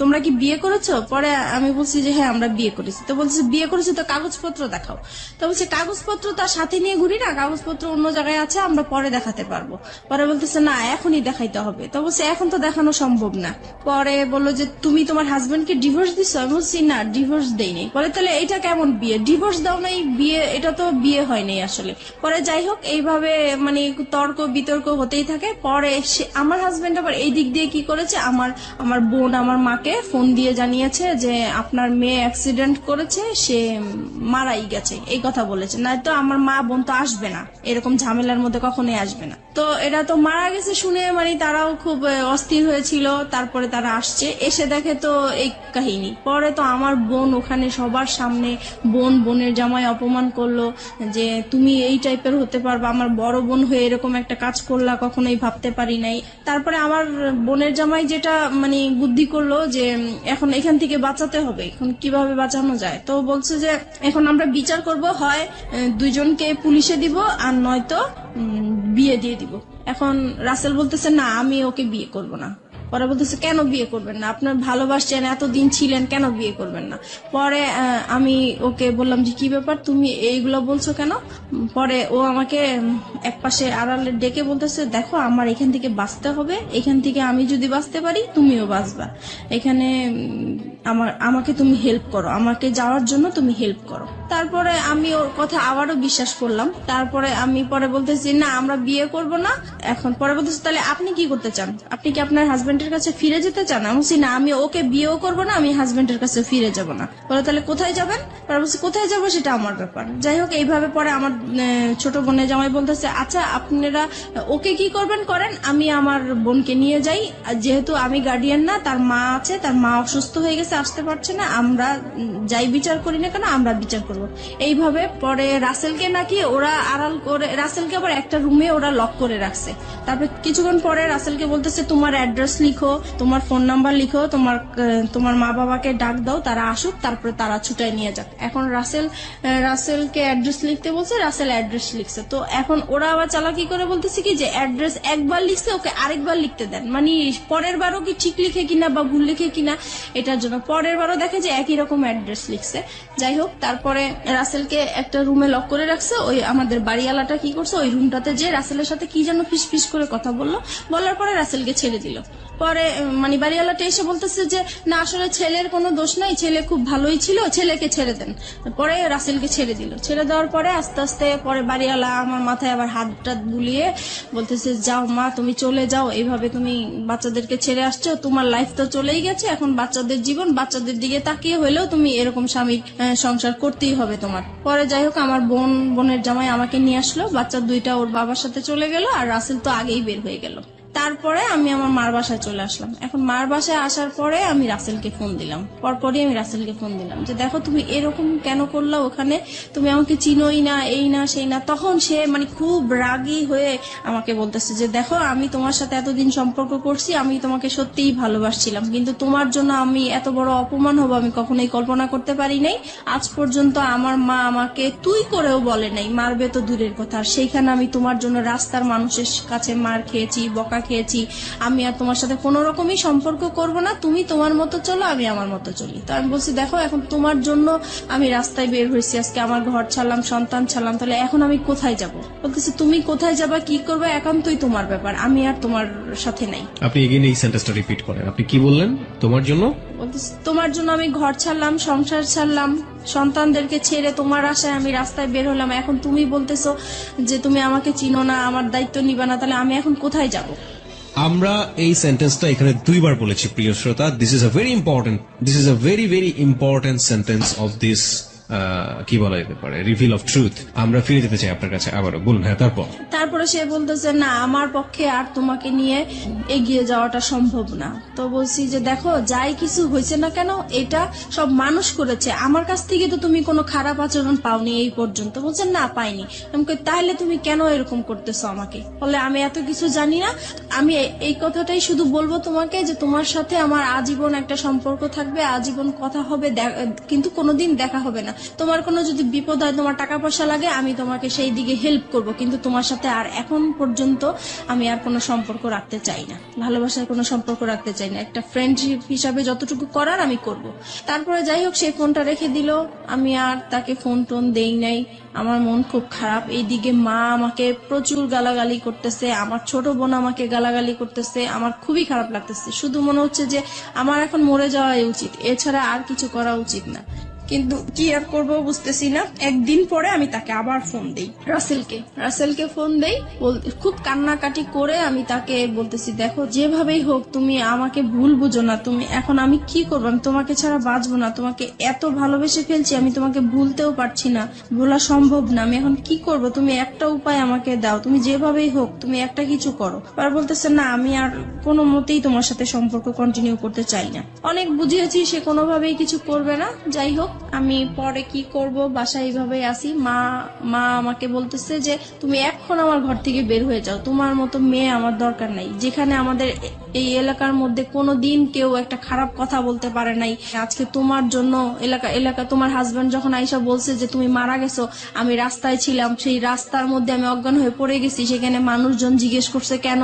তোমরা কি বিয়ে করেছো? পরে আমি বলছি যে হ্যাঁ আমরা বিয়ে করেছি। তো বলছে বিয়ে করেছো তো কাগজপত্র দেখাও। তো বলছে কাগজপত্র তার সাথে নিয়ে ঘুরি না, কাগজপত্র অন্য জায়গায় আছে, আমরা পরে দেখাতে পারবো। পরে বলতেছে না এখনই দেখাইতে হবে। তো বলছে এখন তো দেখানো সম্ভব না। পরে বললো যে তুমি তোমার হাজবেন্ডকে ডিভোর্স দিছো? আমি বলছি না ডিভোর্স দেইনি। পরে তাহলে এটা কেমন বিয়ে? ডিভোর্স দাও নাই বিয়ে? এটা তো বিয়ে হয়নি আসলে। পরে যাই হোক এইভাবে মানে তর্ক বিতর্ক হতেই থাকে। পরে আমার হাজবেন্ড আবার এই দিক দিয়ে কি করেছে, আমার বোন আমার মাকে ফোন দিয়ে জানিয়েছে যে আপনার মেয়ে অ্যাক্সিডেন্ট করেছে, সে মারাই গেছে, এই কথা বলেছে। না তো আমার মা বোন তো আসবে না, এরকম ঝামেলার মধ্যে কখনোই আসবে না। তো এটা তো মারা গেছে শুনে মানে তারাও খুব অস্থির হয়েছিল। তারপরে তারা আসছে, এসে দেখে তো এই কাহিনী। পরে তো আমার বোন ওখানে সবার সামনে বোনের জামাই অপমান করলো যে তুমি এই টাইপের হতে পারবা, আমার বড় বোন হয়ে এরকম একটা কাজ করলা, কখনোই ভাবতে পারি নাই। তারপরে আমার বোনের জামাই যেটা মানে বুদ্ধি করলো যে এখন এখান থেকে বাঁচাতে হবে, এখন কিভাবে বাঁচানো যায়। তো বলছে যে এখন আমরা বিচার করব, হয় দুইজনকে পুলিশে দিব আর নয়তো বিয়ে দিয়ে দিব। এখন রাসেল বলতেছে না আমি ওকে বিয়ে করব না। পরে বলতেছে কেন বিয়ে করবেন না? আপনার ভালোবাসছেন, এতদিন ছিলেন, কেন বিয়ে করবেন না? পরে আমি ওকে বললাম যে কি ব্যাপার তুমি এইগুলো বলছো কেন? পরে ও আমাকে একপাশে আড়ালে ডেকে বলতেছে দেখো আমার এখান থেকে বাঁচতে হবে, এখান থেকে আমি যদি বাঁচতে পারি তুমিও বাঁচবা, এখানে আমাকে তুমি হেল্প করো, আমাকে যাওয়ার জন্য তুমি হেল্প করো। তারপরে আমি ওর কথা আবারও বিশ্বাস করলাম। তারপরে আমি পরে বলতেছি না আমরা বিয়ে করব না। এখন পরে বলতেছি তাহলে আপনি কি করতে চান? আপনি কি আপনার হাজবেন্ডের কাছে ফিরে যেতে চান? আমি বলছি না আমি ওকে বিয়েও করবো না, আমি হাজবেন্ডের কাছে ফিরে যাব না। বলে তাহলে কোথায় যাবেন? পরে বলছি কোথায় যাবো সেটা আমার ব্যাপার। যাই হোক এইভাবে পরে আমার ছোট বোনের জামাই বলতেছে আচ্ছা আপনারা ওকে কি করবেন করেন, আমি আমার বোনকে নিয়ে যাই, যেহেতু আমি গার্ডিয়ান না, তার মা আছে, তার মা অসুস্থ হয়ে গেছে আসতে পারছে না, আমরা যাই বিচার করি না কেন আমরা বিচার করব। এইভাবে পরে রাসেলকে নাকি ওরা আড়াল করে, রাসেলকে আবার একটা রুমে ওরা লক করে রাখছে। তারপর কিছুক্ষণ পরে রাসেলকে বলতেছে তোমার অ্যাড্রেস লিখো, তোমার ফোন নাম্বার লিখো, তোমার মা বাবাকে ডাক দাও, তারা আসুক, তারপরে তারা ছুটাই নিয়ে যাক। এখন রাসেলকে অ্যাড্রেস লিখতে বলছে, রাসেল অ্যাড্রেস লিখছে। তো এখন ওরা আবার চালাকি করে বলতেছে কি যে অ্যাড্রেস একবার লিখছে ওকে আরেকবার লিখতে দেন, মানে পরের বারও কি ঠিক লিখে কিনা বা ভুল লিখে কিনা এটার জন্য পরের বারও দেখে যে একই রকম অ্যাড্রেস লিখছে। যাই হোক তারপরে রাসেলকে একটা রুমে লক করে রাখছে। ওই আমাদের বাড়িওয়ালাটা কি করছে, ওই রুমটাতে যে রাসেলের সাথে কি যেন ফিস করে কথা বলার পরে রাসেলকে ছেড়ে দিল। পরে মানে বাড়িওয়ালাটা এসে বলতেছে যে না আসলে ছেলের কোনো দোষ নাই, ছেলে খুব ভালোই ছিল, ছেলেকে ছেড়ে দেন। পরে রাসেলকে ছেড়ে দিল। ছেড়ে দেওয়ার পরে আস্তে আস্তে পরে বাড়িওয়ালা আমার মাথায় আবার হাত টাত বুলিয়ে বলতেছে যাও মা তুমি চলে যাও, এইভাবে তুমি বাচ্চাদেরকে ছেড়ে আসছো, তোমার লাইফ তো চলেই গেছে, এখন বাচ্চাদের জীবন, বাচ্চাদের দিকে তাকিয়ে হলেও তুমি এরকম স্বামীর সংসার করতেই হবে তোমার। পরে যাই হোক আমার বোনের জামাই আমাকে নিয়ে আসলো, বাচ্চা দুইটা ওর বাবার সাথে চলে গেল আর রাসেল তো আগেই বের হয়ে গেল। তারপরে আমি আমার মার বাসায় চলে আসলাম। এখন মার বাসায় আসার পরে আমি রাসেলকে ফোন দিলাম, পরপরই আমি রাসেলকে ফোন দিলাম যে দেখো তুমি এরকম কেন করলা, ওখানে তুমি আমাকে চিনোই না, এই না সেই না। তখন সে মানে খুব রাগী হয়ে আমাকে বলতেছে যে দেখো আমি তোমার সাথে এতদিন সম্পর্ক করছি, আমি তোমাকে সত্যিই ভালোবাসছিলাম, কিন্তু তোমার জন্য আমি এত বড় অপমান হবো আমি কখনোই কল্পনা করতে পারি নাই। আজ পর্যন্ত আমার মা আমাকে তুই করেও বলে নাই, মারবে তো দূরের কথা, সেইখানে আমি তোমার জন্য রাস্তার মানুষের কাছে মার খেয়েছি, বকা খেয়েছি, আমি আর তোমার সাথে কোনো রকমই সম্পর্ক করব না, তুমি তোমার মতো চলো আমি আমার মতো চলি। তো আমি বলছি দেখো এখন তোমার জন্য আমি রাস্তায় বের হয়েছি, আজকে আমার ঘর ছাড়লাম, সন্তান ছাড়লাম, তাহলে এখন আমি কোথায় যাব? বলতেছি তুমি কোথায় যাবা কি করবে একান্তই তোমার ব্যাপার, আমি আর তোমার সাথে নাই।
আপনি এগেইন এই সেন্টেন্সটা রিপিট করেন, আপনি কি বললেন? তোমার জন্য?
বলতেছি তোমার জন্য আমি ঘর ছাড়লাম, সংসার ছাড়লাম, সন্তানদেরকে ছেড়ে তোমার আশায় আমি রাস্তায় বের হলাম, এখন তুমি বলতেছো যে তুমি আমাকে চিনো না, আমার দায়িত্ব নিবা না, তাহলে আমি এখন কোথায় যাব?
আমরা এই সেন্টেন্সটা এখানে দুইবার বলেছি প্রিয় শ্রোতা। This is a very important sentence of this কি বলা যেতে পারে, রিভিল অফ ট্রুথ। আমরা ফিরে যেতে চাই আপনার কাছে আবারও, বলুন। হ্যাঁ,
তারপরে সে বলতেছে না আমার পক্ষে আর তোমাকে নিয়ে এগিয়ে যাওয়াটা সম্ভব না। তো বলছি যে দেখো যাই কিছু হয়েছে না কেন এটা সব মানুষ করেছে, আমার কাছ থেকে তো তুমি কোনো খারাপ আচরণ পাওনি এই পর্যন্ত। বলছে না পাইনি। আমি কই তাহলে তুমি কেন এরকম করতেছো আমাকে? বলে আমি এত কিছু জানি না, আমি এই কথাটাই শুধু বলবো তোমাকে যে তোমার সাথে আমার আজীবন একটা সম্পর্ক থাকবে, আজীবন কথা হবে, কিন্তু কোনোদিন দেখা হবে না। তোমার কোনো যদি বিপদ হয়, তোমার টাকা পয়সা লাগে, আমি তোমাকে সেই দিকে হেল্প করব, কিন্তু তোমার সাথে আর এখন পর্যন্ত আমি আর কোনো সম্পর্ক রাখতে চাই না, ভালোবাসার কোনো সম্পর্ক রাখতে চাই না, একটা ফ্রেন্ডশিপ হিসাবে যতটুকু করার আমি করব। তারপরে যাই হোক সেই ফোনটা রেখে দিল, আমি আর তাকে ফোন টোন দেই নাই। আমার মন খুব খারাপ। এইদিকে মা আমাকে প্রচুর গালাগালি করতেছে, আমার ছোট বোন আমাকে গালাগালি করতেছে, আমার খুবই খারাপ লাগতেছে। শুধু মনে হচ্ছে যে আমার এখন মরে যাওয়াই উচিত, এছাড়া আর কিছু করা উচিত না। কিন্তু কি আর করবো বুঝতেছি না। একদিন পরে আমি তাকে আবার ফোন দেই, রাসেলকে ফোন দেই, খুব কান্নাকাটি করে আমি তাকে বলতেছি দেখো যেভাবেই হোক তুমি আমাকে ভুল বুঝো না, তুমি এখন আমি কি করবো, আমি তোমাকে ছাড়া বাঁচবো না, তোমাকে এত ভালোবেসে ফেলছি, আমি তোমাকে ভুলতেও পারছি না, ভোলা সম্ভব না, আমি এখন কি করব, তুমি একটা উপায় আমাকে দাও, তুমি যেভাবেই হোক তুমি একটা কিছু করো। আর বলতেছে না আমি আর কোনো মতেই তোমার সাথে সম্পর্ক কন্টিনিউ করতে চাই না। অনেক বুঝিয়েছি, সে কোনোভাবেই কিছু করবে না। যাই হোক আমি পরে কি করব, বাসায় এইভাবে আসি। মা আমাকে বলতেছে যে তুমি এখন আমার ঘর থেকে বের হয়ে যাও, তোমার মতো মেয়ে আমার দরকার নাই, যেখানে আমাদের এই এলাকার মধ্যে কোনোদিন কেউ একটা খারাপ কথা বলতে পারে নাই। আজকে তোমার জন্য এলাকা তোমার হাজবেন্ড যখন আইসা বলছে যে তুমি মারা গেছো, আমি রাস্তায় ছিলাম, সেই রাস্তার মধ্যে আমি অজ্ঞান হয়ে পড়ে গেছি, সেখানে মানুষজন জিজ্ঞেস করছে কেন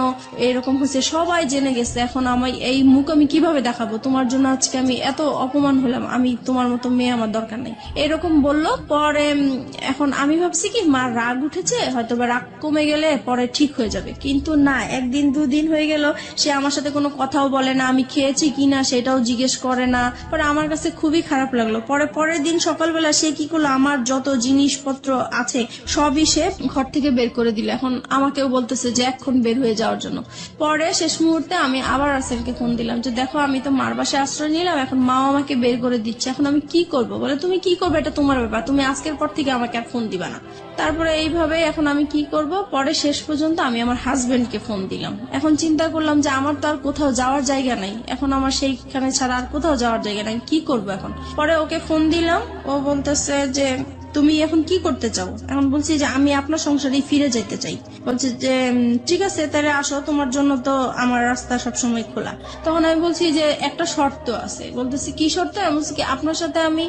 এরকম হয়েছে, সবাই জেনে গেছে, এখন আমি এই মুখ আমি কিভাবে দেখাবো, তোমার জন্য আজকে আমি এত অপমান হলাম, আমি তোমার মতো মেয়ে আমার দরকার নেই, এরকম বললো। পরে এখন আমি ভাবছি কি মার রাগ উঠেছে, হয়তো বা রাগ কমে গেলে পরে ঠিক হয়ে যাবে, কিন্তু না, একদিন দুদিন হয়ে গেল সে আমার সাথে কোনো কথাও বলে না, আমি খেয়েছি কিনা সেটাও জিজ্ঞেস করে না। পরে আমার কাছে খুবই খারাপ লাগলো। পরের দিন সকালবেলা সে কি করলো, আমার যত জিনিসপত্র আছে সবই সে ঘর থেকে বের করে দিল। এখন আমাকেও বলতেছে যে এখন বের হয়ে যাওয়ার জন্য। পরে শেষ মুহূর্তে আমি আবার রাসেলকে ফোন দিলাম যে দেখো আমি তো মার বাসায় আশ্রয় নিলাম, এখন মাও আমাকে বের করে দিচ্ছে, এখন আমি কি করব? বলে তুমি কি করবে এটা তোমার ব্যাপার, তুমি আজকের পর থেকে আমাকে আর ফোন দিবা না। তারপরে এইভাবে এখন আমি কি করব, পরে শেষ পর্যন্ত আমি আমার হাজবেন্ডকে ফোন দিলাম। এখন চিন্তা করলাম যে আমার তো আর কোথাও যাওয়ার জায়গা নাই, এখন আমার সেইখানে ছাড়া আর কোথাও যাওয়ার জায়গা নাই, কি করব এখন? পরে ওকে ফোন দিলাম, ও বলতেছে যে তুমি এখন কি করতে চাও? এখন বলছি যে আমি আপনার সংসারে ফিরে যেতে চাই। বলছে যে ঠিক আছে তাহলে আসো, তোমার জন্য তো আমার রাস্তা সবসময় খোলা। তখন আমি বলছি যে একটা শর্ত আছে। বলতেছি কি শর্ত? আমি বলছি কি আপনার সাথে আমি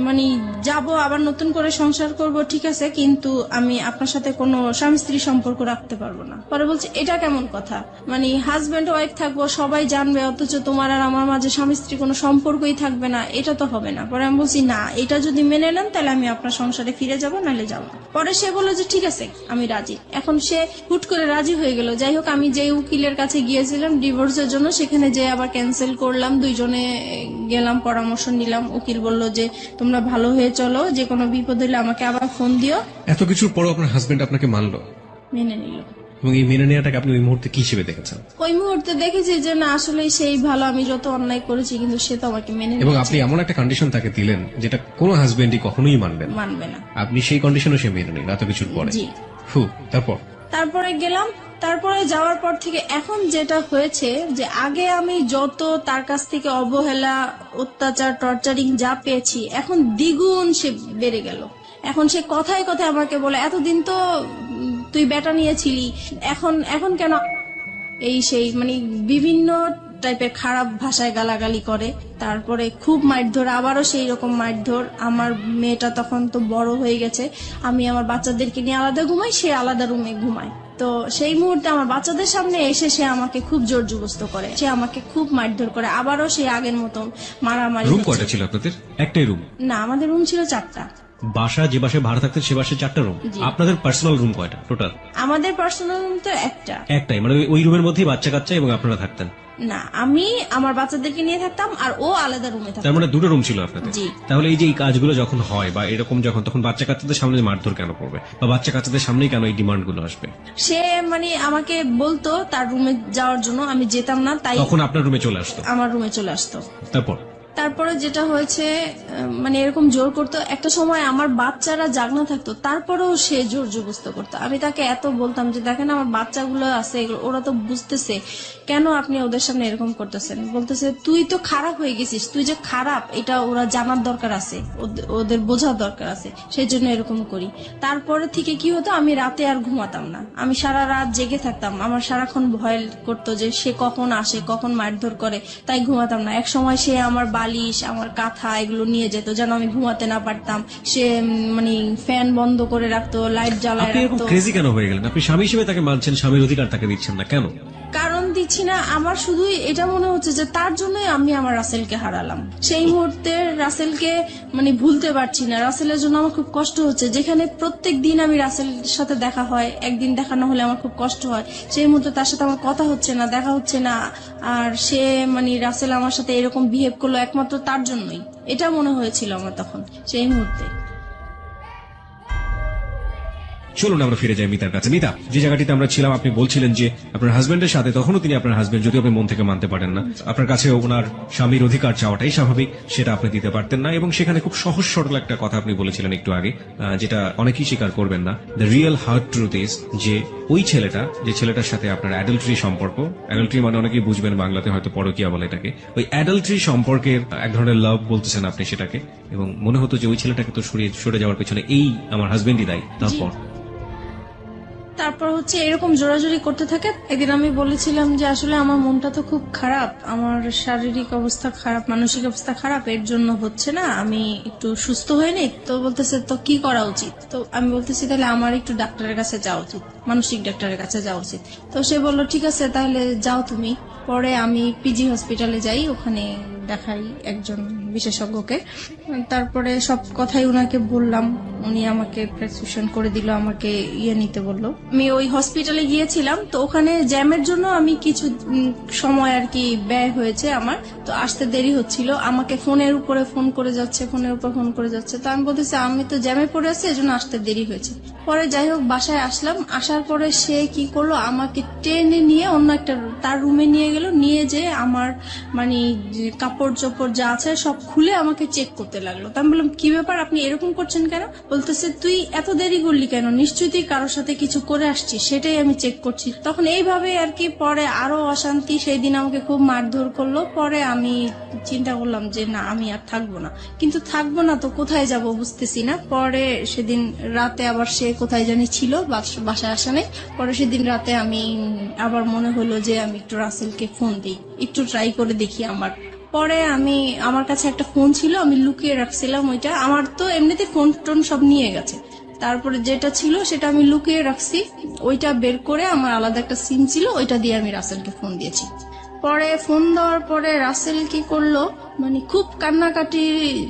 মানে যাব, আবার নতুন করে সংসার করব, ঠিক আছে, কিন্তু আমি আপনার সাথে কোনো স্বামী স্ত্রী সম্পর্ক রাখতে পারবো না। পরে বলছে এটা কেমন কথা, মানে হাজবেন্ড ওয়াইফ থাকবো, সবাই জানবে, অথচ তোমার আর আমার মাঝে স্বামী স্ত্রী কোনো সম্পর্কই থাকবে না, এটা তো হবে না। পরে আমি বলছি না, এটা যদি মেনে নেন তাহলে আমি আপনার সংসারে ফিরে যাবো, নাহলে যাবো। পরে সে বললো যে ঠিক আছে আমি রাজি। এখন সে হুট করে রাজি হয়ে গেল। যাই হোক আমি যে উকিলের কাছে গিয়েছিলাম ডিভোর্সের জন্য, সেখানে যে আবার ক্যান্সেল করলাম, দুইজনে গেলাম, পরামর্শ নিলাম। উকিল বলল যে তোমরা ভালো হয়ে চলো, যে কোনো বিপদ হলে আমাকে আবার ফোন দিও।
এত কিছুর পরও আপনার হাজবেন্ড আপনাকে মানলো,
মেনে নিল।
এবং এই মেনে নেওয়াটাকে আপনি ওই মুহূর্তে কি হিসেবে দেখেছেন?
ওই মুহূর্তে দেখেছি যে না আসলে সেই ভালো, আমি যত অন্যায় করেছি কিন্তু সে তো আমাকে মেনে
এবং
নিয়েছে।
আপনি এমন একটা কন্ডিশন তাকে দিলেন যেটা কোনো হাজবেন্ডই কখনোই মানবে না, আপনি সেই কন্ডিশনও সে মেনে নিল এত কিছুর পরে।
জি।
তারপরে
গেলাম। তারপরে যাওয়ার পর থেকে এখন যেটা হয়েছে যে আগে আমি যত তার কাছ থেকে অবহেলা, অত্যাচার, টর্চারিং যা পেয়েছি, এখন দ্বিগুণ সে বেড়ে গেল। এখন সে কথায় কথায় আমাকে বলে এতদিন তো তুই বেটা নিয়েছিলি, এখন কেন এই সেই, মানে বিভিন্ন টাইপের খারাপ ভাষায় গালাগালি করে। তারপরে খুব মারধর, আবারও সেই রকম মারধর। আমার মেয়েটা তখন তো বড় হয়ে গেছে, আমি আমার বাচ্চাদেরকে নিয়ে আলাদা ঘুমাই, সে আলাদা রুমে ঘুমায়। তো সেই মুহূর্তে আমার বাচ্চাদের সামনে এসে সে আমাকে খুব জোর জবরদস্ত করে, সে আমাকে খুব মারধর করে। আবারও সেই আগের মতো মারামারি।
রুম কয়টা ছিল আপনাদের? একটাই রুম?
না, আমাদের রুম ছিল 4টা।
বাসা যে বাসায় ভাড়া থাকতেন সে বাসায় 4টা রুম? আপনাদের পার্সোনাল রুম কয়টা টোটাল?
আমাদের পার্সোনাল রুম তো একটাই,
মানে ওই রুমের মধ্যেই বাচ্চা কাচ্চা এবং আপনারা থাকতেন?
না, আমি আমার বাচ্চাদেরকে নিয়ে থাকতাম আর ও আলাদা রুমে থাকতো।
তার মানে দুটো রুম ছিল আপনাদের?
জি।
তাহলে এই যে এই কাজগুলো যখন হয় বা এরকম যখন, তখন বাচ্চা কাচ্চাদের সামনে মারধর কেন করবে, বা বাচ্চা কাচ্চাদের সামনেই কেন এই ডিমান্ড গুলো আসবে?
সে মানে আমাকে বলতো তার রুমে যাওয়ার জন্য, আমি যেতাম না, তাই
তখন আপনার রুমে চলে আসতো?
আমার রুমে চলে আসতো। তারপরে যেটা হয়েছে মানে এরকম জোর করতো, একটা সময় আমার বাচ্চারা জাগনা থাকতো তারপরেও সে জোর জবস্ত করতো। আমি তাকে এত বলতাম যে দেখেন আমার বাচ্চাগুলো আছে, ওরা তো বুঝতেছে, কেন আপনি ওদের সামনে এরকম করতেছেন? বলতেছে তুই তো খারাপ হয়ে গেছিস, তুই যে খারাপ এটা ওরা জানার দরকার আছে, ওদের বোঝার দরকার আছে, সেই জন্য এরকম করি। তারপরে থেকে কি হতো, আমি রাতে আর ঘুমাতাম না, আমি সারা রাত জেগে থাকতাম। আমার সারাক্ষণ ভয় করতো যে সে কখন আসে, কখন মারধর করে, তাই ঘুমাতাম না। এক সময় সে আমার বালিশ, আমার কাঁথা এগুলো নিয়ে যেত যেন আমি ঘুমাতে না পারতাম। সে মানে ফ্যান বন্ধ করে রাখতো, লাইট জ্বালায়
আপনি এরকম
রাখতো।
ক্রেজি কেন হয়ে গেলেন? আপনি স্বামী হিসেবে তাকে মানছেন, স্বামীর অধিকার তাকে দিচ্ছেন না কেন?
কারণ দিচ্ছি না, আমার শুধুই এটা মনে হচ্ছে যে তার জন্যই আমি আমার রাসেলকে হারালাম। সেই মুহূর্তে রাসেলকে মানে ভুলতে পারছি না, রাসেলের জন্য আমার খুব কষ্ট হচ্ছে। যেখানে প্রত্যেক দিন আমি রাসেলের সাথে দেখা হয়, একদিন দেখা না হলে আমার খুব কষ্ট হয়। সেই মুহূর্তে তার সাথে আমার কথা হচ্ছে না, দেখা হচ্ছে না, আর সে মানে রাসেল আমার সাথে এরকম বিহেভ করলো একমাত্র তার জন্যই, এটা মনে হয়েছিল আমার তখন সেই মুহূর্তে।
চলুন আমরা ফিরে যাই মিতার কাছে। মিতা, যে জায়গাটিতে আমরা ছিলাম, আপনি বলছিলেন যে আপনার হাজবেন্ডের সাথে, তখনও তিনি আপনার হাজবেন্ড, যদিও আপনি মন থেকে মানতে পারেন না, আপনার কাছে ওনার স্বামীর অধিকার চাওয়াটাই স্বাভাবিক, সেটা আপনি দিতে পারতেন না। এবং সেখানে খুব সহজ সরল একটা কথা আপনি বলেছিলেন একটু আগে, যেটা অনেকেই স্বীকার করবেন না। The real hard truth is যে ওই ছেলেটা, যে ছেলেটার সাথে আপনার অ্যাডাল্টারি সম্পর্ক, অ্যাডাল্টারি মানে অনেকেই বুঝবেন বাংলাতে হয়তো পরকীয়া বলে এটাকে, ওই অ্যাডাল্টারি সম্পর্কের এক ধরনের লাভ বলতেছেন আপনি সেটাকে, এবং মনে হতো যে ওই ছেলেটাকে তো সরে যাওয়ার পেছনে এই আমার হাজবেন্ডই দায়ী।
তারপর হচ্ছে এরকম জোরাজোরি করতে থাকে। একদিন আমি বলেছিলাম যে আসলে আমার মনটা তো খুব খারাপ, আমার শারীরিক অবস্থা খারাপ, মানসিক অবস্থা খারাপ, এর জন্য হচ্ছে না, আমি একটু সুস্থ হয়ে নেই। তো বলতেছে তো কি করা উচিত? তো আমি বলতেছি তাহলে আমার একটু ডাক্তারের কাছে যাওয়া উচিত, মানসিক ডাক্তারের কাছে যাওয়া উচিত। তো সে বললো ঠিক আছে তাহলে যাও তুমি। পরে আমি পিজি হসপিটালে যাই, ওখানে দেখাই একজন বিশেষজ্ঞকে। তারপরে সব কথাই উনাকে বললাম, উনি আমাকে প্রেসক্রিপশন করে দিল, আমাকে নিতে বললো। আমি ওই হসপিটালে গিয়েছিলাম, তো ওখানে জ্যামের জন্য আমি কিছু সময় আর কি ব্যয় হয়েছে আমার, তো আসতে দেরি হচ্ছিল। আমাকে ফোনের উপরে ফোন করে যাচ্ছে, ফোনের উপর ফোন করে যাচ্ছে। তো আমি বলতেছি আমি তো জ্যামে পড়ে আছি, এজন্য আসতে দেরি হয়েছে। পরে যাই হোক বাসায় আসলাম, আসার পরে সে কি করলো, আমাকে টেনে নিয়ে অন্য একটা তার রুমে নিয়ে গেল, নিয়ে যে আমার মানে কাপড় চোপড় যা আছে সব খুলে আমাকে চেক করতে লাগলো। তো আমি বললাম কি ব্যাপার, আপনি এরকম করছেন কেন? বলতেছে তুই এত দেরি করলি কেন, নিশ্চয়ই তুই কারোর সাথে কিছু করে আসছিস, সেটাই আমি চেক করছি। তখন এইভাবে আর কি পরে আরো অশান্তি, সেই দিন আমাকে খুব মারধর করলো। পরে আমি চিন্তা করলাম যে না আমি আর থাকবো না, কিন্তু থাকবো না তো কোথায় যাব বুঝতেছি না। পরে সেদিন রাতে আবার সে কোথায় জানি ছিল, বাসায় আসা নেই। পরে সেদিন রাতে আমি আবার মনে হলো যে আমি একটু রাসেলকে ফোন দিই, একটু ট্রাই করে দেখি আমার। পরে আমার কাছে একটা ফোন ছিল, আমি লুকিয়ে রাখছিলাম ওইটা, আমার তো এমনিতে ফোন টোন সব নিয়ে গেছে। তারপরে যেটা ছিল সেটা আমি লুকিয়ে রাখছি, ওইটা বের করে আমার আলাদা একটা সিম ছিল, ওইটা দিয়ে আমি রাসেলকে ফোন দিয়েছি। পরে ফোন দেওয়ার পরে রাসেল কি করলো, মানে খুব কান্নাকাটি,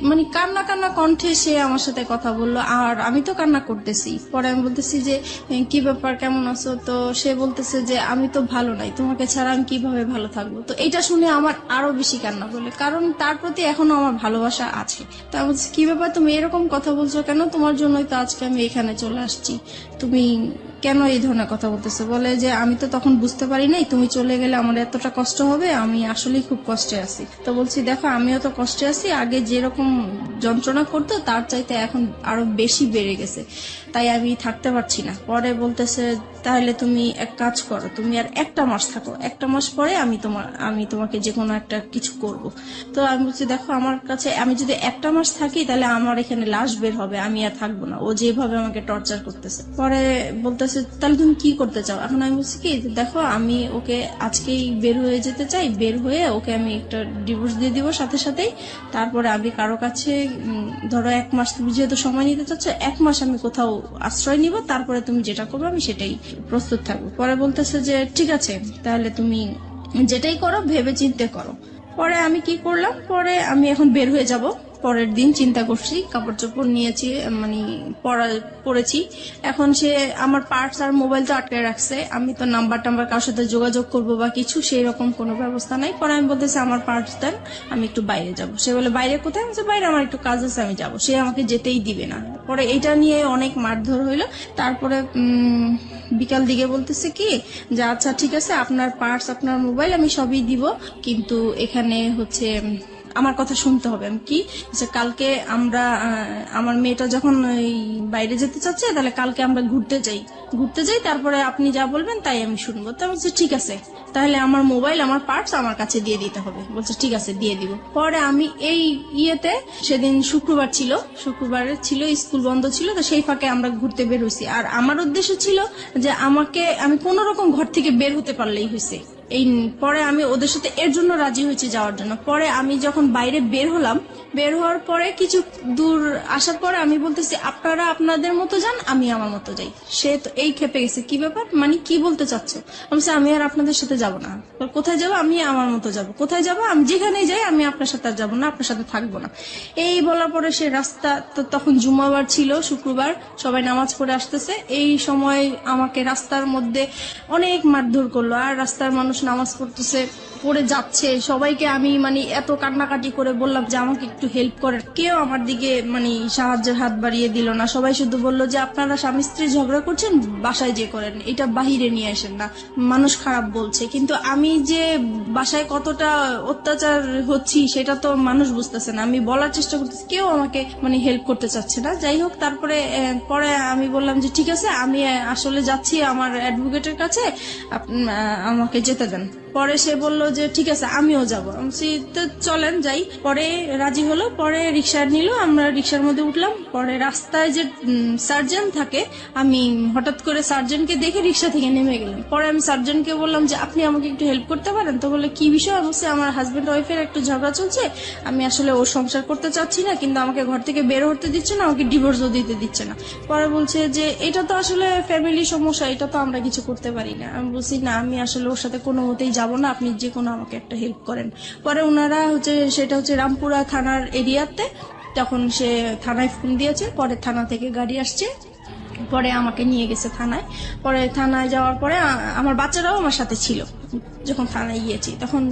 মানে কান্না কান্না কণ্ঠে সে আমার সাথে কথা বললো, আর আমি তো কান্না করতেছি। পরে আমি বলতেছি যে কি ব্যাপার, কেমন আছো? তো সে বলতেছে যে আমি তো ভালো নাই, তোমাকে ছাড়া আমি কিভাবে ভালো থাকবো? তো এটা শুনে আমার আরো বেশি কান্না করলো, কারণ তার প্রতি এখনো আমার ভালোবাসা আছে। তো আমি বলছি কি ব্যাপার, তুমি এরকম কথা বলছো কেন? তোমার জন্যই তো আজকে আমি এখানে চলে আসছি, তুমি কেন এই ধরনের কথা বলতেছে? বলে যে আমি তো তখন বুঝতে পারি নাই, তুমি চলে গেলে আমার এতটা কষ্ট হবে, আমি আসলেই খুব কষ্টে আছি। তো বলছি দেখো আমিও তো কষ্টে আছি, আগে যেরকম যন্ত্রণা করতো তার চাইতে এখন আরো বেশি বেড়ে গেছে, তাই আমি থাকতে পারছি না। পরে বলতেছে তাহলে তুমি এক কাজ করো, তুমি আর একটা মাস থাকো, একটা মাস পরে আমি তোমাকে যে কোনো একটা কিছু করব। তো আমি বলছি দেখো আমার কাছে, আমি যদি একটা মাস থাকি তাহলে আমার এখানে লাশ বের হবে, আমি আর থাকবো না, ও যেভাবে আমাকে টর্চার করতেছে। পরে বলতেছে তাহলে তুমি কি করতে চাও? এখন আমি বলছি কি দেখো আমি ওকে আজকেই বের হয়ে যেতে চাই, বের হয়ে ওকে আমি একটা ডিভোর্স দিয়ে দিব সাথে সাথেই। তারপরে আমি কারো কাছে ধরো এক মাস, তুমি যেহেতু সময় নিতে চাচ্ছ, এক মাস আমি কোথাও আশ্রয় নিব, তারপরে তুমি যেটা করবে আমি সেটাই প্রস্তুত থাকবো। পরে বলতেছে যে ঠিক আছে তাহলে তুমি যেটাই করো ভেবে চিন্তে করো। পরে আমি কি করলাম, পরে আমি এখন বের হয়ে যাব। পরের দিন চিন্তা করছি, কাপড় চোপড় নিয়েছি, মানে পরেছি। এখন সে আমার পার্টস আর মোবাইল তো আটকে রাখছে, আমি তো নাম্বার কারোর সাথে যোগাযোগ করবো বা কিছু সেই রকম কোনো ব্যবস্থা নাই। পরে আমি বলতেছি আমার পার্টস দেন, আমি একটু বাইরে যাব। সে বলে বাইরে কোথায়? আমি বাইরে আমার একটু কাজ আছে, আমি যাব। সে আমাকে যেতেই দিবে না। পরে এটা নিয়ে অনেক মারধর হইলো। তারপরে বিকাল দিকে বলতেছে কি যে আচ্ছা ঠিক আছে আপনার পার্টস, আপনার মোবাইল আমি সবই দিব, কিন্তু এখানে হচ্ছে আমার কথা শুনতে হবে। আমি কি যে কালকে আমরা আমার মেয়েটা যখন ওই বাইরে যেতে চাচ্ছে, তাহলে কালকে আমরা ঘুরতে যাই, তারপরে আপনি যা বলবেন তাই আমি শুনবো। তা বলছে ঠিক আছে, তাহলে আমার মোবাইল আমার পার্টস আমার কাছে দিয়ে দিতে হবে। বলছে ঠিক আছে দিয়ে দিব। পরে আমি এই ইয়েতে সেদিন শুক্রবার ছিল স্কুল বন্ধ ছিল, তো সেই ফাঁকে আমরা ঘুরতে বের হয়েছি। আর আমার উদ্দেশ্য ছিল যে আমি কোন রকম ঘর থেকে বের হতে পারলেই হয়েছে। এই পরে আমি ওদের সাথে এর জন্য রাজি হয়েছি যাওয়ার জন্য। পরে আমি যখন বাইরে বের হওয়ার পরে কিছু দূর আসার পরে আমি বলতেছি আপনারা আপনাদের মতো যান, আমি আমার মতো যাই। সে তো এই খেপে গেছে, কি ব্যাপার, মানে কি বলতে চাচ্ছ? আমি আর আপনাদের সাথে যাব না। কোথায় যাব? আমি আমার মতো যাব। কোথায় যাব? আমি যেখানেই যাই, আমি আপনার সাথে আর যাবো না, আপনার সাথে থাকবো না। এই বলার পরে সে রাস্তা, তো তখন জুমাবার ছিল, শুক্রবার, সবাই নামাজ পড়ে আসতেছে। এই সময় আমাকে রাস্তার মধ্যে অনেক মারধর করলো। আর রাস্তার মানুষ নামাজ পড়ে যাচ্ছে, সবাইকে আমি এত কান্নাকাটি করে বললাম যে আমাকে একটু হেল্প করেন, কেউ আমার দিকে সাহায্যের হাত বাড়িয়ে দিল না। সবাই শুধু বললো যে আপনারা স্বামী স্ত্রী ঝগড়া করছেন, বাসায় যে করেন, এটা বাহিরে নিয়ে আসেন না, মানুষ খারাপ বলছে। কিন্তু আমি যে বাসায় কতটা অত্যাচার হচ্ছি সেটা তো মানুষ বুঝতেছে না। আমি বলার চেষ্টা করতেছি, কেউ আমাকে হেল্প করতে চাচ্ছে না। যাই হোক, তারপরে পরে আমি বললাম যে ঠিক আছে, আমি আসলে যাচ্ছি আমার অ্যাডভোকেটের কাছে, আমাকে যেতে দেন। পরে সে বলল যে ঠিক আছে আমিও যাবো। তো চলেন যাই। পরে রাজি হলো, পরে রিক্সা নিল, আমরা রিক্সার মধ্যে উঠলাম। পরে রাস্তায় যে সার্জন থাকে, আমি হঠাৎ করে সার্জনকে দেখে রিক্সা থেকে নেমে গেলাম। পরে আমি সার্জনকে বললাম যে আপনি আমাকে একটু হেল্প করতে পারেন? তো বললো কি বিষয়? আমার হাজবেন্ড ওয়াইফের একটু ঝগড়া চলছে, আমি আসলে ওর সংসার করতে চাচ্ছি না, কিন্তু আমাকে ঘর থেকে বের হতে দিচ্ছে না, আমাকে ডিভোর্সও দিতে দিচ্ছে না। পরে বলছে যে এটা তো আসলে ফ্যামিলি সমস্যা, এটা তো আমরা কিছু করতে পারি না। আমি বলছি না, আমি আসলে ওর সাথে কোনো মতেই যাবো না, আপনি যে কোনো আমাকে একটা হেল্প করেন। পরে ওনারা সেটা রামপুরা থানার এরিয়াতে, তখন সে থানায় ফোন দিয়েছে। পরে থানা থেকে গাড়ি আসছে, পরে আমাকে নিয়ে গেছে থানায়। পরে থানায় যাওয়ার পরে আমার বাচ্চারাও আমার সাথে ছিল। যখন থানায় গিয়েছি তখন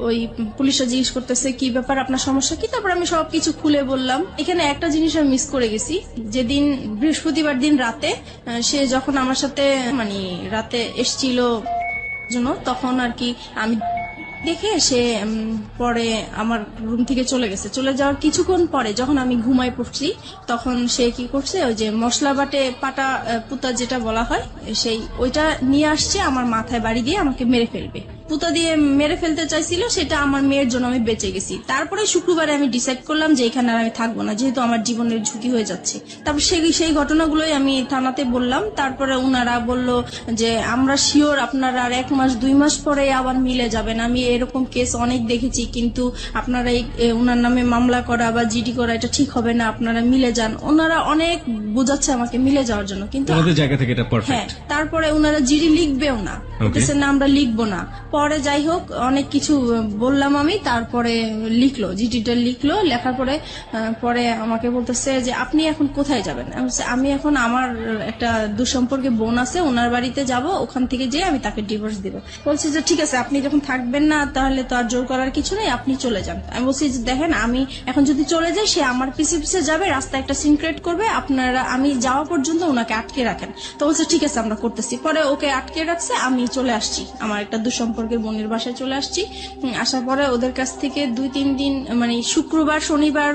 ওই পুলিশরা জিজ্ঞেস করতেছে কি ব্যাপার, আপনার সমস্যা কি? তারপর আমি সবকিছু খুলে বললাম। এখানে একটা জিনিস আমি মিস করে গেছি, যেদিন বৃহস্পতিবার দিন রাতে সে যখন আমার সাথে রাতে এসছিল জন্য, তখন আর কি আমি দেখে সে পরে আমার রুম থেকে চলে গেছে। চলে যাওয়ার কিছুক্ষণ পরে যখন আমি ঘুমায় পড়ছি, তখন সে কি করছে, ওই যে মশলা বাটে পাটা পুতা যেটা বলা হয়, ওইটা নিয়ে আসছে, আমার মাথায় বাড়ি দিয়ে আমাকে মেরে ফেলবে। পুতা দিয়ে মেরে ফেলতে চাইছিল, সেটা আমার মেয়ের জন্য আমি বেঁচে গেছি। তারপরে শুক্রবারে আমি ডিসাইড করলাম যে এখানে আর আমি থাকবো না, যেহেতু আমার জীবনের ঝুঁকি হয়ে যাচ্ছে। তারপর সেই ঘটনাগুলোই আমি থানাতে বললাম। তারপরে উনারা বলল যে আমরা শিওর আপনারা আর 1 মাস 2 মাস পরে আবার মিলে যাবেন। আমি এরকম কেস অনেক দেখেছি, কিন্তু আপনারা উনার নামে মামলা করা বা জিডি করা এটা ঠিক হবে না, আপনারা মিলে যান। ওনারা অনেক বোঝাচ্ছে আমাকে মিলে যাওয়ার জন্য, কিন্তু
জায়গা থেকে এটা পারফেক্ট।
হ্যাঁ, তারপরে উনারা জিডি লিখবেও না, না আমরা লিখবো না। পরে যাই হোক অনেক কিছু বললাম আমি, তারপরে জিডিটা লিখলো। লেখার পরে আমাকে বলতেছে যে আপনি এখন কোথায় যাবেন? আমি এখন আমার একটা দুঃসম্পর্কে বোন আছে, ওনার বাড়িতে যাব, ওখান থেকে যেয়ে আমি তাকে ডিভোর্স দিব। বলছি যে ঠিক আছে, আপনি যখন থাকবেন না তাহলে তো আর জোর করার কিছু নেই, আপনি চলে যান। আমি বলছি যে দেখেন, আমি এখন যদি চলে যাই, সে আমার পিছে পিছে যাবে, রাস্তায় একটা সিন ক্রিয়েট করবে, আপনারা আমি যাওয়া পর্যন্ত ওনাকে আটকে রাখেন। তো বলছে ঠিক আছে আমরা করতেছি। পরে ওকে আটকে রাখছে, আমি চলে আসছি আমার একটা দুঃসম্পর্কের বোনের বাসায় চলে আসছি। আসার পরে ওদের কাছ থেকে 2-3 দিন শুক্রবার শনিবার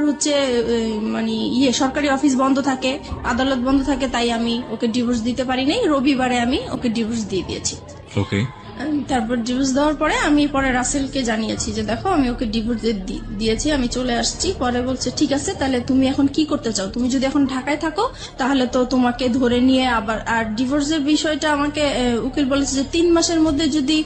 সরকারি অফিস বন্ধ থাকে, আদালত বন্ধ থাকে, তাই আমি ওকে ডিভোর্স দিতে পারি নাই। রবিবারে আমি ওকে ডিভোর্স দিয়ে দিয়েছি।
ওকে।
তারপর ডিভোর্স দেওয়ার পরে আমি রাসেলকে জানিয়েছি যে দেখো আমি ওকে ডিভোর্স দিয়েছি, আমি চলে আসছি। পরে বলছে ঠিক আছে, তাহলে তুমি এখন কি করতে চাও? তুমি যদি এখন ঢাকায় থাকো তাহলে তো তোমাকে ধরে নিয়ে আবার, আর ডিভোর্সের বিষয়টা আমাকে উকিল বলেছে যে 3 মাসের মধ্যে যদি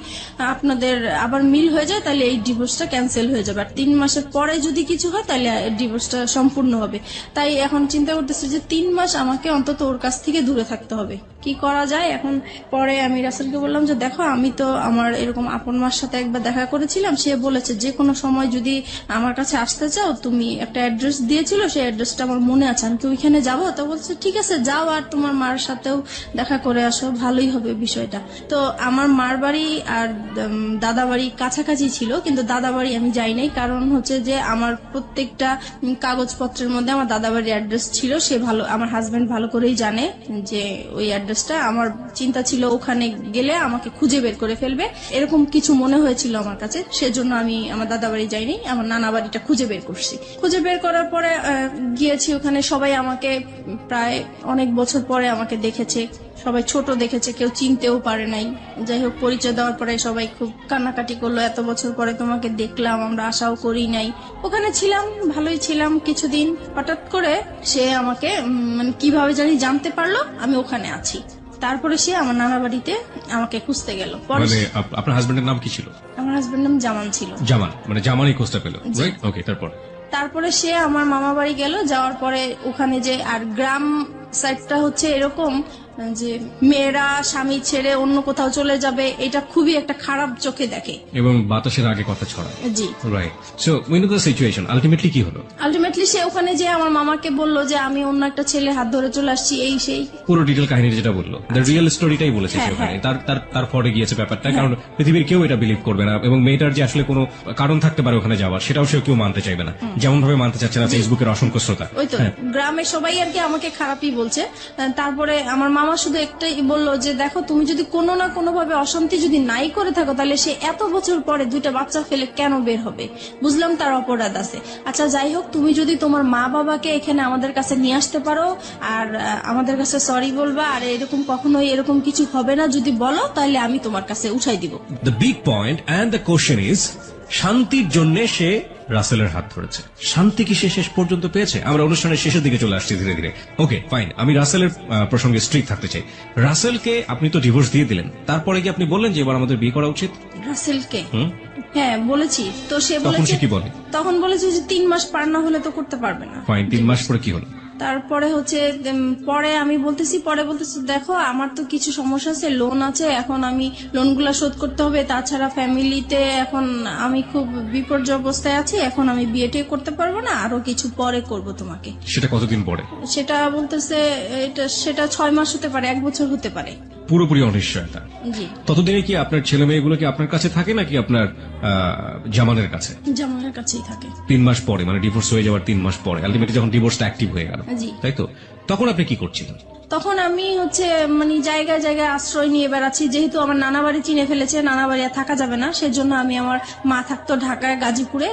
আপনাদের আবার মিল হয়ে যায় তাহলে এই ডিভোর্সটা ক্যান্সেল হয়ে যাবে, আর 3 মাসের পরে যদি কিছু হয় তাহলে ডিভোর্সটা সম্পূর্ণ হবে। তাই এখন চিন্তা করতেছি যে 3 মাস আমাকে অন্তত ওর কাছ থেকে দূরে থাকতে হবে, কি করা যায় এখন। পরে আমি রাসেলকে বললাম যে দেখো, আমি তো আমার এরকম আপন মার সাথে একবার দেখা করেছিলাম, সে বলেছে যে কোনো সময় যদি আমার কাছে আসতে চাও, তুমি একটা অ্যাড্রেস দিয়েছিল, সেই অ্যাড্রেসটা আমার মনে আছে, আমি কি ওইখানে যাবো? তো বলছে ঠিক আছে যাও, আর তোমার মার সাথেও দেখা করে আসো, ভালোই হবে বিষয়টা। তো আমার মার বাড়ি আর দাদা বাড়ি কাছাকাছি ছিল, কিন্তু দাদা বাড়ি আমি যাই নাই, কারণ হচ্ছে যে আমার প্রত্যেকটা কাগজপত্রের মধ্যে আমার দাদা বাড়ির অ্যাড্রেস ছিল। সে আমার হাজবেন্ড ভালো করেই জানে যে ওই অ্যাড্রেস অ্যাড্রেসটা। আমার চিন্তা ছিল ওখানে গেলে আমাকে খুঁজে বের করে ফেলবে, এরকম কিছু মনে হয়েছিল আমার কাছে। সেজন্য আমি আমার দাদা বাড়ি যাইনি, আমার নানা বাড়িটা খুঁজে বের করছি। খুঁজে বের করার পরে গিয়েছি ওখানে। সবাই আমাকে প্রায় অনেক বছর পরে আমাকে দেখেছে, সবাই ছোট দেখেছে, কেউ চিনতেও পারে নাই। যাই হোক, পরিচয় দেওয়ার পরে সবাই খুব কান্নাকাটি করলো, এত বছর পরে তোমাকে দেখলাম, আমরা আশাও করি নাই। ওখানে ছিলাম, ভালোই ছিলাম কিছুদিন। হঠাৎ করে সে আমাকে মানে কিভাবে জানি জানতে পারলো আমি ওখানে আছি। তারপরে সে আমার নানা বাড়িতে আমাকে খুঁজতে গেল।
মানে আপনার হাজবেন্ডের নাম কি ছিল?
আমার হাজবেন্ডের নাম জামান ছিল।
জামান, মানে জামানই খোঁজটা পেল, রাইট? ওকে,
তারপরে সে আমার মামা বাড়ি গেল। যাওয়ার পরে ওখানে যে, আর গ্রাম সাইডটা হচ্ছে এরকম যে মেয়েরা স্বামী ছেড়ে অন্য কোথাও চলে যাবে, এটা খুবই একটা খারাপ চোখে দেখে
এবং বাতাসের আগে কথা ছড়ায়।
জি,
right. So we know the situation. Ultimately কি হলো?
আলটিমেটলি সে ওখানে যে আমার মামাকে বলল যে আমি অন্য একটা ছেলে হাত ধরে চলে আসছি, এই সেই
পুরো ডিটেল কাহিনী যেটা বললো, দ্য রিয়েল স্টোরিটাই বলেছে সে ওখানে। তার ফরে গিয়েছে ব্যাপারটা, কারণ পৃথিবীর কেউ এটা বিলিভ করবে না, এবং মেয়েটার যে আসলে কোনো কারণ থাকতে পারে ওখানে যাওয়ার, সেটাও সে কেউ মানতে চাইবে না, যেমন ভাবে মানতে চাচ্ছে না ফেসবুকের অসংখ্য শ্রোতা।
ওই তো গ্রামে সবাই আর কি আমাকে খারাপই বলছে। তারপরে আমার মামা শুধু একটাই বললো যে দেখো, তুমি যদি কোনো না কোনো ভাবে অশান্তি যদি নাই করে থাকো, তাহলে সে এত বছর পরে 2টা বাচ্চা ফেলে কেন বের হবে? বুঝলাম তার অপরাধ আছে। আচ্ছা যাই হোক, তুমি যদি তোমার মা বাবাকে এখানে আমাদের কাছে নিয়ে আসতে পারো আর আমাদের কাছে সরি বলবা, আর এরকম কখনোই এরকম কিছু হবে না, যদি বলো তাহলে আমি তোমার কাছে উঠাই দিব।
The big point and the question is, শান্তির জন্য সে রাসেলের হাত ধরেছে। শান্তি কি সে শেষ পর্যন্ত পেয়েছে? আমরা অনুষ্ঠানের শেষের দিকে চলে আসছি ধীরে ধীরে। ওকে ফাইন, আমি রাসেলের প্রসঙ্গে স্ট্রিক্ট থাকতে চাই। রাসেলকে আপনি তো ডিভোর্স দিয়ে দিলেন, তারপরে কি আপনি বললেন যে এবার আমাদের বিয়ে করা উচিত?
রাসেলকে হ্যাঁ বলেছি, তো সে বলেছে,
কি বলে?
তখন বলেছে যে 3 মাস পার না হলে তো করতে পারবে না।
ফাইন, 3 মাস পরে কি হলো?
তারপরে হচ্ছে পরে বলতেছি দেখো আমার তো কিছু সমস্যা আছে, লোন আছে, এখন আমি লোনগুলা শোধ করতে হবে, তাছাড়া ফ্যামিলিতে এখন আমি খুব বিপর্যয় অবস্থায় আছি, এখন আমি বিয়েটা করতে পারবো না, আরো কিছু পরে করব তোমাকে।
সেটা কতদিন পরে?
সেটা বলতেছে সেটা 6 মাস হতে পারে, 1 বছর হতে পারে।
পুরোপুরি অনিশ্চয়তা।
জি।
ততদিনে কি আপনার ছেলে মেয়েগুলো কি আপনার কাছে থাকে নাকি আপনার জামানের কাছে?
জামানের কাছেই থাকে।
3 মাস পরে, মানে ডিভোর্স হয়ে যাওয়ার 3 মাস পরে, আলটিমেটলি যখন ডিভোর্সটা অ্যাক্টিভ হয়ে গেল, তাই তো? তখন আপনি কি করছিলেন?
তখন আমি হচ্ছে মানে জায়গায় জায়গায় আশ্রয় নিয়ে বেড়াচ্ছি, যেহেতু আমার নানা বাড়ি চিনে ফেলেছে, নানা বাড়ি আর থাকা যাবে না, সেজন্য আমি, আমার মা থাকতো ঢাকায়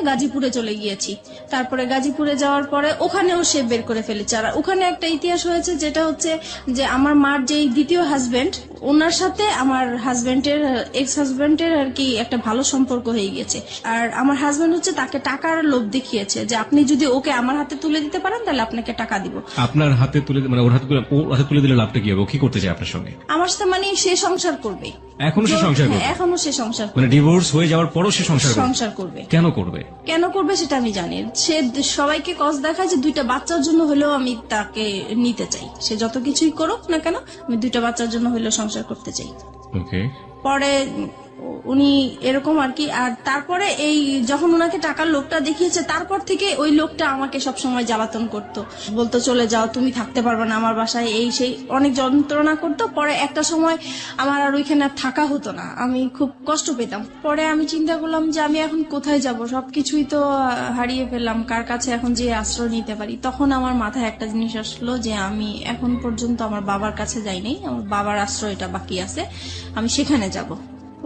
গাজীপুরে চলে গিয়েছি। তারপরে গাজীপুরে যাওয়ার পরে ওখানেও সে বের করে ফেলেছে। আর ওখানে একটা ইতিহাস হয়েছে, যেটা হচ্ছে যে আমার মার যে দ্বিতীয় হাজবেন্ড, ওনার সাথে আমার এক্স হাজবেন্ডের আর কি একটা ভালো সম্পর্ক হয়ে গেছে। আর আমার হাজবেন্ড হচ্ছে তাকে টাকার লোভ দেখিয়েছে যে আপনি যদি ওকে আমার হাতে তুলে দিতে পারেন তাহলে আপনাকে টাকা দিব।
আপনার হাতে তুলে, মানে ওর হাতে তুলে দিলে লাভটা কি হবে? কি করতে চায় আপনার সঙ্গে?
আমার সাথে মানে সে সংসার করবে।
এখনো সে সংসার করবে?
এখনো সে সংসার করবে,
মানে ডিভোর্স হয়ে যাওয়ার পরও সে সংসার করবে। কেন করবে সেটা আমি জানি। সে সবাইকে কস দেখায় যে 2টা বাচ্চার জন্য হলেও আমি তাকে নিতে চাই, সে যত কিছুই করুক না কেন, আমি 2টা বাচ্চার জন্য হলেও সংসার করতে চাই। পরে উনি এরকম আর কি। আর তারপরে এই যখন ওনাকে টাকার লোকটা দেখিয়েছে, তারপর থেকে ওই লোকটা আমাকে সবসময় জ্বালাতন করতো, বলতো চলে যাও, তুমি থাকতে পারবে না আমার বাসায়, এই সেই অনেক যন্ত্রণা করতো। পরে একটা সময় আমার আর ওইখানে থাকা হতো না, আমি খুব কষ্ট পেতাম। পরে আমি চিন্তা করলাম যে আমি এখন কোথায় যাব, সবকিছুই তো হারিয়ে ফেললাম, কার কাছে এখন যে আশ্রয় নিতে পারি। তখন আমার মাথায় একটা জিনিস আসলো যে আমি এখন পর্যন্ত আমার বাবার কাছে যাইনি, আমার বাবার আশ্রয়টা বাকি আছে, আমি সেখানে যাব।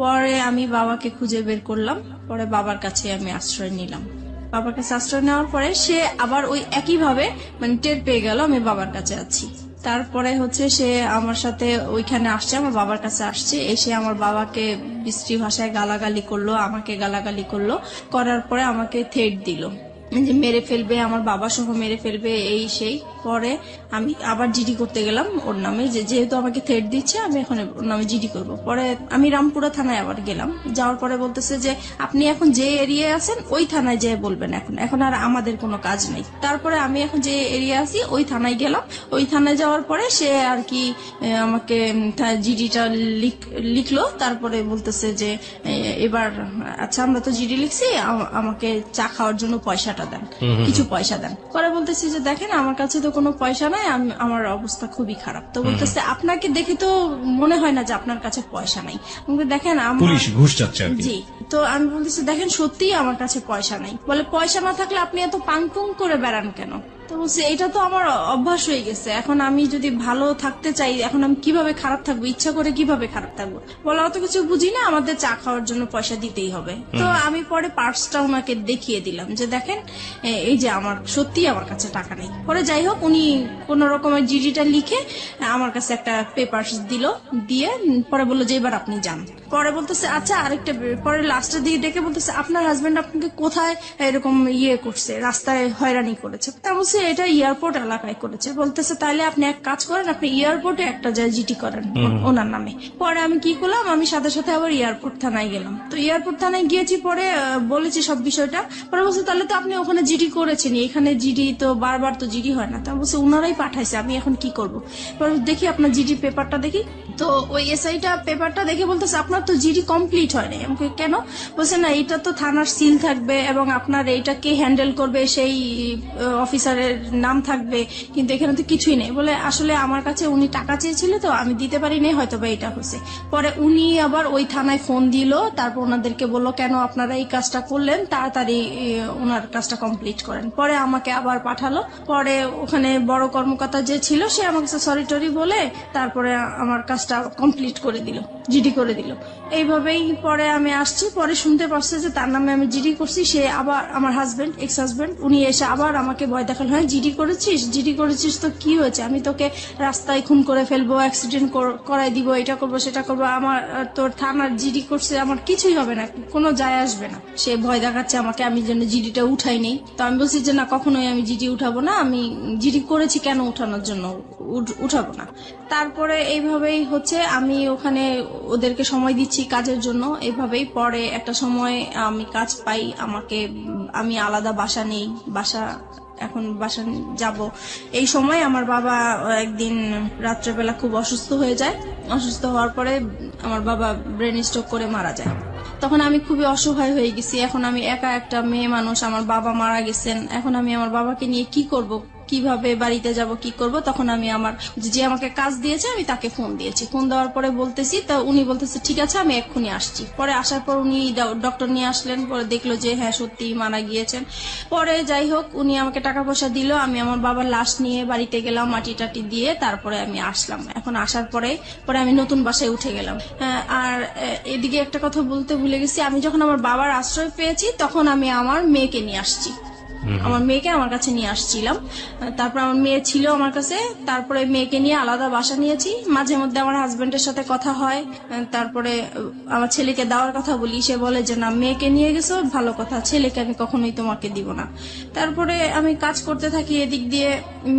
পরে আমি বাবাকে খুঁজে বের করলাম, পরে বাবার কাছে আমি আশ্রয় নিলাম। বাবার কাছে আশ্রয় নেওয়ার পরে সে আবার ওই একইভাবে মানে টের পেয়ে গেল আমি বাবার কাছে আছি। তারপরে হচ্ছে সে আমার সাথে ওইখানে আসছে, আমার বাবার কাছে আসছে, এসে আমার বাবাকে বিশ্রী ভাষায় গালাগালি করলো, আমাকে গালাগালি করলো, করার পরে আমাকে থ্রেট দিল যে মেরে ফেলবে, আমার বাবা সহ মেরে ফেলবে, এই সেই। পরে আমি আবার জিডি করতে গেলাম ওর নামে, যেহেতু আমাকে থ্রেট দিচ্ছে আমি এখন ওর নামে জিডি করব। পরে আমি রামপুরা থানায় আবার গেলাম, যাওয়ার পরে বলতেছে যে আপনি এখন যে এরিয়ায় আছেন ওই থানায় যেয়ে বলবেন, এখন আর আমাদের কোনো কাজ নেই। তারপরে আমি এখন যে এরিয়া আছি ওই থানায় গেলাম, ওই থানায় যাওয়ার পরে সে আর কি আমাকে জিডিটা লিখলো। তারপরে বলতেছে যে এবার আচ্ছা আমরা তো জিডি লিখছি, আমাকে চা খাওয়ার জন্য পয়সাটা দেন, কিছু পয়সা দেন। পরে বলতেছি যে দেখেন আমার কাছে তো কোনো পয়সা নাই, আমার অবস্থা খুবই খারাপ। তো বলতেছে আপনাকে দেখে তো মনে হয় না যে আপনার কাছে পয়সা নাই, দেখেন পুলিশ ঘুষ চাচ্ছে।
জি। তো আমি বলতেছি দেখেন সত্যিই আমার কাছে পয়সা নাই। বলে পয়সা না থাকলে আপনি এত পাংপুং করে বেড়ান কেন? তো বলছে এটা তো আমার অভ্যাস হয়ে গেছে, এখন আমি যদি ভালো থাকতে চাই এখন আমি কিভাবে খারাপ থাকবো, ইচ্ছা করে কিভাবে খারাপ থাকবো, বলা অত কিছু বুঝি না, আমাদের চা খাওয়ার জন্য পয়সা দিতেই হবে। তো আমি পরে পার্সটা ওনাকে দেখিয়ে দিলাম যে দেখেন এই যে আমার সত্যি আমার কাছে টাকা নেই। পরে যাই হোক উনি কোন রকমের জিডিটা লিখে আমার কাছে একটা পেপারস দিল, দিয়ে পরে বললো যে এবার আপনি যান। পরে বলতেছে আচ্ছা আরেকটা, পরে লাস্টের দিকে ডেকে বলতেছে আপনার হাজবেন্ড আপনাকে কোথায় এরকম করছে, রাস্তায় হয়রানি করেছে? তা বলছে এটা এয়ারপোর্ট এলাকায় করেছে। বলতেছে তাহলে আপনি এক কাজ করেন, আপনি এয়ারপোর্টে একটা জিটি করেন ওনার নামে। পরে আমি কি করলাম, আমি সাথে সাথে আবার এয়ারপোর্ট থানায় গেলাম। তো এয়ারপোর্ট থানায় গিয়েছি, পরে বলেছি সব বিষয়টা। পরে বলছে তাহলে তো আপনি ওখানে জিডি করেছেন, এখানে জিডি তো বারবার তো জিডি হয় না। তা বলছে উনারাই পাঠাইছে, আমি এখন কি করবো? পরে দেখি আপনার জিডি পেপারটা দেখি, তো ওই এসআইটা পেপারটা দেখে বলতেছে আপনার তো জিডি কমপ্লিট হয়নি। আমাকে কেন? বলছে না এটা তো থানার সিল থাকবে এবং আপনার এইটা কে হ্যান্ডেল করবে সেই অফিসারের নাম থাকবে, কিন্তু এখানে তো কিছুই নেই। বলে আসলে আমার কাছে উনি টাকা চেয়েছিল তো আমি দিতে পারিনি, হয়তো বা এটা হয়েছে। পরে উনি আবার ওই থানায় ফোন দিল, তারপর ওনাদেরকে বললো কেন আপনারা এই কাজটা করলেন, তাড়াতাড়ি ওনার কাজটা কমপ্লিট করেন। পরে আমাকে আবার পাঠালো। পরে ওখানে বড় কর্মকর্তা যে ছিল সে আমাকে সরি টরি বলে তারপরে আমার কাজটা কমপ্লিট করে দিল, জিডি করে দিল। এইভাবেই পরে আমি আসছি, পরে শুনতে পারছে যে তার নামে আমি জিডি করছি। সে আবার আমার হাজবেন্ড, এক্স হাজবেন্ড, উনি এসে আবার আমাকে ভয় দেখাল, হ্যাঁ জিডি করেছিস তো কি হয়েছে, আমি তোকে রাস্তায় খুন করে ফেলবো, অ্যাক্সিডেন্ট করাই দিব, এটা করবো সেটা করবো, আমার তোর থানার জিডি করছে, আমার কিছুই হবে না, কোনো যায় আসবে না। সে ভয় দেখাচ্ছে আমাকে, আমি যেন জিডিটা উঠাই নেই। তো আমি বলছি যে না কখনোই আমি জিডি উঠাবো না, আমি জিডি করেছি কেন উঠানোর জন্য উঠাবো না। তারপরে এইভাবেই হচ্ছে আমি ওখানে ওদেরকে সময় দিচ্ছি কাজের জন্য। এইভাবেই পরে একটা সময় আমি কাজ পাই, আমি আলাদা বাসা নেই, এখন বাসা যাব। এই সময় আমার বাবা একদিন রাত্রেবেলা খুব অসুস্থ হয়ে যায়। অসুস্থ হওয়ার পরে আমার বাবা ব্রেন স্ট্রোক করে মারা যায়। তখন আমি খুবই অসহায় হয়ে গেছি। এখন আমি একা একটা মেয়ে মানুষ, আমার বাবা মারা গেছেন, এখন আমি আমার বাবাকে নিয়ে কি করব, কিভাবে বাড়িতে যাব, কি করব? তখন আমি যে আমাকে কাজ দিয়েছে আমি তাকে ফোন দিয়েছি। ফোন দেওয়ার পরে বলতেছি, তা উনি বলতেছে ঠিক আছে আমি এক্ষুনি আসছি। পরে আসার পর উনি ডক্টর নিয়ে আসলেন, পরে দেখলো যে হ্যাঁ সত্যি মারা গিয়েছেন। পরে যাই হোক উনি আমাকে টাকা পয়সা দিল, আমি আমার বাবার লাশ নিয়ে বাড়িতে গেলাম, মাটি টাটি দিয়ে তারপরে আমি আসলাম। এখন আসার পরে আমি নতুন বাসায় উঠে গেলাম। আর এদিকে একটা কথা বলতে ভুলে গেছি, আমি যখন আমার বাবার আশ্রয় পেয়েছি তখন আমি আমার মেয়েকে নিয়ে আসছি, আমার মেয়েকে আমার কাছে নিয়ে আসছিলাম। তারপর আমার মেয়ে ছিল আমার কাছে, তারপরে মেয়েকে নিয়ে আলাদা বাসা নিয়েছি। মাঝে মধ্যে আমার হাজবেন্ডের সাথে কথা হয়, তারপরে আমার ছেলেকে দেওয়ার কথা বলি, সে বলে যে না মেয়েকে নিয়ে গেছো ভালো কথা, ছেলেকে আমি কখনোই তোমাকে দিব না। তারপরে আমি কাজ করতে থাকি, এদিক দিয়ে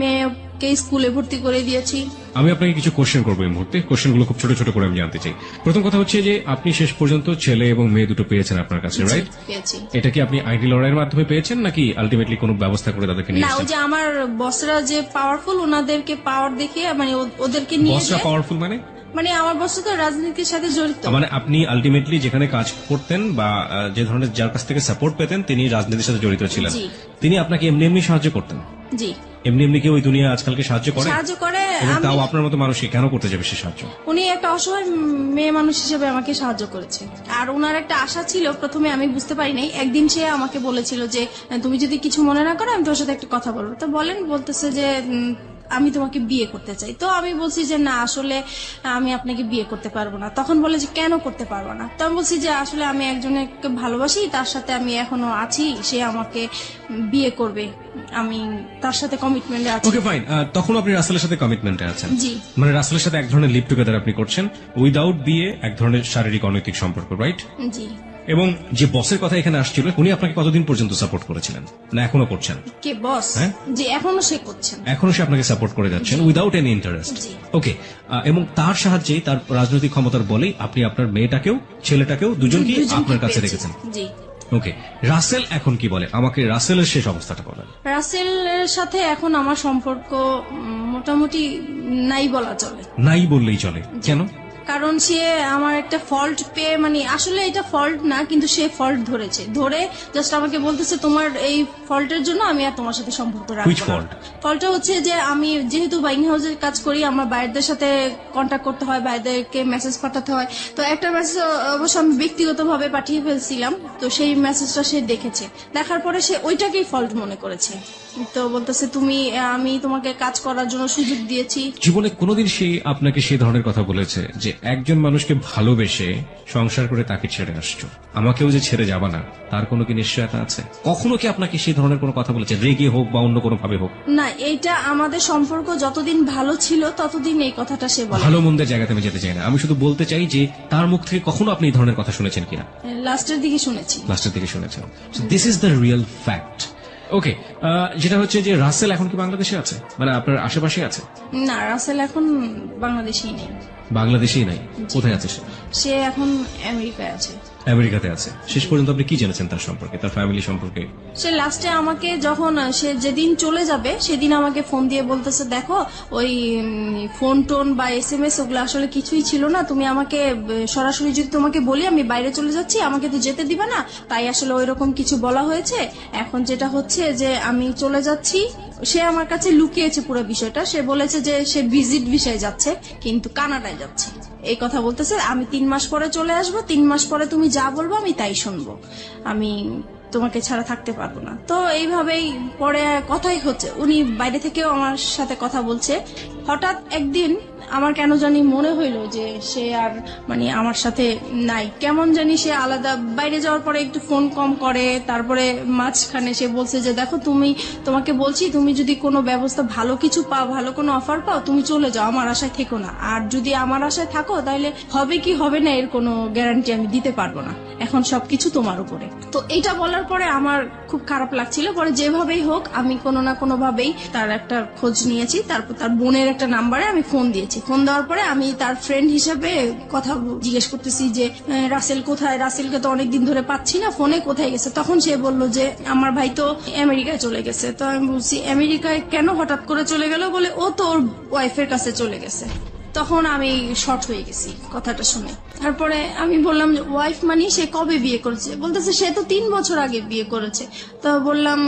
মেয়েকে স্কুলে ভর্তি করে দিয়েছি।
আমি আপনাকে কিছু কোশ্চেন করবো এই মুহূর্তে, কোশ্চেনগুলো খুব ছোট ছোট করে আমি জানতে চাই। প্রথম কথা হচ্ছে যে আপনি শেষ পর্যন্ত ছেলে এবং মেয়ে দুটো পেয়েছেন আপনার কাছে, রাইট?
পেয়েছি।
এটা কি আপনি আইডি লড়াইয়ের মাধ্যমে পেয়েছেন নাকি আলটিমেটলি কোনো ব্যবস্থা করে তাদেরকে নিয়ে
না, ওই যে আমার বসরা যে পাওয়ারফুল, ওনাদেরকে পাওয়ার দেখিয়ে মানে ওদেরকে নিয়ে
বসরা পাওয়ারফুল মানে
আমার বস তো রাজনীতির সাথে জড়িত।
মানে আপনি আলটিমেটলি যেখানে কাজ করতেন বা যে ধরনের যার কাছ থেকে সাপোর্ট পেতেন তিনি রাজনীতির সাথে জড়িত ছিলেন, তিনি আপনাকে এমনি এমনি সাহায্য করতেন?
জি।
এমনি এমনি কি ওই দুনিয়া আজকালকে সাহায্য করে?
এবং
তাও আপনার মতো মানুষকে কেন করতে যাবে সে সাহায্য?
উনি একটা অসহায় মেয়ে মানুষ হিসেবে আমাকে সাহায্য করেছে। আর ওনার একটা আশা ছিল, প্রথমে আমি বুঝতে পারি নাই, একদিন সে আমাকে বলেছিল যে তুমি যদি কিছু মনে না করো আমি তোর সাথে একটা কথা বলবো। তো বলতেছে যে আমি তোমাকে বিয়ে করতে চাই। তো আমি বলছি যে না আসলে আমি আপনাকে বিয়ে করতে পারবো না। তখন বলে যে কেন করতে পারবো না? তো আমি বলছি যে আসলে আমি একজনকে ভালোবাসি, তার সাথে আমি এখনো আছি, সে আমাকে বিয়ে করবে, আমি তার সাথে কমিটমেন্টে আছি।
Okay fine. তখন আপনি রাসেলের সাথে কমিটমেন্টে আছেন?
জি।
মানে রাসেলের সাথে এক ধরনের লিভ টুগেদার আপনি করছেন উইদাউট বিয়ে, এক ধরনের শারীরিক অনৈতিক সম্পর্ক, রাইট?
জি।
এবং যে বসের কথা এখানে আসছিল উনি আপনাকে কতদিন পর্যন্ত সাপোর্ট করেছিলেন, না এখনো করছেন?
কে বস? জি, এখনো সে করছেন,
এখনো সে আপনাকে সাপোর্ট করে যাচ্ছেন উইদাউট এনি ইন্টারেস্ট। ওকে। এবং তার সাহায্যে, তার রাজনৈতিক ক্ষমতার বলেই আপনি আপনার মেয়েটাকেও ছেলেটাকেও দুজনকে আপনার কাছে রেখেছেন।
জি।
ওকে, রাসেল এখন কি বলে? আমাকে রাসেলের শেষ অবস্থাটা বলেন।
রাসেলের সাথে এখন আমার সম্পর্ক মোটামুটি নাই বলা চলে।
নাই বললেই চলে? কেন?
কারণ সে আমার একটা ফল্ট পেয়ে, মানে আসলে এটা ফল্ট না, কিন্তু সে ফল্ট ধরে জাস্ট আমাকে বলতেছে তোমার এই ফল্টের জন্য আমি আর তোমার সাথে সম্পর্ক
Which
রাখবো না।
fault?
ফল্টটা হচ্ছে যে আমি যেহেতু বাইং হাউসে কাজ করি, আমার বাইরেদের সাথে কন্ট্যাক্ট করতে হয়, বাইরেদেরকে মেসেজ পাঠাতে হয়। তো একটা মেসেজ অবশ্য আমি ব্যক্তিগতভাবে পাঠিয়ে ফেলছিলাম, তো সেই মেসেজটা সে দেখেছে, দেখার পরে সে ওইটাকেই ফল্ট মনে করেছে। তো বলতেছে আমি তোমাকে কাজ করার জন্য সুযোগ দিয়েছি।
জীবনে কোনোদিন সে আপনাকে সেই ধরনের কথা বলেছে যে একজন মানুষকে ভালোবেসে সংসার করে তাকে ছেড়ে আসছো, আমাকেও যে ছেড়ে যাবা না, তার কোনো কি নিশ্চয়তা আছে? কখনো কি আপনাকে সেই ধরনের কোনো কথা বলেছে, রেগে হোক বা অন্য কোনো ভাবে হোক?
না, এইটা আমাদের সম্পর্ক যতদিন ভালো ছিল ততদিন এই কথাটা সে বলে।
ভালো মন্দের জায়গাতে আমি যেতে চাই না, আমি শুধু বলতে চাই যে তার মুখ থেকে কখনো আপনি এই ধরনের কথা শুনেছেন কিনা?
লাস্টের দিকে শুনেছি।
লাস্টের দিকে শুনেছেন। This is the real fact. Okay, যেটা হচ্ছে যে রাসেল এখন কি বাংলাদেশে আছে, মানে আপনার আশেপাশে আছে?
না, রাসেল এখন বাংলাদেশেই নেই।
বাংলাদেশেই নাই? কোথায় আছে সে?
সে এখন আমেরিকায় আছে।
আমেরিকাতে আছে। শেষ পর্যন্ত আপনি কি জেনেছেন তার সম্পর্কে, তার ফ্যামিলি সম্পর্কে?
সে লাস্টে আমাকে যখন সে যেদিন চলে যাবে সেদিন আমাকে ফোন দিয়ে বলতেছে, দেখো ওই ফোন টোন বা SMS ওগুলো আসলে কিছুই ছিল না, তুমি আমাকে সরাসরি যদি তোমাকে বলি আমি বাইরে চলে যাচ্ছি, আমাকে তো যেতে দিবে না, তাই আসলে ওইরকম কিছু বলা হয়েছে। এখন যেটা হচ্ছে যে আমি চলে যাচ্ছি, সে আমার কাছে লুকিয়েছে পুরো বিষয়টা। সে বলেছে যে সে ভিজিট ভিসায় যাচ্ছে, কিন্তু কানাডায় যাচ্ছে এই কথা বলতেছে। আমি 3 মাস পরে চলে আসবো, 3 মাস পরে তুমি যা বলবো আমি তাই শুনবো, আমি তোমাকে ছাড়া থাকতে পারবো না। তো এইভাবেই পরে কথাই হচ্ছে, উনি বাইরে থেকেও আমার সাথে কথা বলছে। হঠাৎ একদিন আমার কেন জানি মনে হইলো যে সে আর মানে আমার সাথে নাই, কেমন জানি সে আলাদা। বাইরে যাওয়ার পরে একটু ফোন কম করে, তারপরে মাঝখানে সে বলছে যে দেখো তোমাকে বলছি, তুমি যদি কোনো ব্যবস্থা ভালো কিছু পাও, ভালো কোনো অফার পাও, তুমি চলে যাও, আমার আশায় থেকো না। আর যদি আমার আশায় থাকো তাহলে হবে কি হবে না এর কোনো গ্যারান্টি আমি দিতে পারবো না, এখন সবকিছু তোমার উপরে। তো এটা বলার পরে আমার খুব খারাপ লাগছিল। পরে যেভাবেই হোক আমি কোনো না কোনো ভাবেই তার একটা খোঁজ নিয়েছি, তারপর তার বোনের একটা নাম্বারে আমি ফোন দিয়েছি। ফোন দেওয়ার পরে আমি তার ফ্রেন্ড হিসেবে কথা জিজ্ঞেস করতেছি যে রাসেল কোথায়, রাসেলকে তো অনেকদিন ধরে পাচ্ছি না, ফোনে কোথায় গেছে। তখন সে বলল যে আমার ভাই তো আমেরিকায় চলে গেছে। তো আমি বলছি আমেরিকায় কেন হঠাৎ করে চলে গেল? বলে ও তো ওর ওয়াইফের কাছে চলে গেছে। তখন আমি শর্ট হয়ে গেছি কথাটা শুনে। তারপরে আমি বললাম যে ওয়াইফ মানে সে কবে বিয়ে করেছে? বলতেছে সে তো 3 বছর আগে বিয়ে করেছে। তো বললাম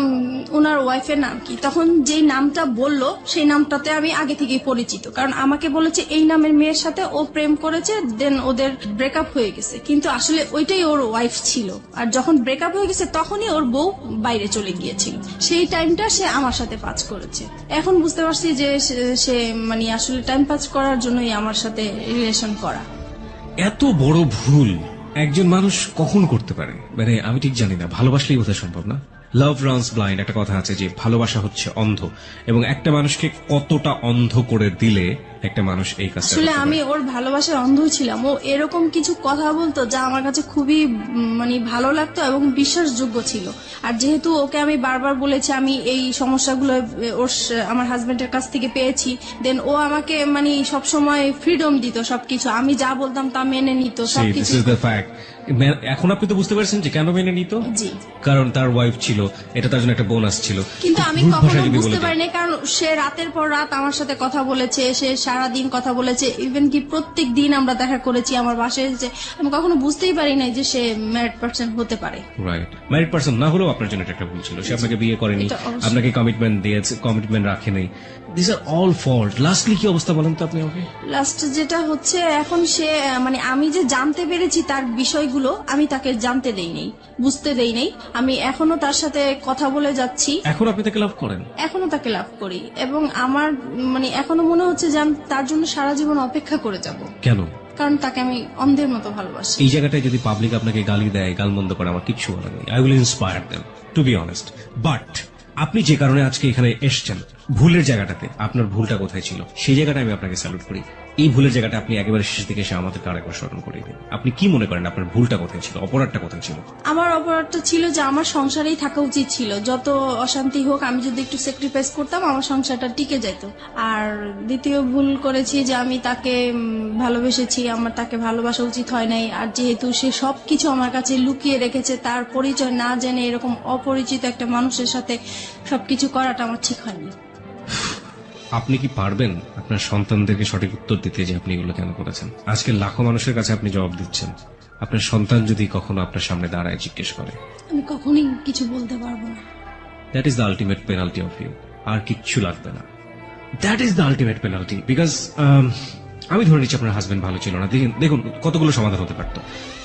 ওনার ওয়াইফের নাম কি? তখন যেই নামটা বললো সেই নামটাতে আমি আগে থেকেই পরিচিত, কারণ আমাকে বলেছে এই নামের মেয়ের সাথে ও প্রেম করেছে, দেন ওদের ব্রেকআপ হয়ে গেছে, কিন্তু আসলে ওইটাই ওর ওয়াইফ ছিল। আর যখন ব্রেকআপ হয়ে গেছে তখনই ওর বউ বাইরে চলে গিয়েছিল, সেই টাইমটা সে আমার সাথে পাস করেছে। এখন বুঝতে পারছি যে সে মানে আসলে টাইম পাস করার জন্যই আমার সাথে রিলেশন করা।
এত বড় ভুল একজন মানুষ কখন করতে পারে? মানে আমি ঠিক জানি না, ভালোবাসলেই বোঝা সম্ভব না। লাভ রানস ব্লাইন্ড একটা কথা আছে যে ভালোবাসা হচ্ছে অন্ধ, এবং একটা মানুষকে কতটা অন্ধ করে দিলে একটা মানুষ এই কাজটা
আসলে
করতে পারে।
আমি ওর ভালোবাসার অন্ধ ছিলাম। ও এরকম কিছু কথা বলতো যা আমার কাছে খুবই মানে ভালো লাগতো এবং বিশ্বাসযোগ্য ছিল। আর যেহেতু ওকে আমি বারবার বলেছি আমি এই সমস্যাগুলো আমার হাজবেন্ডের কাছ থেকে পেয়েছি, দেন ও আমাকে মানে সবসময় ফ্রিডম দিত, সবকিছু আমি যা বলতাম তা মেনে নিত
See,
সবকিছু।
this is the fact. এখন আপনি তো বুঝতে পারছেন যে কেন মেনে নিত।
জি,
কারণ তার ওয়াইফ ছিল, এটা তার জন্য একটা বোনাস ছিল।
কিন্তু আমি
রূঢ়
কখনো
ভাষায় যদি
বুঝতে
বলে দিই।
পারিনি, কারণ সে রাতের পর রাত আমার সাথে কথা বলেছে, সে সারাদিন কথা বলেছে, ইভেন কি প্রত্যেক দিন আমরা দেখা করেছি আমার বাসায় এসেছে। আমি কখনো বুঝতেই পারি নাই যে সে ম্যারিড পার্সন হতে পারে।
রাইট, ম্যারিড পার্সন না হলেও আপনার জন্য এটা একটা ভুল ছিল। সে আপনাকে বিয়ে করেনি,
এটা অবশ্যই।
আপনাকে কমিটমেন্ট দিয়েছে, কমিটমেন্ট রাখেনি। This are all fault. Lastly কি অবস্থা বলেন তো আপনি আমাকে?
লাস্ট যেটা হচ্ছে এখন সে মানে আমি যে জানতে পেরেছি তার বিষয়গুলো আমি তাকে জানতে দেই নাই, বুঝতে দেই নাই। আমি এখনো তার সাথে কথা বলে যাচ্ছি,
এখন আপনি তাকে লাভ করেন?
এখনো তাকে লাভ করি, এবং আমার মানে এখনো মনে হচ্ছে যে আমি তার জন্য সারা জীবন অপেক্ষা করে যাব,
কেন?
কারণ তাকে আমি অন্ধের মতো ভালোবাসি।
এই জায়গাটায় যদি পাবলিক আপনাকে গালি দেয়, গালমন্দ করে, আমার কিচ্ছু বলার নেই। I will inspire them to be honest. But আপনি যে কারণে আজকে এখানে এসছেন, ভুলের জায়গাটাতে আপনার ভুলটা কোথায় ছিল সেই জায়গাটা আমি আপনাকে স্যালুট করি। এই ভুলের জায়গাটা আপনি একেবারে শেষ দিকে এসে আমাদেরকে আরেকবার স্মরণ করিয়ে দিন। আপনি কি মনে করেন আপনার ভুলটা কোথায় ছিল, অপরাধটা কোথায় ছিল?
আমার অপরাধটা ছিল যে আমার সংসারেই থাকা উচিত ছিল, যত অশান্তি হোক আমি যদি একটু স্যাক্রিফাইস করতাম আমার সংসারটা টিকে যেত। আর দ্বিতীয় ভুল করেছি যে আমি তাকে ভালোবেসেছি, আমার তাকে ভালোবাসা উচিত হয় নাই। আর যেহেতু সে সবকিছু আমার কাছে লুকিয়ে রেখেছে, তার পরিচয় না জেনে এরকম অপরিচিত একটা মানুষের সাথে সবকিছু করাটা আমার ঠিক হয়নি।
আপনি কি পারবেন আপনার সন্তানদেরকে সঠিক উত্তর দিতে যে আপনি এগুলো কেন করেছেন? আজকে লাখো মানুষের কাছে আপনি জবাব দিচ্ছেন, আপনার সন্তান যদি কখনো আপনার সামনে দাঁড়ায় জিজ্ঞেস করে,
আমি কখনোই কিছু বলতে পারবো না।
That is the ultimate penalty of you. আর কিচ্ছু লাগবে না, that is the ultimate penalty. Because আমি ধরে নিচ্ছি আপনার হাজবেন্ড ভালো ছিল না, দেখুন কতগুলো সমাধান হতে পারতো।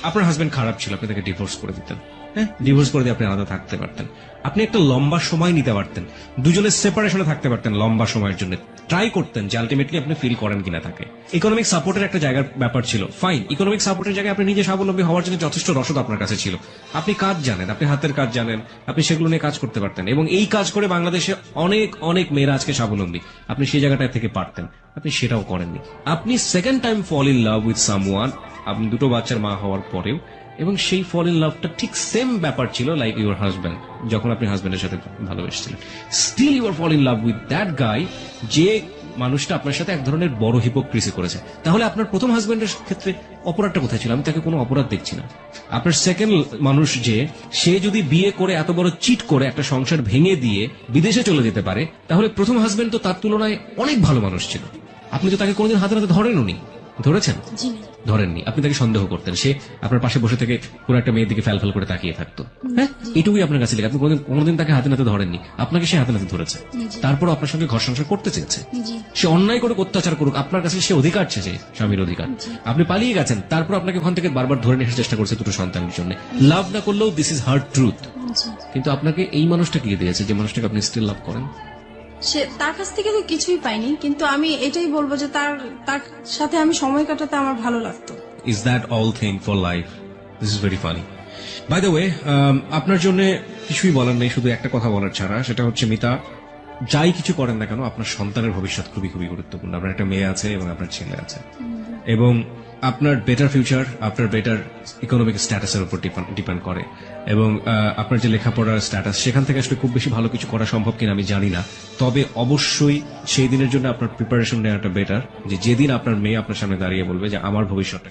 আপনার হাজবেন্ড খারাপ ছিল, আপনি তাকে ডিভোর্স করে দিতেন, হ্যাঁ, ডিভোর্স করে দিয়ে আপনি আলাদা থাকতে পারতেন, আপনি একটা লম্বা সময় নিতে পারতেন, দুজনের সেপারেশনে থাকতে পারতেন লম্বা সময়ের জন্য, ট্রাই করতেন যে আলটিমেটলি আপনি ফিল করেন কিনা থাকে। ইকোনমিক সাপোর্টের একটা জায়গার ব্যাপার ছিল, ফাইন, ইকোনমিক সাপোর্টের জায়গায় আপনি নিজে স্বাবলম্বী হওয়ার জন্য যথেষ্ট রসদ আপনার কাছে ছিল, আপনি কাজ জানেন, আপনি হাতের কাজ জানেন, আপনি সেগুলো নিয়ে কাজ করতে পারতেন, এবং এই কাজ করে বাংলাদেশে অনেক অনেক মেয়েরা আজকে স্বাবলম্বী, আপনি সেই জায়গাটা থেকে পারতেন, আপনি সেটাও করেননি। আপনি second time fall in love with someone, আপনি দুটো বাচ্চার মা হওয়ার পরেও, এবং সেই ফল ইন লাভটা ঠিক সেম ব্যাপার ছিল লাইক ইউর হাজব্যান্ড, যখন আপনি হাজব্যান্ডের সাথে ভালোবেসেছিলেন, still you are fall in love with that guy, যে মানুষটা আপনার সাথে এক ধরনের বড় হিপোক্রিসি করেছে। তাহলে আপনার প্রথম হাজব্যান্ডের ক্ষেত্রে অপরাধটা কোথায় ছিল? আমি তাকে কোনো অপরাধ দেখছি না। আপনার সেকেন্ড মানুষ যে, সে যদি বিয়ে করে এত বড় চিট করে একটা সংসার ভেঙে দিয়ে বিদেশে চলে যেতে পারে, তাহলে প্রথম হাজব্যান্ড তো তার তুলনায় অনেক ভালো মানুষ ছিল। আপনি তো তাকে কোনোদিন হাতে হাতে ধরেননি, ধরেছেন?
জি
ধরেননি, আপনি তাকে সন্দেহ করতেন, সে আপনার পাশে বসে থেকে পুরো একটা মেয়ের দিকে ফ্যাল ফ্যাল করে তাকিয়ে থাকতো, হ্যাঁ, এটুকুই আপনার কাছে লেগে, আপনি কোনোদিন তাকে হাতে নাতে ধরেননি, আপনাকে সে হাতে নাতে ধরেছে, তারপর আপনার সঙ্গে ঘর সংসার করতে চেয়েছে, সে অন্যায় করে অত্যাচার করুক, আপনার কাছে সে অধিকার চেয়েছে, স্বামীর অধিকার, আপনি পালিয়ে গেছেন, তারপর আপনাকে ওখান থেকে বারবার ধরে নিয়ে আসার চেষ্টা করছে দুটো সন্তানের জন্য, লাভ না করলেও দিস ইজ হার্ড ট্রুথ। কিন্তু আপনাকে এই মানুষটা কি দিয়েছে যে মানুষটাকে আপনি স্টিল লাভ করেন?
সে তার কাছ থেকে তো কিছুই পাইনি, কিন্তু আমি এটাই বলবো যে তার সাথে আমি সময় কাটাতে আমার ভালো লাগতো।
Is that all thing for life? This is very funny. By the way, আপনার জন্য কিছুই বলার নেই, শুধু একটা কথা বলার ছাড়া, সেটা হচ্ছে মিতা, যাই কিছু করেন না কেন আপনার সন্তানের ভবিষ্যৎ খুবই খুবই গুরুত্বপূর্ণ। আপনার একটা মেয়ে আছে এবং আপনার ছেলে আছে, এবং আপনার বেটার ফিউচার আপনার বেটার ইকোনমিক স্ট্যাটাসের উপর ডিপেন্ড করে, এবং আপনার যে লেখাপড়ার স্ট্যাটাস, সেখান থেকে আসলে খুব বেশি ভালো কিছু করা সম্ভব কিনা আমি জানি না, তবে অবশ্যই সেই দিনের জন্য আপনার প্রিপারেশন নেওয়াটা বেটার, যে যেদিন আপনার মেয়ে আপনার সামনে দাঁড়িয়ে বলবে যে আমার ভবিষ্যৎটা